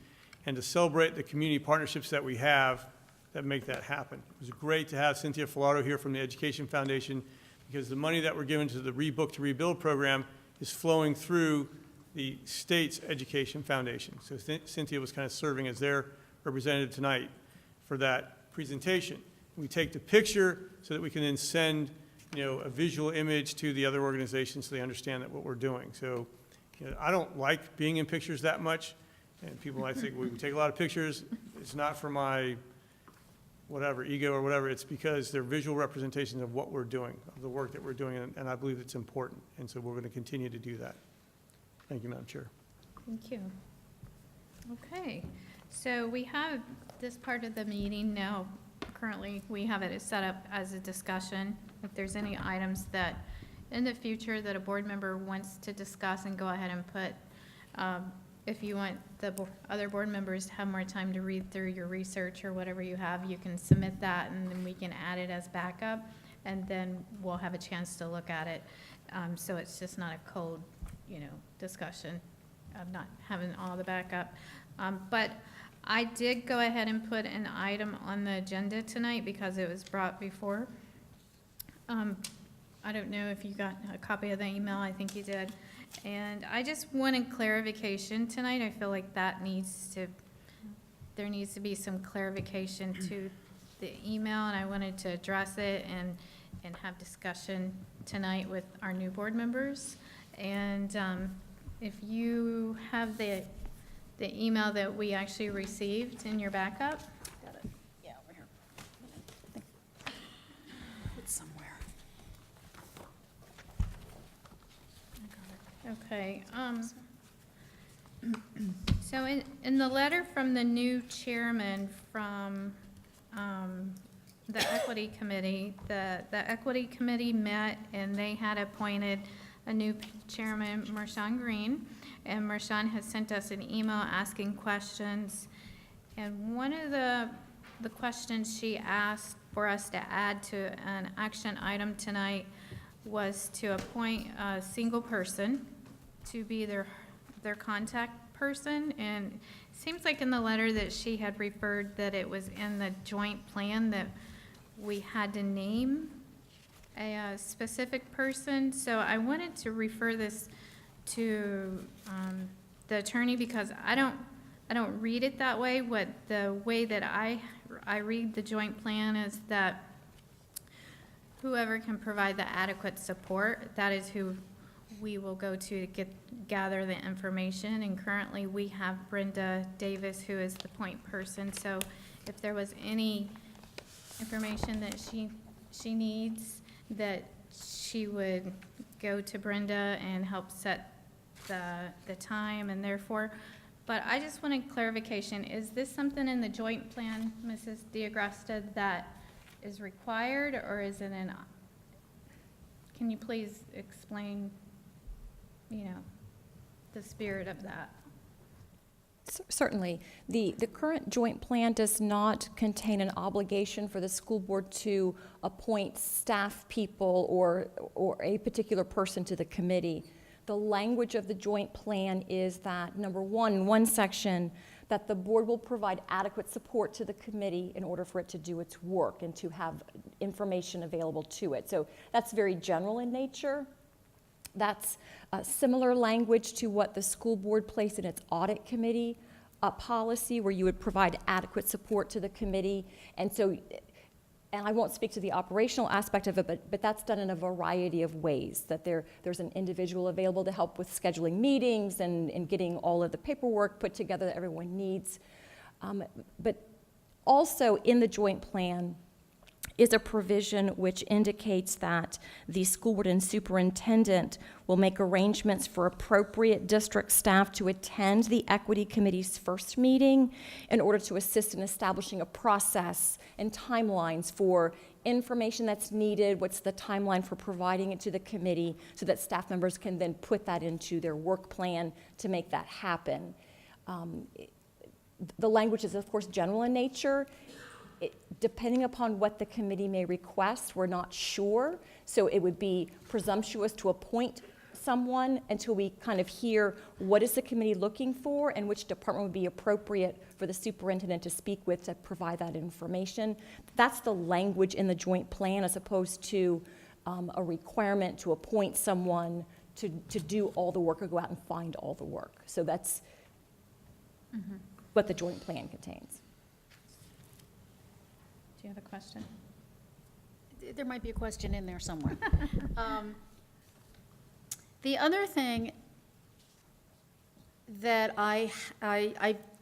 and to celebrate the community partnerships that we have that make that happen. It was great to have Cynthia Filato here from the Education Foundation, because the money that we're given to the Rebook to Rebuild program is flowing through the state's Education Foundation. So Cynthia was kind of serving as their representative tonight for that presentation. We take the picture so that we can then send a visual image to the other organizations so they understand that what we're doing. So I don't like being in pictures that much, and people might think, well, we take a lot of pictures. It's not for my whatever, ego or whatever. It's because they're visual representations of what we're doing, of the work that we're doing, and I believe it's important. And so we're going to continue to do that. Thank you, Madam Chair. Thank you. Okay, so we have this part of the meeting now. Currently, we have it set up as a discussion. If there's any items that in the future that a board member wants to discuss, and go ahead and put, if you want the other board members to have more time to read through your research or whatever you have, you can submit that, and then we can add it as backup, and then we'll have a chance to look at it. So it's just not a cold, discussion of not having all the backup. But I did go ahead and put an item on the agenda tonight because it was brought before. I don't know if you got a copy of the email. I think you did. And I just wanted clarification tonight. I feel like there needs to be some clarification to the email, and I wanted to address it and have discussion tonight with our new board members. And if you have the email that we actually received in your backup. Got it. Yeah, over here. It's somewhere. Okay. So in the letter from the new chairman from the Equity Committee, the Equity Committee met and they had appointed a new chairman, Marshawn Green, and Marshawn has sent us an email asking questions. And one of the questions she asked for us to add to an action item tonight was to appoint a single person to be their contact person. And it seems like in the letter that she had referred that it was in the joint plan that we had to name a specific person, so I wanted to refer this to the attorney because I don't read it that way. The way that I read the joint plan is that whoever can provide the adequate support, that is who we will go to gather the information. And currently, we have Brenda Davis, who is the point person. So if there was any information that she needs, that she would go to Brenda and help set the time and therefore. But I just wanted clarification. Is this something in the joint plan, Mrs. Diagresta, that is required, or is it an, can you please explain, the spirit of that? Certainly. The current joint plan does not contain an obligation for the school board to appoint staff people or a particular person to the committee. The language of the joint plan is that, number one, in one section, that the board will provide adequate support to the committee in order for it to do its work and to have information available to it. So that's very general in nature. That's similar language to what the school board placed in its audit committee policy, where you would provide adequate support to the committee. And so, and I won't speak to the operational aspect of it, but that's done in a variety of ways, that there's an individual available to help with scheduling meetings and getting all of the paperwork put together that everyone needs. But also in the joint plan is a provision which indicates that the school board and superintendent will make arrangements for appropriate district staff to attend the equity committee's first meeting in order to assist in establishing a process and timelines for information that's needed, what's the timeline for providing it to the committee, so that staff members can then put that into their work plan to make that happen. The language is, of course, general in nature. Depending upon what the committee may request, we're not sure. So it would be presumptuous to appoint someone until we kind of hear what is the committee looking for and which department would be appropriate for the superintendent to speak with to provide that information. That's the language in the joint plan, as opposed to a requirement to appoint someone to do all the work or go out and find all the work. So that's what the joint plan contains. Do you have a question? There might be a question in there somewhere. The other thing that I've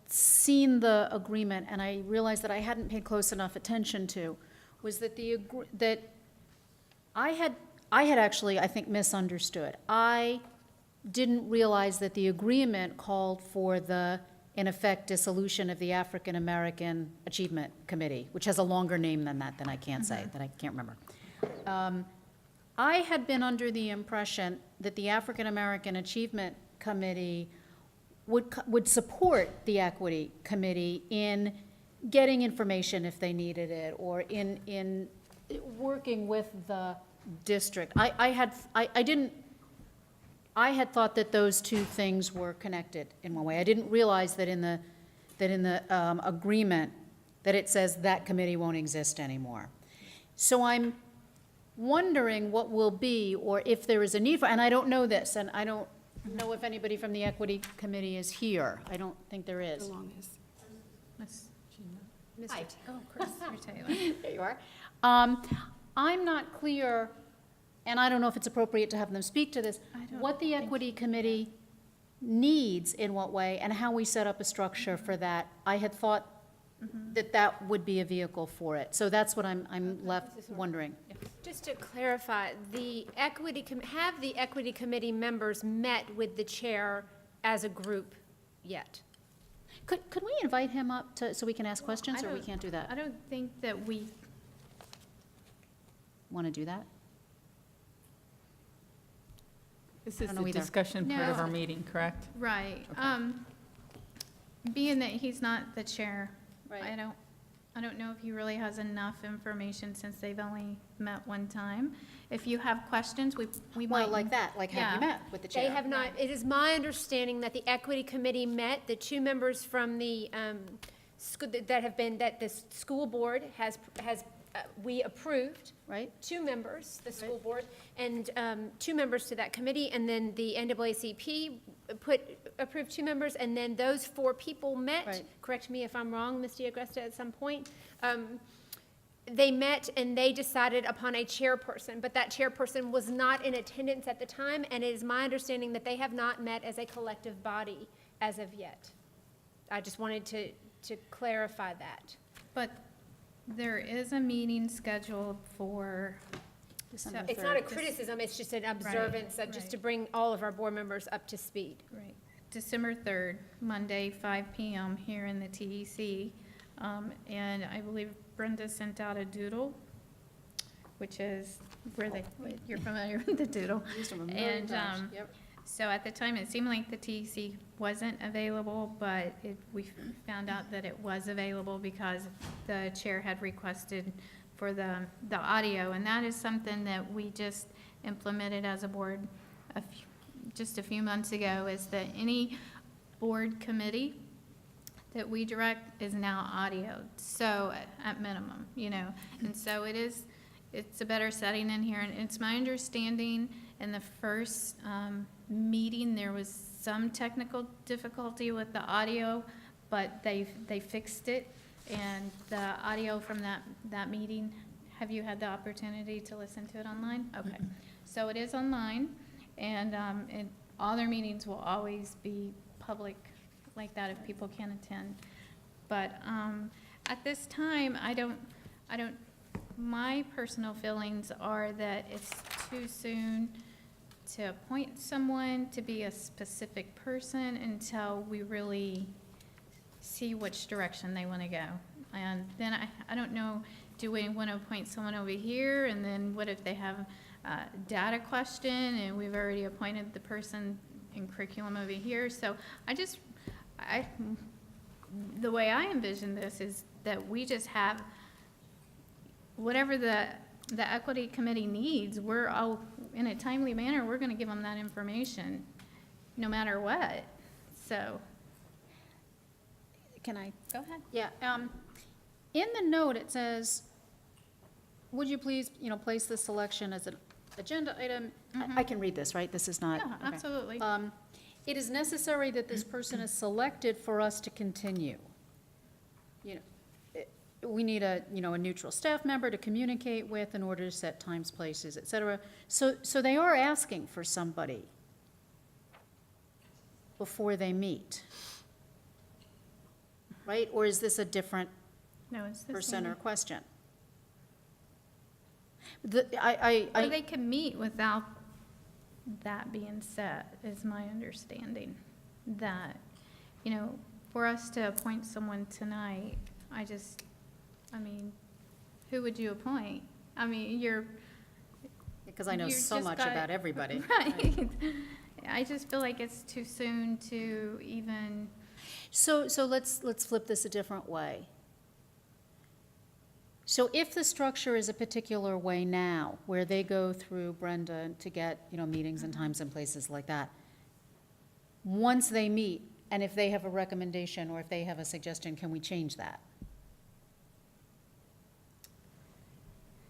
seen the agreement, and I realized that I hadn't paid close enough attention to, was that that I had actually, I think, misunderstood. I didn't realize that the agreement called for the, in effect, dissolution of the African American Achievement Committee, which has a longer name than that, I can't say, that I can't remember. I had been under the impression that the African American Achievement Committee would support the Equity Committee in getting information if they needed it, or in working with the district. I had thought that those two things were connected in one way. I didn't realize that in the agreement that it says that committee won't exist anymore. So I'm wondering what will be, or if there is a need for, and I don't know this, and I don't know if anybody from the Equity Committee is here. I don't think there is. Miss Hi. Oh, Chris Taylor. There you are. I'm not clear, and I don't know if it's appropriate to have them speak to this, what the Equity Committee needs in what way, and how we set up a structure for that. I had thought that would be a vehicle for it. So that's what I'm left wondering. Just to clarify, have the Equity Committee members met with the chair as a group yet? Could we invite him up so we can ask questions, or we can't do that? I don't think that we. Want to do that? This I is don't know the either. discussion part of No. our meeting, correct? Right. Okay. Being that he's not the chair, Right. I don't know if he really has enough information since they've only met one time. If you have questions, we might. Well, like that, like have you Yeah. met with the chair? They have not. It is my understanding that the Equity Committee met, the two members from the, that the school board has we approved, Right. 2 members, the school board, and 2 members to that committee, and then the NAACP approved 2 members, and then those 4 people met. Right. Correct me if I'm wrong, Ms. Diagresta, at some point. They met and they decided upon a chairperson, but that chairperson was not in attendance at the time, and it is my understanding that they have not met as a collective body as of yet. I just wanted to clarify that. But there is a meeting scheduled for. December It's not a criticism, it's just an observance, just to bring all of our board members up to speed. Right. December 3rd, Monday, 5 PM here in the TEC. And I believe Brenda sent out a doodle, which is where you're familiar with the doodle. Used them a million And times. Yep. so at the time, it seemed like the TEC wasn't available, but we found out that it was available because the chair had requested for the audio. And that is something that we just implemented as a board just a few months ago, is that any board committee that we direct is now audio, so at minimum, and so it's a better setting in here, and it's my understanding in the first meeting, there was some technical difficulty with the audio, but they fixed it, and the audio from that meeting, have you had the opportunity to listen to it online? Okay, so it is online, and all their meetings will always be public like that if people can't attend. But at this time, my personal feelings are that it's too soon to appoint someone to be a specific person until we really see which direction they want to go. And then I don't know, do we want to appoint someone over here? And then what if they have a data question and we've already appointed the person in curriculum over here? So the way I envision this is that we just have whatever the equity committee needs, we're all, in a timely manner, we're gonna give them that information, no matter what, so. Can I? Go ahead. Yeah, in the note, it says, would you please, place this selection as an agenda item? I can read this, right? This is not? Yeah, okay. absolutely. It is necessary that this person is selected for us to continue. We need a neutral staff member to communicate with in order to set times, places, et cetera. So they are asking for somebody before they meet, right? Or is this a different No, it's the person same. or question? Or they can meet without that being set, is my understanding. That, for us to appoint someone tonight, who would you appoint? Because I know you so just much got- about everybody. Right. I just feel like it's too soon to even. So let's flip this a different way. So if the structure is a particular way now, where they go through Brenda to get, meetings and times and places like that, once they meet, and if they have a recommendation or if they have a suggestion, can we change that?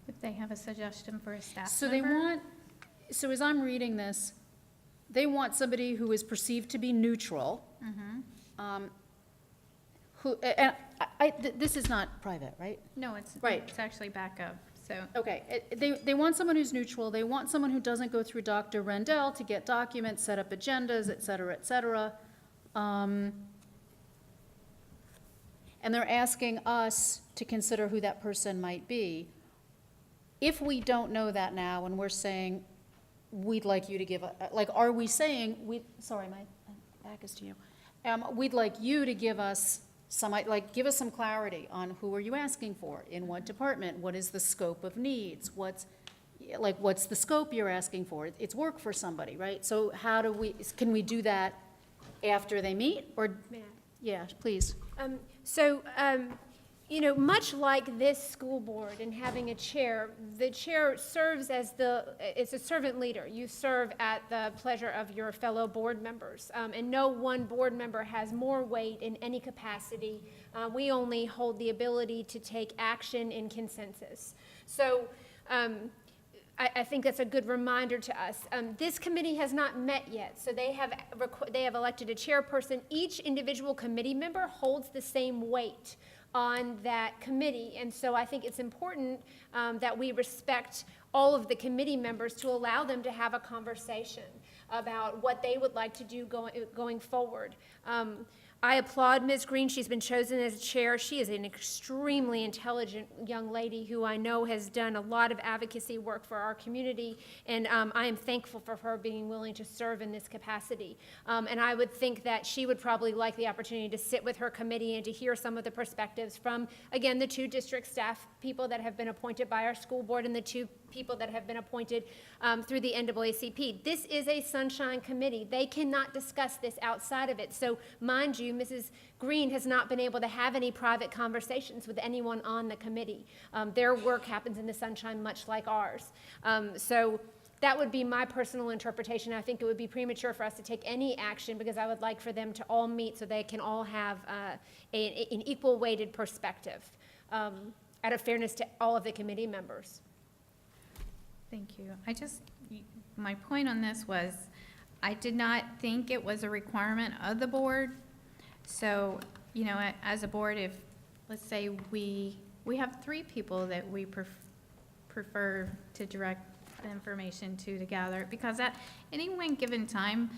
If they have a suggestion for a staff So member? so as I'm reading this, they want somebody who is perceived to be neutral, this is not private, right? No, it's Right. It's actually backup, so. Okay, they want someone who's neutral, they want someone who doesn't go through Dr. Rendell to get documents, set up agendas, et cetera, et cetera. And they're asking us to consider who that person might be. If we don't know that now, and we're saying, we'd like you to give, are we saying, sorry, my back is to you. We'd like you to give us give us some clarity on who are you asking for, in what department, what is the scope of needs, what's the scope you're asking for? It's work for somebody, right? So can we do that after they meet, or? May I? Yeah, please. you know, much like this school board and having a chair, the chair serves as it's a servant leader. You serve at the pleasure of your fellow board members. And no one board member has more weight in any capacity. We only hold the ability to take action in consensus. So I think that's a good reminder to us. This committee has not met yet, so they have elected a chairperson. Each individual committee member holds the same weight on that committee, and so I think it's important that we respect all of the committee members to allow them to have a conversation about what they would like to do going forward. I applaud Ms. Green. She's been chosen as chair. She is an extremely intelligent young lady who I know has done a lot of advocacy work for our community, and I am thankful for her being willing to serve in this capacity. And I would think that she would probably like the opportunity to sit with her committee and to hear some of the perspectives from, again, the 2 district staff people that have been appointed by our school board and the 2 people that have been appointed through the NAACP. This is a sunshine committee. They cannot discuss this outside of it. So mind you, Mrs. Green has not been able to have any private conversations with anyone on the committee. Their work happens in the sunshine much like ours. So that would be my personal interpretation. I think it would be premature for us to take any action because I would like for them to all meet so they can all have an equal weighted perspective out of fairness to all of the committee members. Thank you. My point on this was, I did not think it was a requirement of the board. So, you know, as a board, if, let's say we have 3 people that we prefer to direct the information to gather, because at any one given time,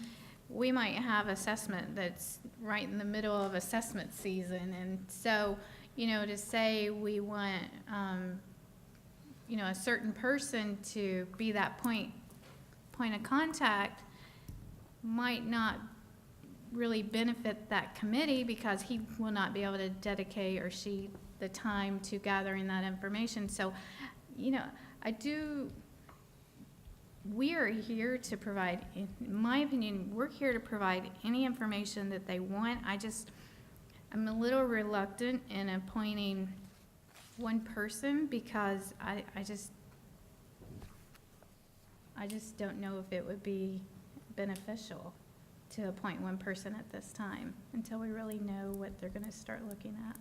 we might have assessment that's right in the middle of assessment season. And so, you know, to say we want, you know, a certain person to be that point of contact might not really benefit that committee because he will not be able to dedicate, or she, the time to gathering that information. So, you know, we are here to provide, in my opinion, we're here to provide any information that they want. I'm a little reluctant in appointing one person because I just don't know if it would be beneficial to appoint one person at this time until we really know what they're going to start looking at.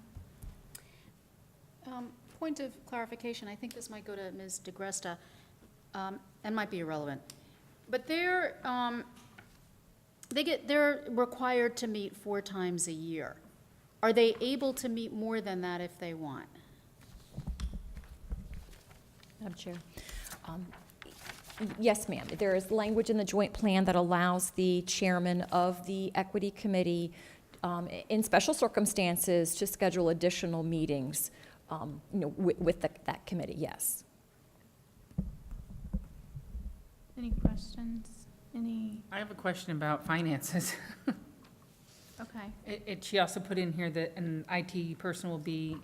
Point of clarification, I think this might go to Ms. DeGresta, and might be irrelevant. But they're required to meet 4 times a year. Are they able to meet more than that if they want? Madam Chair. Yes, ma'am. There is language in the joint plan that allows the chairman of the equity committee, in special circumstances, to schedule additional meetings, you know, with that committee. Yes. Any questions? I have a question about finances. Okay. She also put in here that an IT person will be,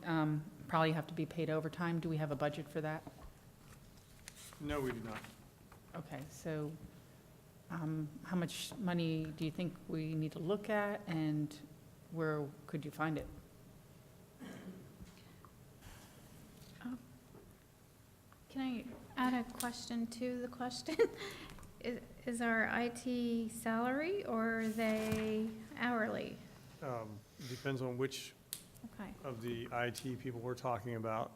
probably have to be paid overtime. Do we have a budget for that? No, we do not. Okay, so how much money do you think we need to look at, and where could you find it? Can I add a question to the question? Is our IT salary, or are they hourly? Depends on which Okay. of the IT people we're talking about.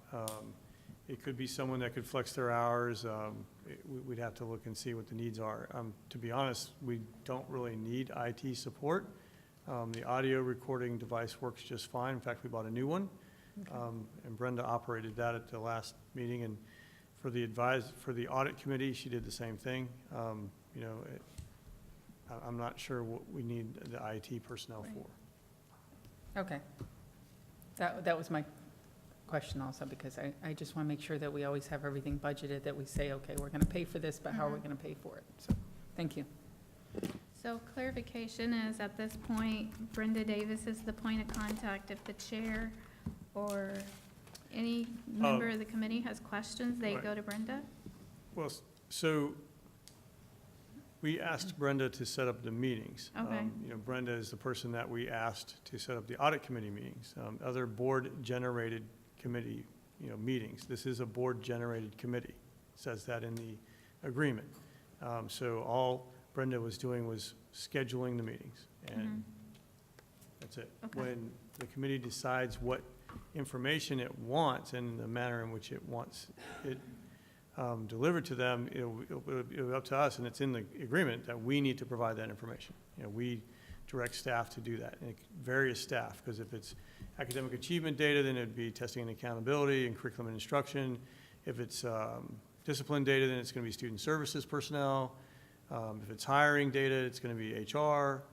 It could be someone that could flex their hours. We'd have to look and see what the needs are. To be honest, we don't really need IT support. The audio recording device works just fine. In fact, we bought a new one. And Brenda operated that at the last meeting. And for the audit committee, she did the same thing. You know, I'm not sure what we need the IT personnel for. Okay. That was my question also, because I just want to make sure that we always have everything budgeted, that we say, okay, we're going to pay for this, but how are we going to pay for it? So, thank you. So clarification is, at this point, Brenda Davis is the point of contact. If the chair or any member of the committee has questions, they Right. go to Brenda? Well, so we asked Brenda to set up the meetings. Okay. You know, Brenda is the person that we asked to set up the audit committee meetings. Other board-generated committee, meetings. This is a board-generated committee. It says that in the agreement. So all Brenda was doing was scheduling the meetings, and that's it. Okay. When the committee decides what information it wants and the manner in which it wants it delivered to them, it'll be up to us, and it's in the agreement that we need to provide that information. We direct staff to do that, and various staff, because if it's academic achievement data, then it'd be testing and accountability and curriculum and instruction. If it's discipline data, then it's going to be student services personnel. If it's hiring data, it's going to be HR.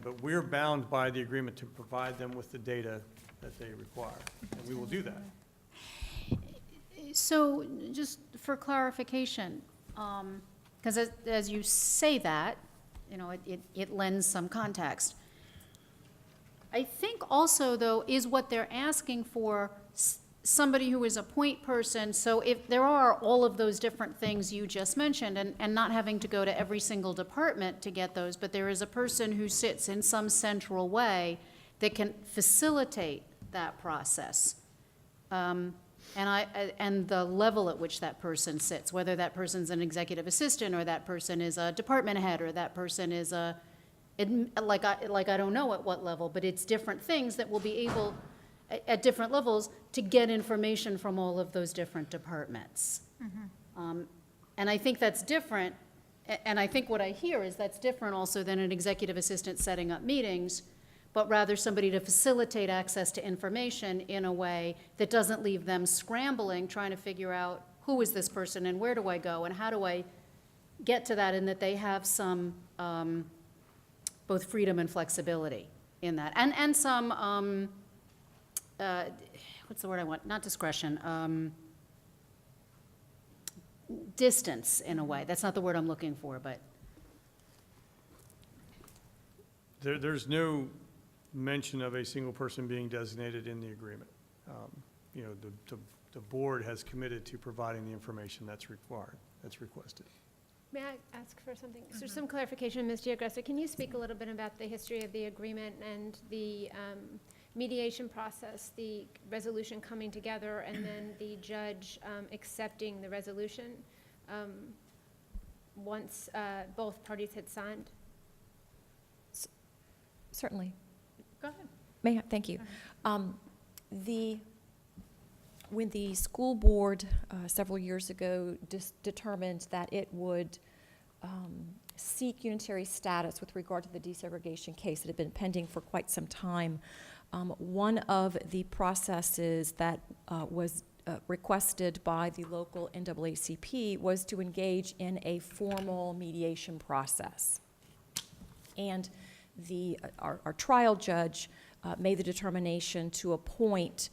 But we're bound by the agreement to provide them with the data that they require, and we will do that. So, just for clarification, because as you say that, it lends some context. I think also, though, is what they're asking for somebody who is a point person. So if there are all of those different things you just mentioned, and not having to go to every single department to get those, but there is a person who sits in some central way that can facilitate that process. And the level at which that person sits, whether that person's an executive assistant, or that person is a department head, or that person is I don't know at what level, but it's different things that will be able, at different levels, to get information from all of those different departments. And I think that's different, and I think what I hear is that's different also than an executive assistant setting up meetings, but rather somebody to facilitate access to information in a way that doesn't leave them scrambling, trying to figure out who is this person and where do I go and how do I get to that, and that they have some both freedom and flexibility in that. And some, what's the word I want? Not discretion, distance in a way. That's not the word I'm looking for, but. There's no mention of a single person being designated in the agreement. The board has committed to providing the information that's required, that's requested. May I ask for something? So some clarification, Ms. Giagressa, can you speak a little bit about the history of the agreement and the mediation process, the resolution coming together, and then the judge accepting the resolution once both parties had signed? Certainly. Go ahead. May I? Thank you. When the school board several years ago determined that it would seek unitary status with regard to the desegregation case that had been pending for quite some time, one of the processes that was requested by the local NAACP was to engage in a formal mediation process. And our trial judge made the determination to appoint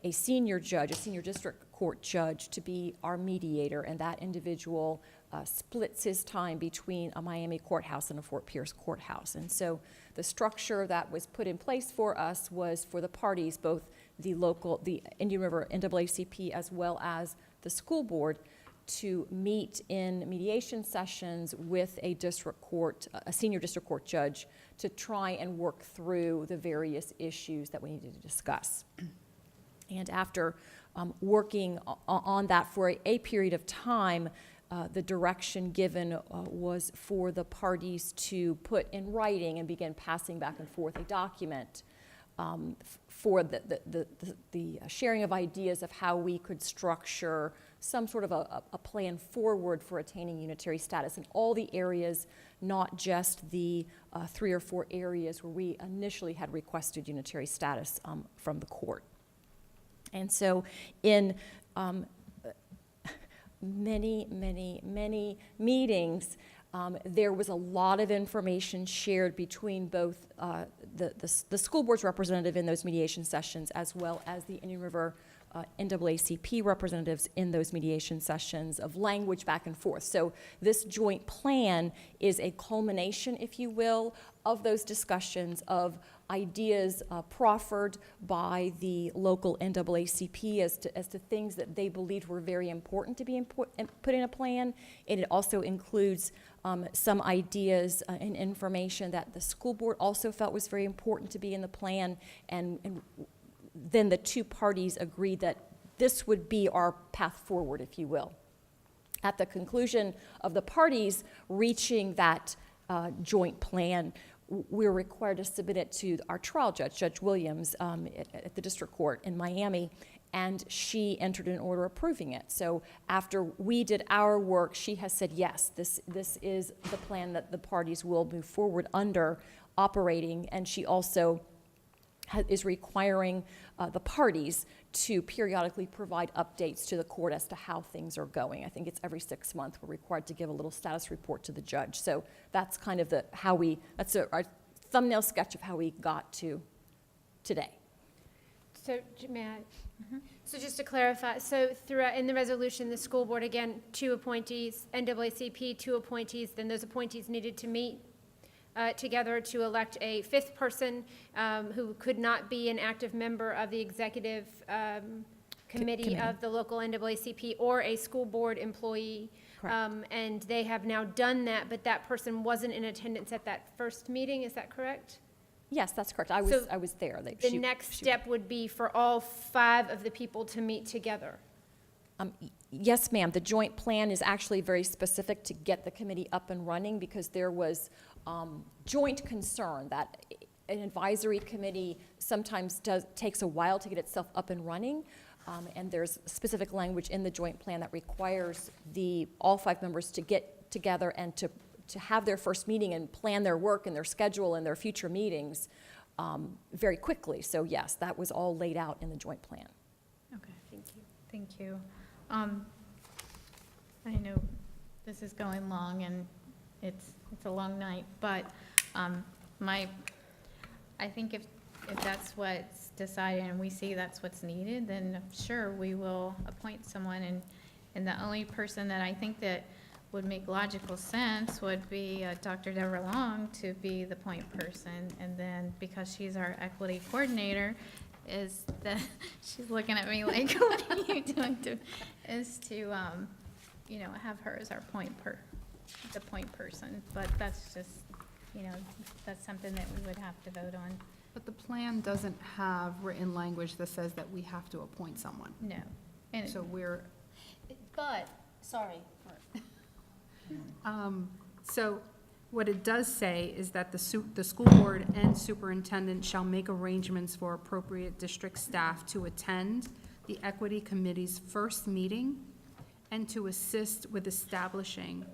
a senior judge, a senior district court judge, to be our mediator, and that individual splits his time between a Miami courthouse and a Fort Pierce courthouse. And so the structure that was put in place for us was for the parties, both the Indian River NAACP as well as the school board, to meet in mediation sessions with a district court, a senior district court judge, to try and work through the various issues that we needed to discuss. And after working on that for a period of time, the direction given was for the parties to put in writing and begin passing back and forth a document for the sharing of ideas of how we could structure some sort of a plan forward for attaining unitary status in all the areas, not just the 3 or 4 areas where we initially had requested unitary status from the court. And so in many meetings, there was a lot of information shared between both the school board's representative in those mediation sessions as well as the Indian River NAACP representatives in those mediation sessions of language back and forth. So this joint plan is a culmination, if you will, of those discussions of ideas proffered by the local NAACP as to things that they believed were very important to be put in a plan. And it also includes some ideas and information that the school board also felt was very important to be in the plan, and then the two parties agreed that this would be our path forward, if you will. At the conclusion of the parties reaching that joint plan, we're required to submit it to our trial judge, Judge Williams, at the district court in Miami, and she entered an order approving it. So after we did our work, she has said, yes, this is the plan that the parties will move forward under operating, and she also is requiring the parties to periodically provide updates to the court as to how things are going. I think it's every 6 months we're required to give a little status report to the judge. So that's kind of that's our thumbnail sketch of how we got to today. So, may I? So just to clarify, so throughout, in the resolution, the school board, again, 2 appointees, NAACP, 2 appointees, then those appointees needed to meet together to elect a 5th person who could not be an active member of the executive committee of the local NAACP or a school board employee. And they have now done that, but that person wasn't in attendance at that first meeting, is that correct? Yes, that's correct. I was there. The next step would be for all 5 of the people to meet together. Yes, ma'am. The joint plan is actually very specific to get the committee up and running because there was joint concern that an advisory committee sometimes takes a while to get itself up and running. And there's specific language in the joint plan that requires all 5 members to get together and to have their first meeting and plan their work and their schedule and their future meetings very quickly. So yes, that was all laid out in the joint plan. Okay, thank you. Thank you. I know this is going long and it's a long night, but I think if that's what's decided and we see that's what's needed, then sure, we will appoint someone. And the only person that I think that would make logical sense would be Dr. Deborah Long to be the point person. And then because she's our equity coordinator, she's looking at me like, what are you doing have her as our the point person. But that's just, that's something that we would have to vote on. But the plan doesn't have written language that says that we have to appoint someone. No. So sorry. So what it does say is that the school board and superintendent shall make arrangements for appropriate district staff to attend the equity committee's first meeting and to assist with establishing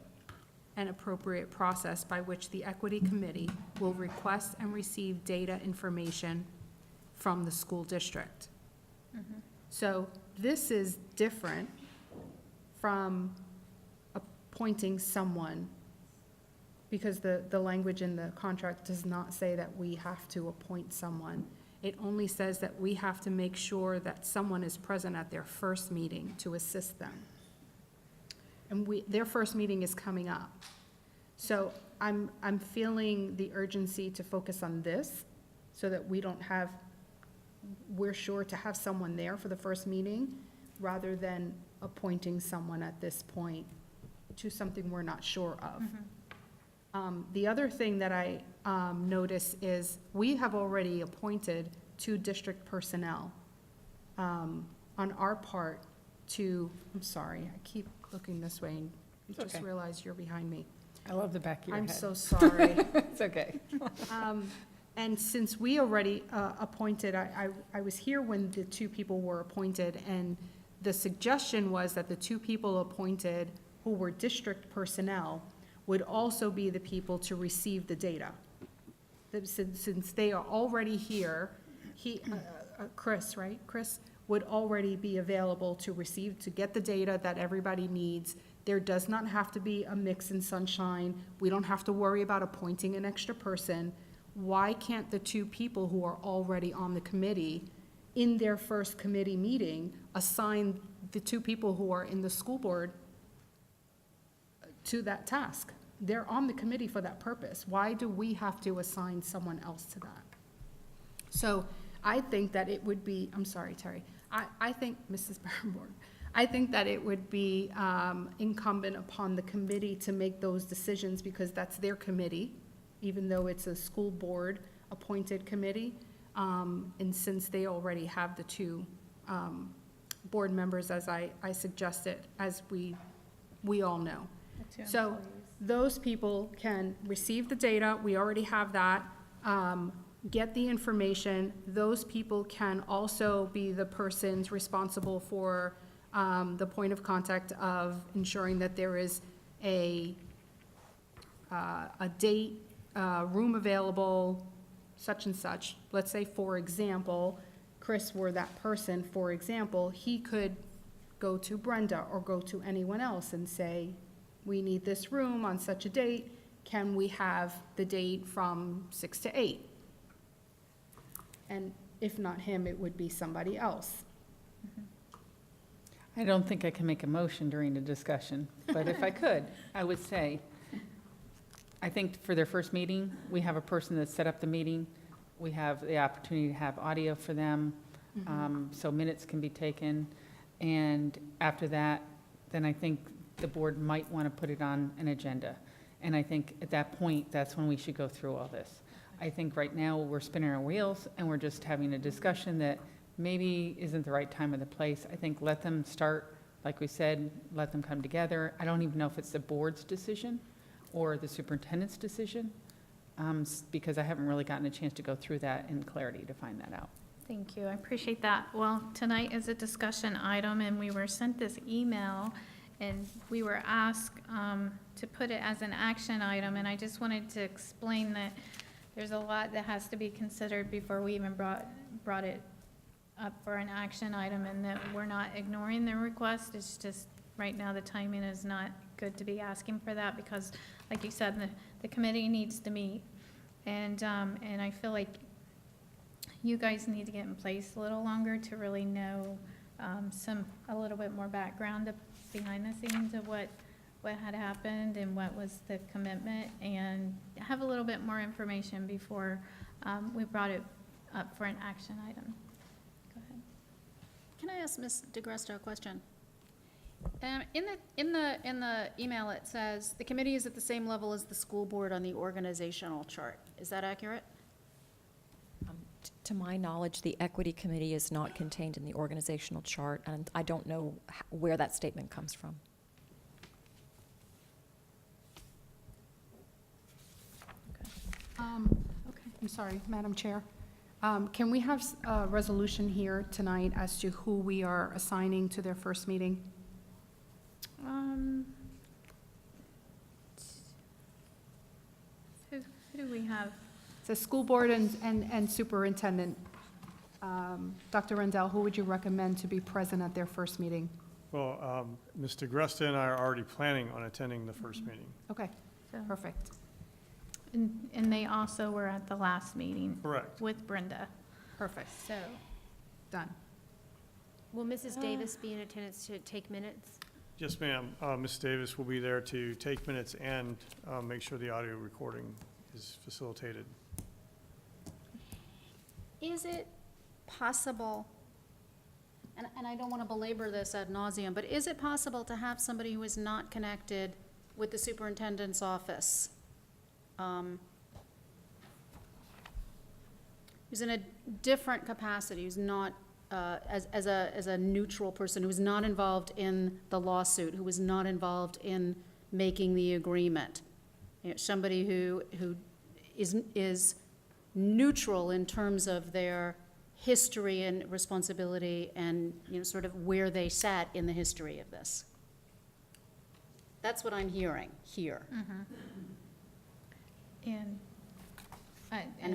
an appropriate process by which the equity committee will request and receive data information from the school district. Mm-hmm. So this is different from appointing someone, because the language in the contract does not say that we have to appoint someone. It only says that we have to make sure that someone is present at their first meeting to assist them. And their first meeting is coming up. So I'm feeling the urgency to focus on this so that we're sure to have someone there for the first meeting rather than appointing someone at this point to something we're not sure of. Mm-hmm. The other thing that I notice is we have already appointed 2 district personnel on our part I'm sorry, I keep looking this way and you just okay. realized you're behind me. I love the back of your I'm head. so sorry. It's okay. And since we already appointed, I was here when the 2 people were appointed, and the suggestion was that the 2 people appointed who were district personnel would also be the people to receive the data. Since they are already here, Chris, right? Chris would already be available to get the data that everybody needs. There does not have to be a mix and sunshine. We don't have to worry about appointing an extra person. Why can't the 2 people who are already on the committee in their first committee meeting assign the 2 people who are in the school board to that task? They're on the committee for that purpose. Why do we have to assign someone else to that? So I think that it would be, I'm sorry, Terry, I think, Mrs. Barrenborn, I think that it would be incumbent upon the committee to make those decisions because that's their committee, even though it's a school board appointed committee. And since they already have the two board members, as I suggested, as we all know. So those people can receive the data, we already have that, get the information. Those people can also be the persons responsible for the point of contact of ensuring that there is a date, room available, such and such. Let's say, for example, Chris were that person, for example, he could go to Brenda or go to anyone else and say, we need this room on such a date. Can we have the date from 6 to 8? And if not him, it would be somebody else. I don't think I can make a motion during the discussion, but if I could, I would say, I think for their first meeting, we have a person that set up the meeting. We have the opportunity to have audio for them, so minutes can be taken. And after that, then I think the board might want to put it on an agenda. And I think at that point, that's when we should go through all this. I think right now, we're spinning our wheels, and we're just having a discussion that maybe isn't the right time or the place. I think let them start, like we said, let them come together. I don't even know if it's the board's decision or the superintendent's decision, because I haven't really gotten a chance to go through that in clarity to find that out. Thank you, I appreciate that. Well, tonight is a discussion item, and we were sent this email, and we were asked to put it as an action item, and I just wanted to explain that there's a lot that has to be considered before we even brought it up for an action item, and that we're not ignoring the request. It's just, right now, the timing is not good to be asking for that, because, like you said, the committee needs to meet. And I feel like you guys need to get in place a little longer to really know a little bit more background behind the scenes of what had happened and what was the commitment, and have a little bit more information before we brought it up for an action item. Go ahead. Can I ask Ms. DeGresto a question? In the email, it says, the committee is at the same level as the school board on the organizational chart. Is that accurate? To my knowledge, the equity committee is not contained in the organizational chart, and I don't know where that statement comes from. Okay, I'm sorry, Madam Chair. Can we have a resolution here tonight as to who we are assigning to their first meeting? Who do we have? The school board and superintendent. Dr. Rendell, who would you recommend to be present at their first meeting? Well, Mr. Gresta and I are already planning on attending the first meeting. Okay, perfect. And they also were at the last meeting. Correct. With Brenda. Perfect. So, done. Will Mrs. Davis be in attendance to take minutes? Yes, ma'am. Ms. Davis will be there to take minutes and make sure the audio recording is facilitated. Is it possible, and I don't want to belabor this ad nauseum, but is it possible to have somebody who is not connected with the superintendent's office, who's in a different capacity, who's not, as a neutral person, who's not involved in the lawsuit, who was not involved in making the agreement? You know, somebody who is neutral in terms of their history and responsibility and, you know, sort of where they sat in the history of this. That's what I'm hearing here. And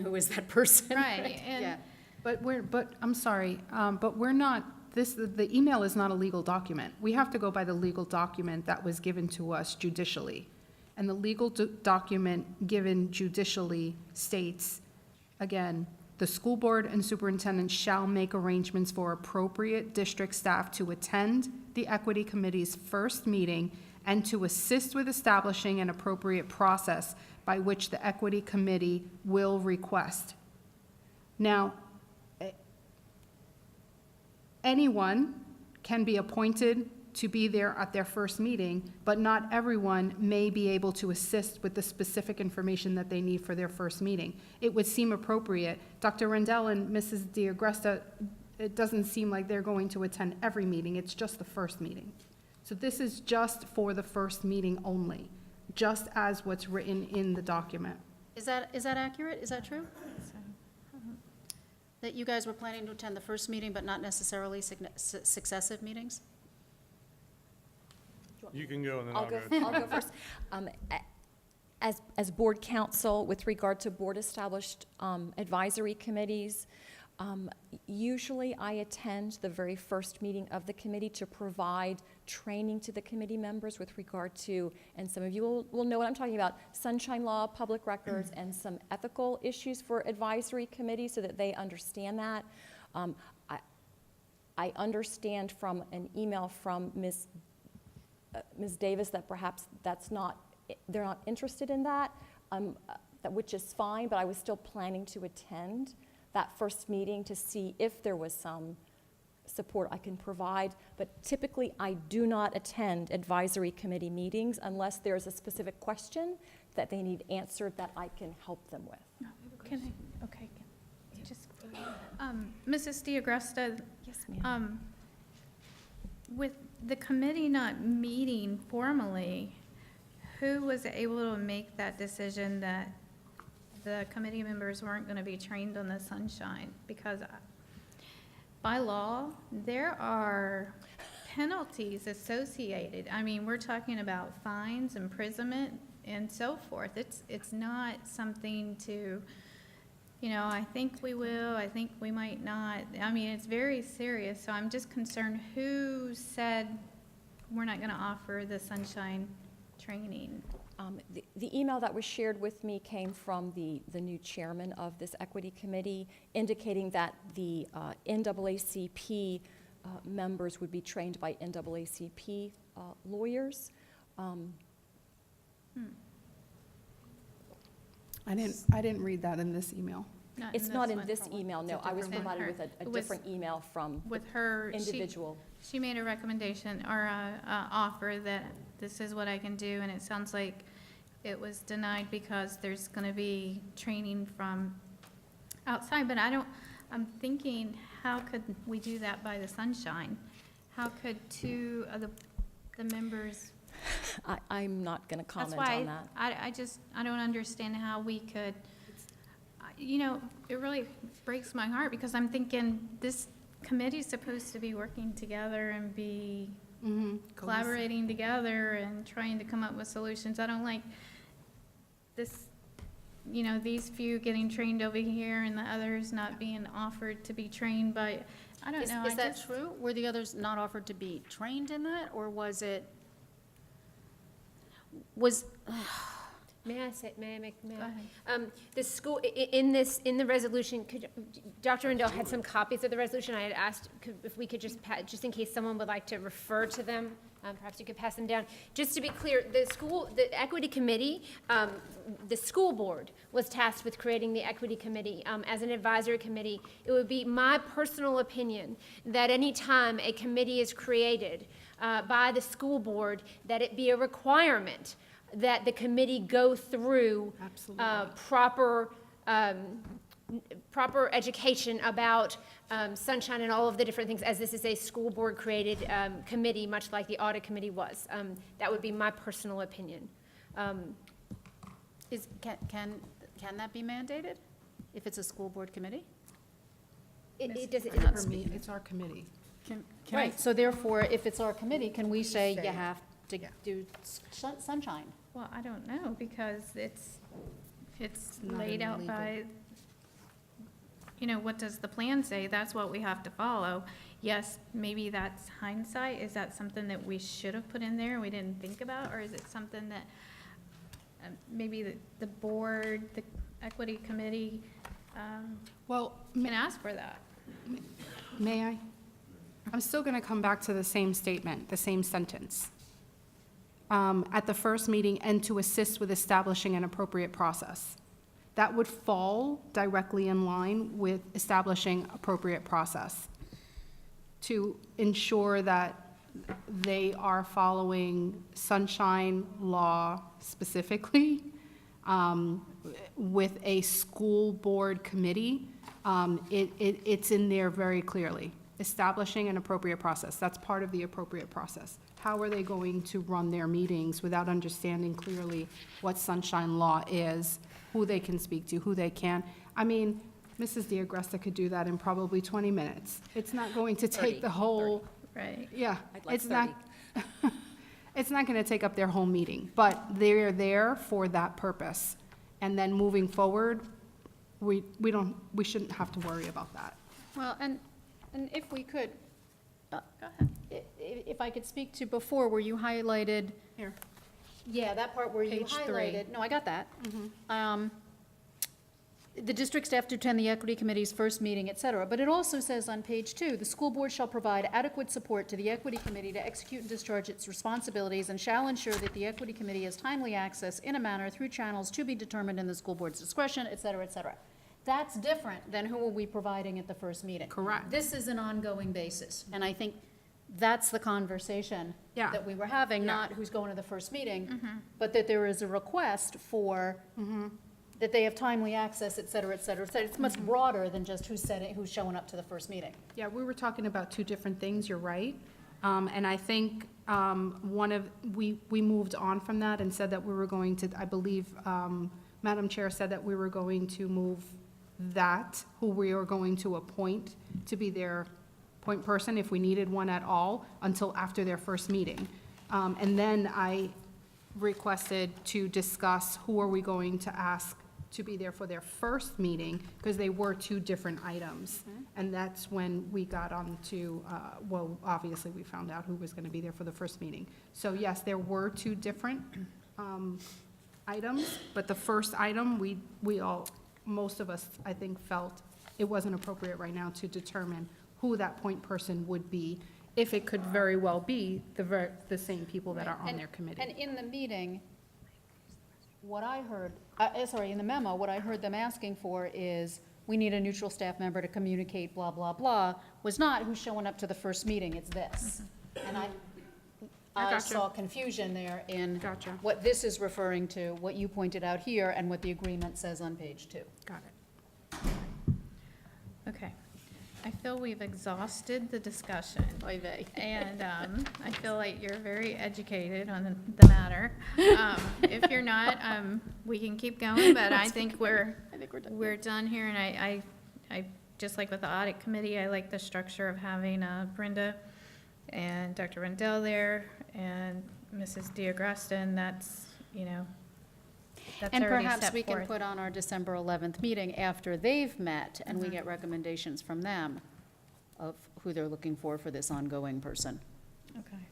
who is that person? Right, Yeah. But I'm sorry, but we're not, the email is not a legal document. We have to go by the legal document that was given to us judicially. And the legal document given judicially states, again, the school board and superintendent shall make arrangements for appropriate district staff to attend the equity committee's first meeting and to assist with establishing an appropriate process by which the equity committee will request. Now, anyone can be appointed to be there at their first meeting, but not everyone may be able to assist with the specific information that they need for their first meeting. It would seem appropriate. Dr. Rendell and Mrs. DiAgresta, it doesn't seem like they're going to attend every meeting, it's just the first meeting. So this is just for the first meeting only, just as what's written in the document. Is that accurate? Is that true? That you guys were planning to attend the first meeting, but not necessarily successive meetings? You can go and then I'll go first. As board counsel, with regard to board-established advisory committees, usually I attend the very first meeting of the committee to provide training to the committee members with regard to, and some of you will know what I'm talking about, sunshine law, public records, and some ethical issues for advisory committees so that they understand that. I understand from an email from Ms. Davis that perhaps they're not interested in that, which is fine, but I was still planning to attend that first meeting to see if there was some support I can provide. But typically, I do not attend advisory committee meetings unless there's a specific question that they need answered that I can help them with. Can I, okay, just, Mrs. DiAgresta? Yes, ma'am. With the committee not meeting formally, who was able to make that decision that the committee members weren't going to be trained on the sunshine? Because by law, there are penalties associated. I mean, we're talking about fines, imprisonment, and so forth. It's not something to, I think we will, I think we might not. I mean, it's very serious, so I'm just concerned who said we're not going to offer the sunshine training. The email that was shared with me came from the new chairman of this equity committee, indicating that the NAACP members would be trained by NAACP lawyers. I didn't read that in this email. It's not in this email, no. I was provided with a different email from With her individual. She made a recommendation or a offer that this is what I can do, and it sounds like it was denied because there's going to be training from outside. But I'm thinking, how could we do that by the sunshine? How could two of the members? I'm not going to comment That's why on that. I don't understand how we could, it really breaks my heart because I'm thinking this committee's supposed to be working together and be collaborating together and trying to come up with solutions. I don't like this, these few getting trained over here and the others not being offered to be trained by, I don't know. Is that true? Were the others not offered to be trained in that, or was it, May I make? The school, in the resolution, Dr. Rendell had some copies of the resolution. I had asked if we could just in case someone would like to refer to them, perhaps you could pass them down. Just to be clear, the equity committee, the school board was tasked with creating the equity committee. As an advisory committee, it would be my personal opinion that any time a committee is created by the school board, that it be a requirement that the committee go through proper education about sunshine and all of the different things, as this is a school board created committee, much like the audit committee was. That would be my personal opinion. can that be mandated if it's a school board committee? It's our committee. Right, so therefore, if it's our committee, can we say you have to do sunshine? Well, I don't know, because it's Not laid in out legal. by, what does the plan say? That's what we have to follow. Yes, maybe that's hindsight. Is that something that we should have put in there and we didn't think about? Or is it something that maybe the board, the equity committee, can ask for that? May I? I'm still going to come back to the same statement, the same sentence. At the first meeting, and to assist with establishing an appropriate process. That would fall directly in line with establishing appropriate process to ensure that they are following sunshine law specifically, with a school board committee. It's in there very clearly, establishing an appropriate process. That's part of the appropriate process. How are they going to run their meetings without understanding clearly what sunshine law is, who they can speak to, who they can't? I mean, Mrs. DeAgresta could do that in probably 20 minutes. It's not going to take the whole. Right. Yeah. I'd like It's not, it's not going to take up their whole meeting, but they're there for that purpose. And then moving forward, we shouldn't have to worry about that. Well, and if we could, if I could speak to before, where you highlighted. Here. Yeah, that part where you Page 3. highlighted. No, I got that. The district staff to attend the equity committee's first meeting, et cetera. But it also says on page 2, the school board shall provide adequate support to the equity committee to execute and discharge its responsibilities and shall ensure that the equity committee has timely access in a manner through channels to be determined in the school board's discretion, et cetera, et cetera. That's different than who are we providing at the first meeting. Correct. This is an ongoing basis, and I think that's the conversation Yeah. that we were having, not who's going to the first meeting, but that there is a request for, that they have timely access, et cetera, et cetera. So it's much broader than just who's showing up to the first meeting. Yeah, we were talking about two different things, you're right. And I think we moved on from that and said that we were going to, I believe, Madam Chair said that we were going to move that, who we were going to appoint to be their point person, if we needed one at all, until after their first meeting. And then I requested to discuss who are we going to ask to be there for their first meeting, because they were two different items. And that's when we got on to, well, obviously, we found out who was going to be there for the first meeting. So yes, there were two different items, but the first item, we all, most of us, I think, felt it wasn't appropriate right now to determine who that point person would be, if it could very well be the same people that are on their committee. And in the meeting, what I heard, in the memo, what I heard them asking for is, we need a neutral staff member to communicate, blah, blah, blah, was not who's showing up to the first meeting, it's this. And I gotcha. saw confusion there in Gotcha. what this is referring to, what you pointed out here, and what the agreement says on page 2. Got it. Okay. I feel we've exhausted the discussion. Oy vey. And I feel like you're very educated on the matter. If you're not, we can keep going, but I think we're done here. And I just like with the audit committee, I like the structure of having Brenda and Dr. Rendell there and Mrs. DeAgresta, and that's, that's And already perhaps set we can forth. put on our December 11th meeting after they've met, and we get recommendations from them of who they're looking for this ongoing person. Okay.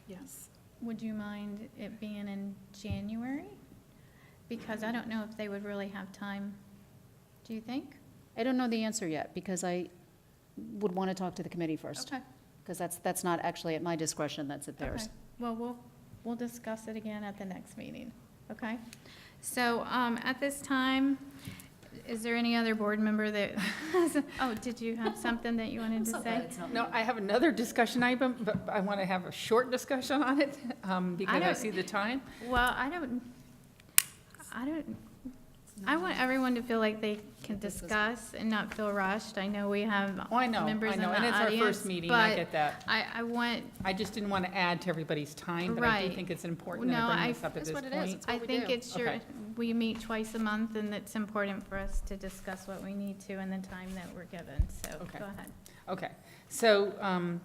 Yes. Would you mind it being in January? Because I don't know if they would really have time. Do you think? I don't know the answer yet, because I would want to talk to the committee first. Okay. Because that's not actually at my discretion, that's at theirs. Okay. Well, we'll discuss it again at the next meeting, okay? So, at this time, is there any other board member that, oh, did you have something that you wanted to say? No, I have another discussion item, but I want to have a short discussion on it, because I see the time. Well, I want everyone to feel like they can discuss and not feel rushed. I know we have members in the audience. And it's our first meeting, I get that. I just didn't want to add to everybody's time, but I do think it's important that I bring this up at this point. I think it's Okay. we meet twice a month, and it's important for us to discuss what we need to in the time that we're given, so Okay. go ahead. Okay, so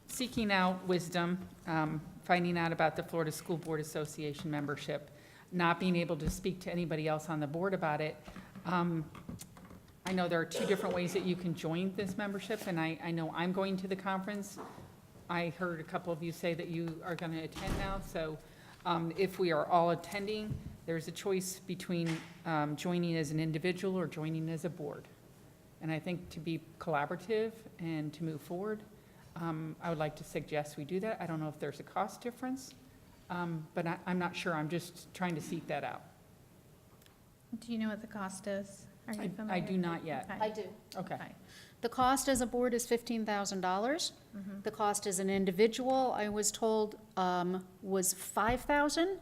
seeking out wisdom, finding out about the Florida School Board Association membership, not being able to speak to anybody else on the board about it. I know there are two different ways that you can join this membership, and I know I'm going to the conference. I heard a couple of you say that you are going to attend now, so if we are all attending, there's a choice between joining as an individual or joining as a board. And I think to be collaborative and to move forward, I would like to suggest we do that. I don't know if there's a cost difference, but I'm not sure. I'm just trying to seek that out. Do you know what the cost is? Are you familiar? I do not yet. Okay. I do. Okay. The cost as a board is $15,000. The cost as an individual, I was told, was $5,000,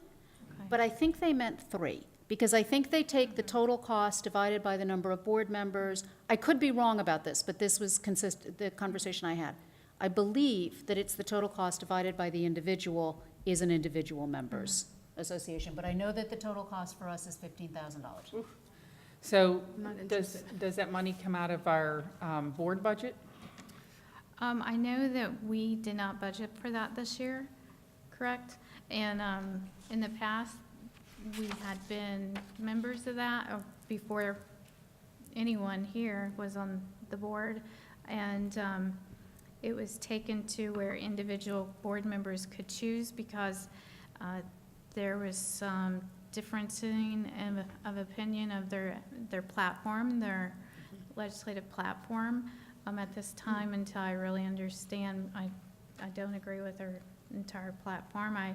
but I think they meant 3, because I think they take the total cost divided by the number of board members. I could be wrong about this, but this was the conversation I had. I believe that it's the total cost divided by the individual is an individual members association, but I know that the total cost for us is $15,000. So does that money come out of our board budget? I know that we did not budget for that this year, correct? And in the past, we had been members of that before anyone here was on the board. And it was taken to where individual board members could choose because there was some differencing of opinion of their platform, their legislative platform. At this time, until I really understand, I don't agree with their entire platform. I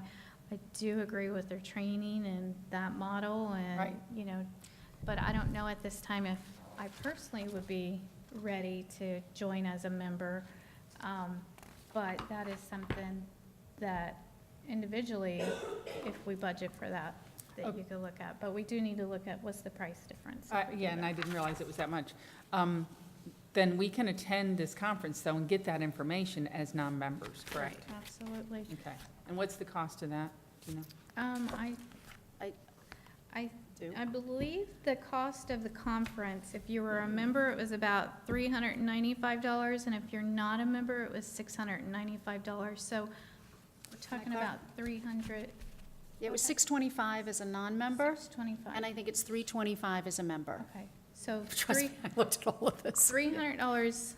do agree with their training and that model, and Right. you know, but I don't know at this time if I personally would be ready to join as a member. But that is something that individually, if we budget for that you could look at. But we do need to look at what's the price difference. Yeah, and I didn't realize it was that much. Then we can attend this conference, though, and get that information as non-members, correct? Absolutely. Okay. And what's the cost of that? Do you know? I believe the cost of the conference, if you were a member, it was about $395, and if you're not a member, it was $695. So we're talking about 300. It was $625 as a non-member, $625. and I think it's $325 as a member. Okay, so Trust me, I looked at all of this. $300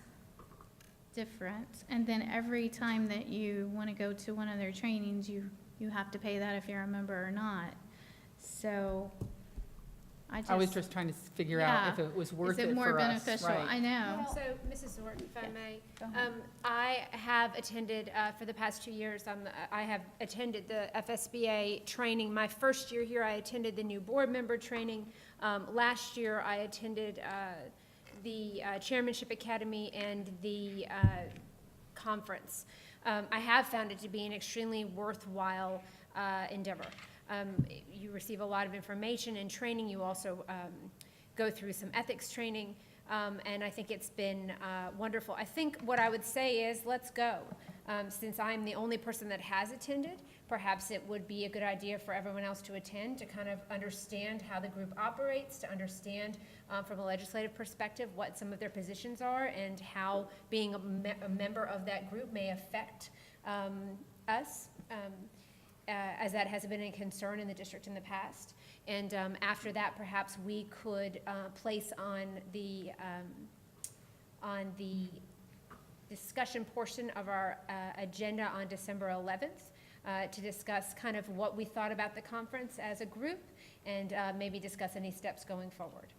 difference, and then every time that you want to go to one of their trainings, you have to pay that if you're a member or not. So I was just trying to figure out if it was worth it for us. Is it more beneficial? Right. I know. So, Mrs. Zorton, if I may, Go ahead. I have attended, for the past 2 years, I have attended the FSBA training. My first year here, I attended the new board member training. Last year, I attended the Chairmanship Academy and the conference. I have found it to be an extremely worthwhile endeavor. You receive a lot of information and training. You also go through some ethics training, and I think it's been wonderful. I think what I would say is let's go. Since I'm the only person that has attended, perhaps it would be a good idea for everyone else to attend to kind of understand how the group operates, to understand from a legislative perspective what some of their positions are and how being a member of that group may affect us. As that has been a concern in the district in the past. And after that, perhaps we could place on the discussion portion of our agenda on December 11th to discuss kind of what we thought about the conference as a group and maybe discuss any steps going forward.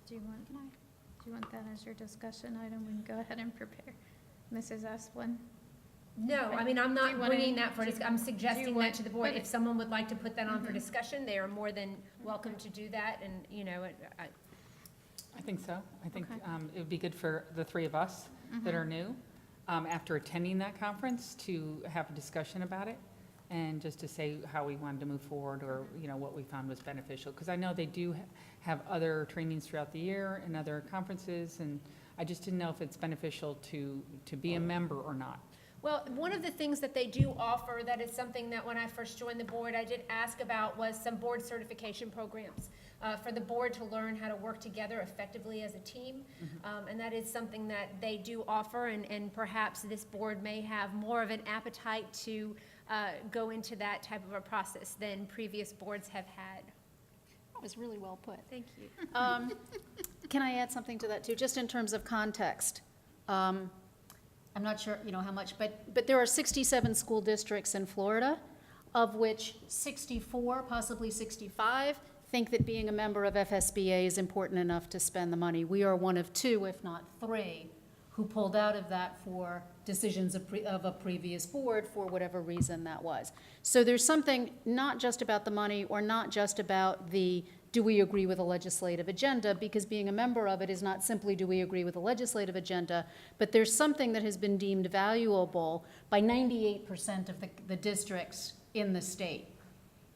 Do you want that as your discussion item? We can go ahead and prepare. Mrs. Esplin? No, I mean, I'm not bringing that for, I'm do suggesting you that want- to the board. but- If someone would like to put that on for discussion, they are more than welcome to do that, and, you know, I think so. I think Okay. it would be good for the three of us that are new, after attending that conference, to have a discussion about it and just to say how we wanted to move forward or, you know, what we found was beneficial. Because I know they do have other trainings throughout the year and other conferences, and I just didn't know if it's beneficial to be a member or not. Well, one of the things that they do offer, that is something that when I first joined the board, I did ask about, was some board certification programs for the board to learn how to work together effectively as a team. And that is something that they do offer, and perhaps this board may have more of an appetite to go into that type of a process than previous boards have had. That was really well put. Thank you. Can I add something to that, too, just in terms of context? I'm not sure, you know, how much, but there are 67 school districts in Florida, of which 64, possibly 65, think that being a member of FSBA is important enough to spend the money. We are one of 2, if not 3, who pulled out of that for decisions of a previous board for whatever reason that was. So there's something not just about the money or not just about the do we agree with the legislative agenda? Because being a member of it is not simply do we agree with the legislative agenda, but there's something that has been deemed valuable by 98% of the districts in the state.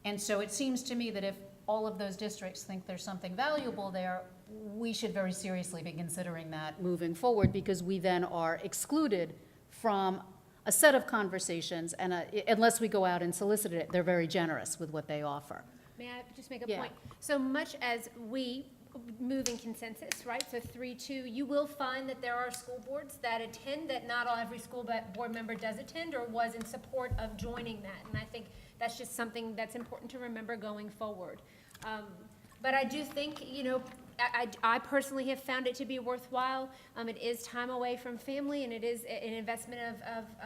And so it seems to me that if all of those districts think there's something valuable there, we should very seriously be considering that moving forward, because we then are excluded from a set of conversations, and unless we go out and solicit it, they're very generous with what they offer. May I just make a Yeah. point? So much as we move in consensus, right, so 3-2, you will find that there are school boards that attend that not every school board member does attend or was in support of joining that. And I think that's just something that's important to remember going forward. But I do think, you know, I personally have found it to be worthwhile. It is time away from family, and it is an investment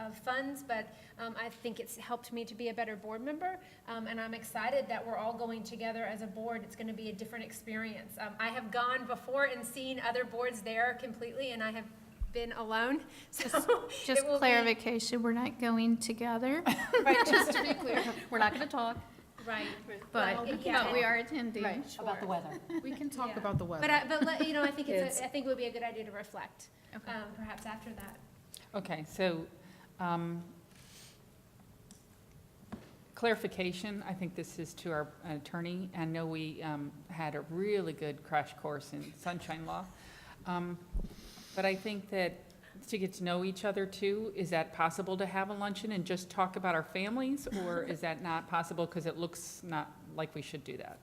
of funds, but I think it's helped me to be a better board member, and I'm excited that we're all going together as a board. It's going to be a different experience. I have gone before and seen other boards there completely, and I have been alone. So Just it will be- clarification, we're not going together. Right, just to be clear, we're not going to talk. Right. But we are attending. About the weather. We can talk Yeah. about the weather. But you know, I think Kids. I think it would be a good idea to reflect, perhaps after that. Okay, so clarification, I think this is to our attorney. I know we had a really good crash course in sunshine law. But I think that to get to know each other too, is that possible to have a luncheon and just talk about our families? Or is that not possible because it looks not like we should do that?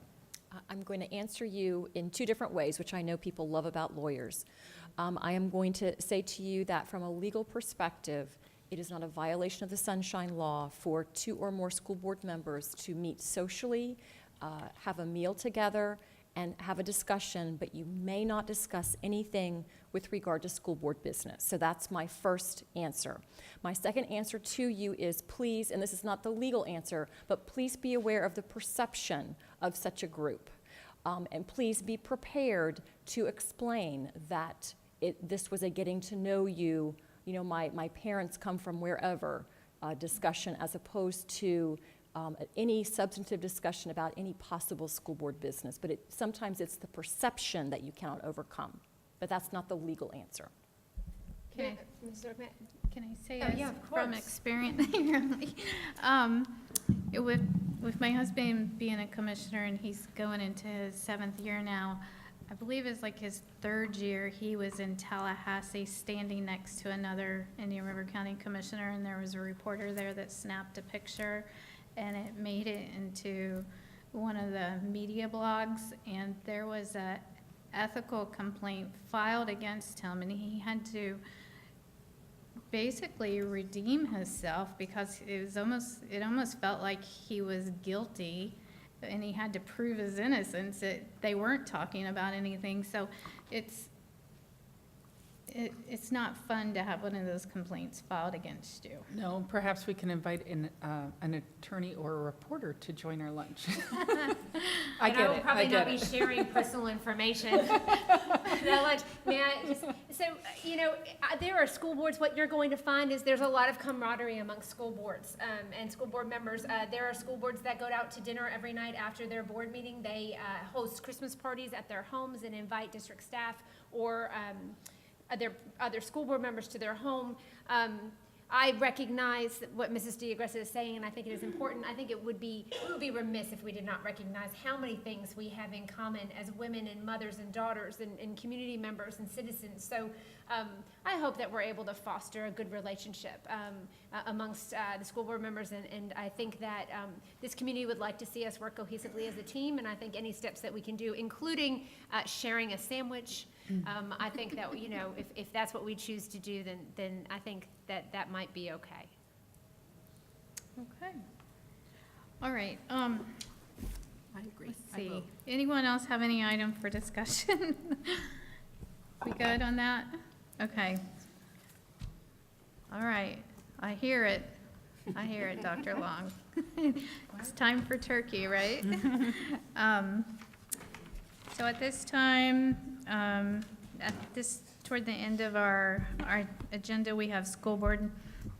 I'm going to answer you in two different ways, which I know people love about lawyers. I am going to say to you that from a legal perspective, it is not a violation of the Sunshine Law for 2 or more school board members to meet socially, have a meal together, and have a discussion, but you may not discuss anything with regard to school board business. So that's my first answer. My second answer to you is please, and this is not the legal answer, but please be aware of the perception of such a group. And please be prepared to explain that this was a getting to know you, my parents come from wherever discussion, as opposed to any substantive discussion about any possible school board business. But sometimes it's the perception that you cannot overcome. But that's not the legal answer. Can I say Oh, this yeah, of from course. experience? With my husband being a commissioner, and he's going into his 7th year now, I believe it's like his 3rd year, he was in Tallahassee standing next to another Indian River County commissioner, and there was a reporter there that snapped a picture, and it made it into one of the media blogs, and there was a ethical complaint filed against him, and he had to basically redeem himself because it almost felt like he was guilty, and he had to prove his innocence. They weren't talking about anything, so it's not fun to have one of those complaints filed against you. No, perhaps we can invite an attorney or a reporter to join our lunch. I And get I will it, probably I not get be it. sharing personal information. That lunch. May I just, so, there are school boards, what you're going to find is there's a lot of camaraderie among school boards and school board members. There are school boards that go out to dinner every night after their board meeting. They host Christmas parties at their homes and invite district staff or other school board members to their home. I recognize what Mrs. DeAgressa is saying, and I think it is important. I think we would be remiss if we did not recognize how many things we have in common as women and mothers and daughters and community members and citizens. So I hope that we're able to foster a good relationship amongst the school board members, and I think that this community would like to see us work cohesively as a team, and I think any steps that we can do, including sharing a sandwich, I think that, if that's what we choose to do, then I think that might be okay. Okay. All right. I agree. Let's I see. vote. Anyone else have any item for discussion? We good on that? Okay. All right. I hear it. I hear it, Dr. Long. It's time for turkey, right? So at this time, toward the end of our agenda, we have school board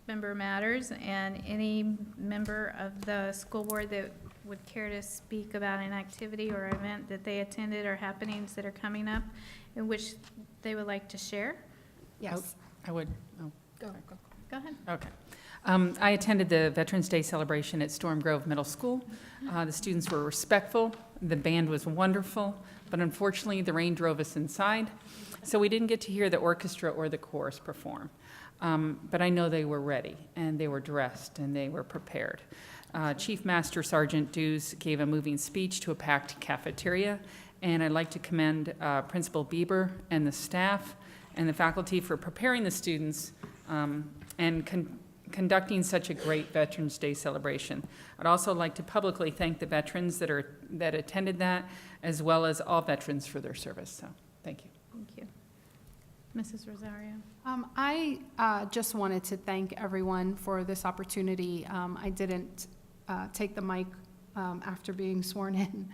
member matters, and any member of the school board that would care to speak about an activity or event that they attended or happenings that are coming up in which they would like to share? Yes. I would, oh, Go ahead. okay. I attended the Veterans Day celebration at Storm Grove Middle School. The students were respectful, the band was wonderful, but unfortunately, the rain drove us inside, so we didn't get to hear the orchestra or the chorus perform. But I know they were ready, and they were dressed, and they were prepared. Chief Master Sergeant Dews gave a moving speech to a packed cafeteria, and I'd like to commend Principal Bieber and the staff and the faculty for preparing the students and conducting such a great Veterans Day celebration. I'd also like to publicly thank the veterans that attended that, as well as all veterans for their service. So, thank you. Thank you. Mrs. Rosario. I just wanted to thank everyone for this opportunity. I didn't take the mic after being sworn in.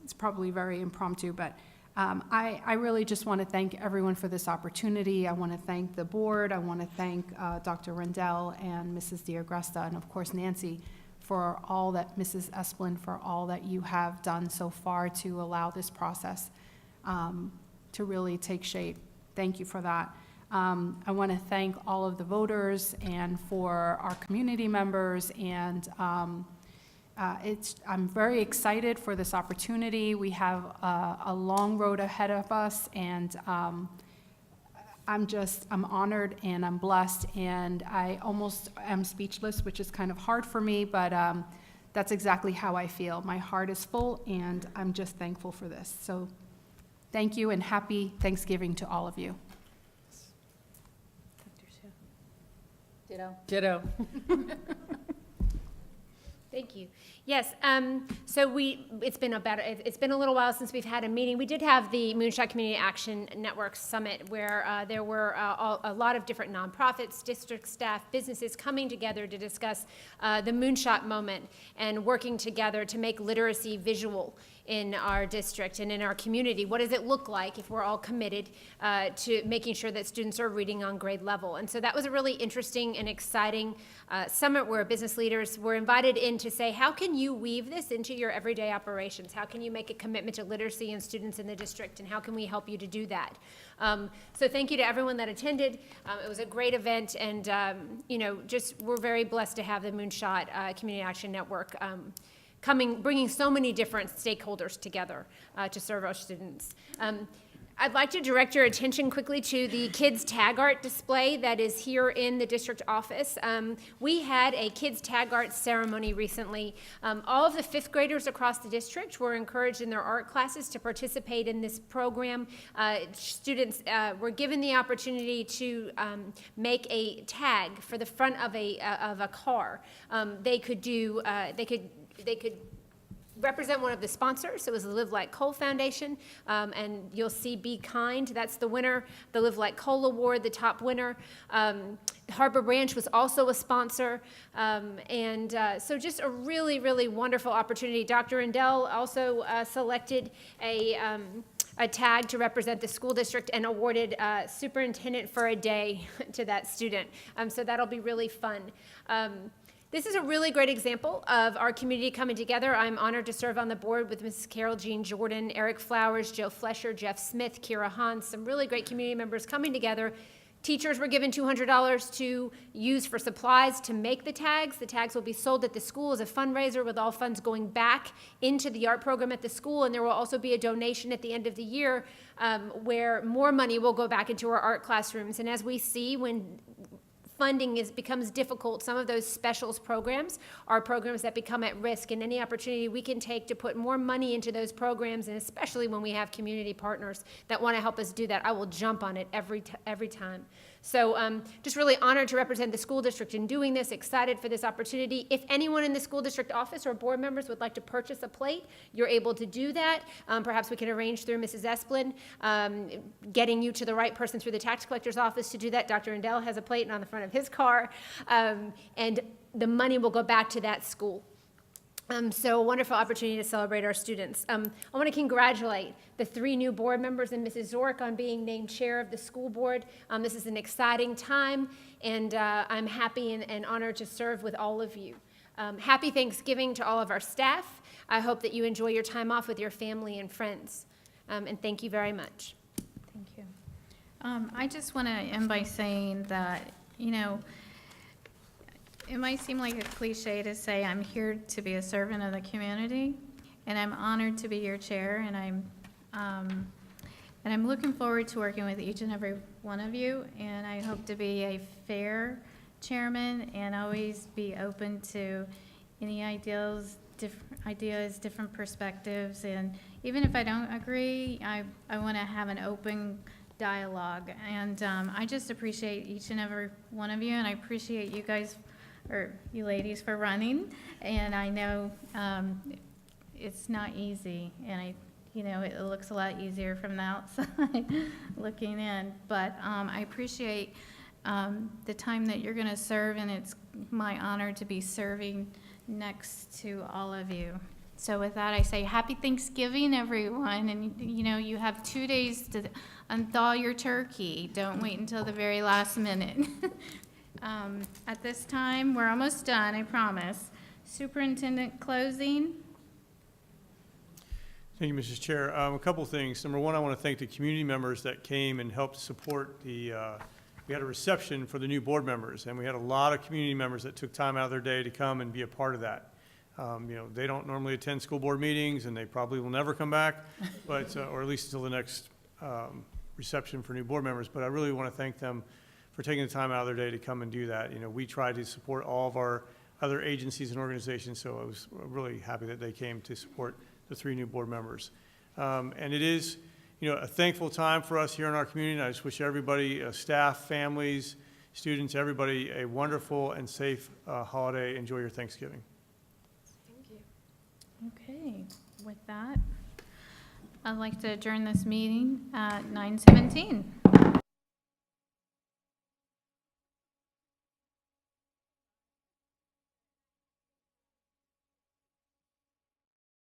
It's probably very impromptu, but I really just want to thank everyone for this opportunity. I want to thank the board. I want to thank Dr. Rendell and Mrs. D'Agresta, and of course Nancy, for all that, Mrs. Esplin, for all that you have done so far to allow this process to really take shape. Thank you for that. I want to thank all of the voters and for our community members, and I'm very excited for this opportunity. We have a long road ahead of us, and I'm honored and I'm blessed, and I almost am speechless, which is kind of hard for me, but that's exactly how I feel. My heart is full, and I'm just thankful for this. So thank you, and happy Thanksgiving to all of you. Ditto. Ditto. Thank you. Yes, so it's been a little while since we've had a meeting. We did have the Moonshot Community Action Network Summit, where there were a lot of different nonprofits, district staff, businesses coming together to discuss the Moonshot moment and working together to make literacy visual in our district and in our community. What does it look like if we're all committed to making sure that students are reading on grade level? And so that was a really interesting and exciting summit where business leaders were invited in to say, how can you weave this into your everyday operations? How can you make a commitment to literacy in students in the district, and how can we help you to do that? So thank you to everyone that attended. It was a great event, and we're very blessed to have the Moonshot Community Action Network bringing so many different stakeholders together to serve our students. I'd like to direct your attention quickly to the kids tag art display that is here in the district office. We had a kids tag art ceremony recently. All of the fifth graders across the district were encouraged in their art classes to participate in this program. Students were given the opportunity to make a tag for the front of a car. They could represent one of the sponsors. It was the Live Like Coal Foundation, and you'll see Be Kind, that's the winner. The Live Like Coal Award, the top winner. Harbor Branch was also a sponsor, so just a really, really wonderful opportunity. Dr. Rendell also selected a tag to represent the school district and awarded Superintendent for a Day to that student. So that'll be really fun. This is a really great example of our community coming together. I'm honored to serve on the board with Mrs. Carol Jean Jordan, Eric Flowers, Joe Flesher, Jeff Smith, Kira Hans, some really great community members coming together. Teachers were given $200 to use for supplies to make the tags. The tags will be sold at the school as a fundraiser, with all funds going back into the art program at the school. And there will also be a donation at the end of the year where more money will go back into our art classrooms. And as we see, when funding becomes difficult, some of those specials programs are programs that become at risk, and any opportunity we can take to put more money into those programs, and especially when we have community partners that want to help us do that, I will jump on it every time. So just really honored to represent the school district in doing this, excited for this opportunity. If anyone in the school district office or board members would like to purchase a plate, you're able to do that. Perhaps we can arrange through Mrs. Esplin, getting you to the right person through the tax collector's office to do that. Dr. Rendell has a plate on the front of his car, and the money will go back to that school. So a wonderful opportunity to celebrate our students. I want to congratulate the 3 new board members and Mrs. Zork on being named chair of the school board. This is an exciting time, and I'm happy and honored to serve with all of you. Happy Thanksgiving to all of our staff. I hope that you enjoy your time off with your family and friends. And thank you very much. Thank you. I just want to end by saying that, you know, it might seem like a cliche to say I'm here to be a servant of the community, and I'm honored to be your chair, and I'm looking forward to working with each and every one of you, and I hope to be a fair chairman and always be open to any ideas, different perspectives, and even if I don't agree, I want to have an open dialogue, and I just appreciate each and every one of you, and I appreciate you guys, or you ladies, for running, and I know it's not easy, and it looks a lot easier from the outside looking in, but I appreciate the time that you're going to serve, and it's my honor to be serving next to all of you. So with that, I say happy Thanksgiving, everyone, and you have 2 days to unthaw your turkey. Don't wait until the very last minute. At this time, we're almost done, I promise. Superintendent closing. Thank you, Mrs. Chair. A couple things. Number one, I want to thank the community members that came and helped support we had a reception for the new board members, and we had a lot of community members that took time out of their day to come and be a part of that. They don't normally attend school board meetings, and they probably will never come back, but or at least until the next reception for new board members. But I really want to thank them for taking the time out of their day to come and do that. We try to support all of our other agencies and organizations, so I was really happy that they came to support the 3 new board members. And it is, a thankful time for us here in our community. And I just wish everybody, staff, families, students, everybody, a wonderful and safe holiday. Enjoy your Thanksgiving. Thank you. Okay, with that, I'd like to adjourn this meeting at 9:17.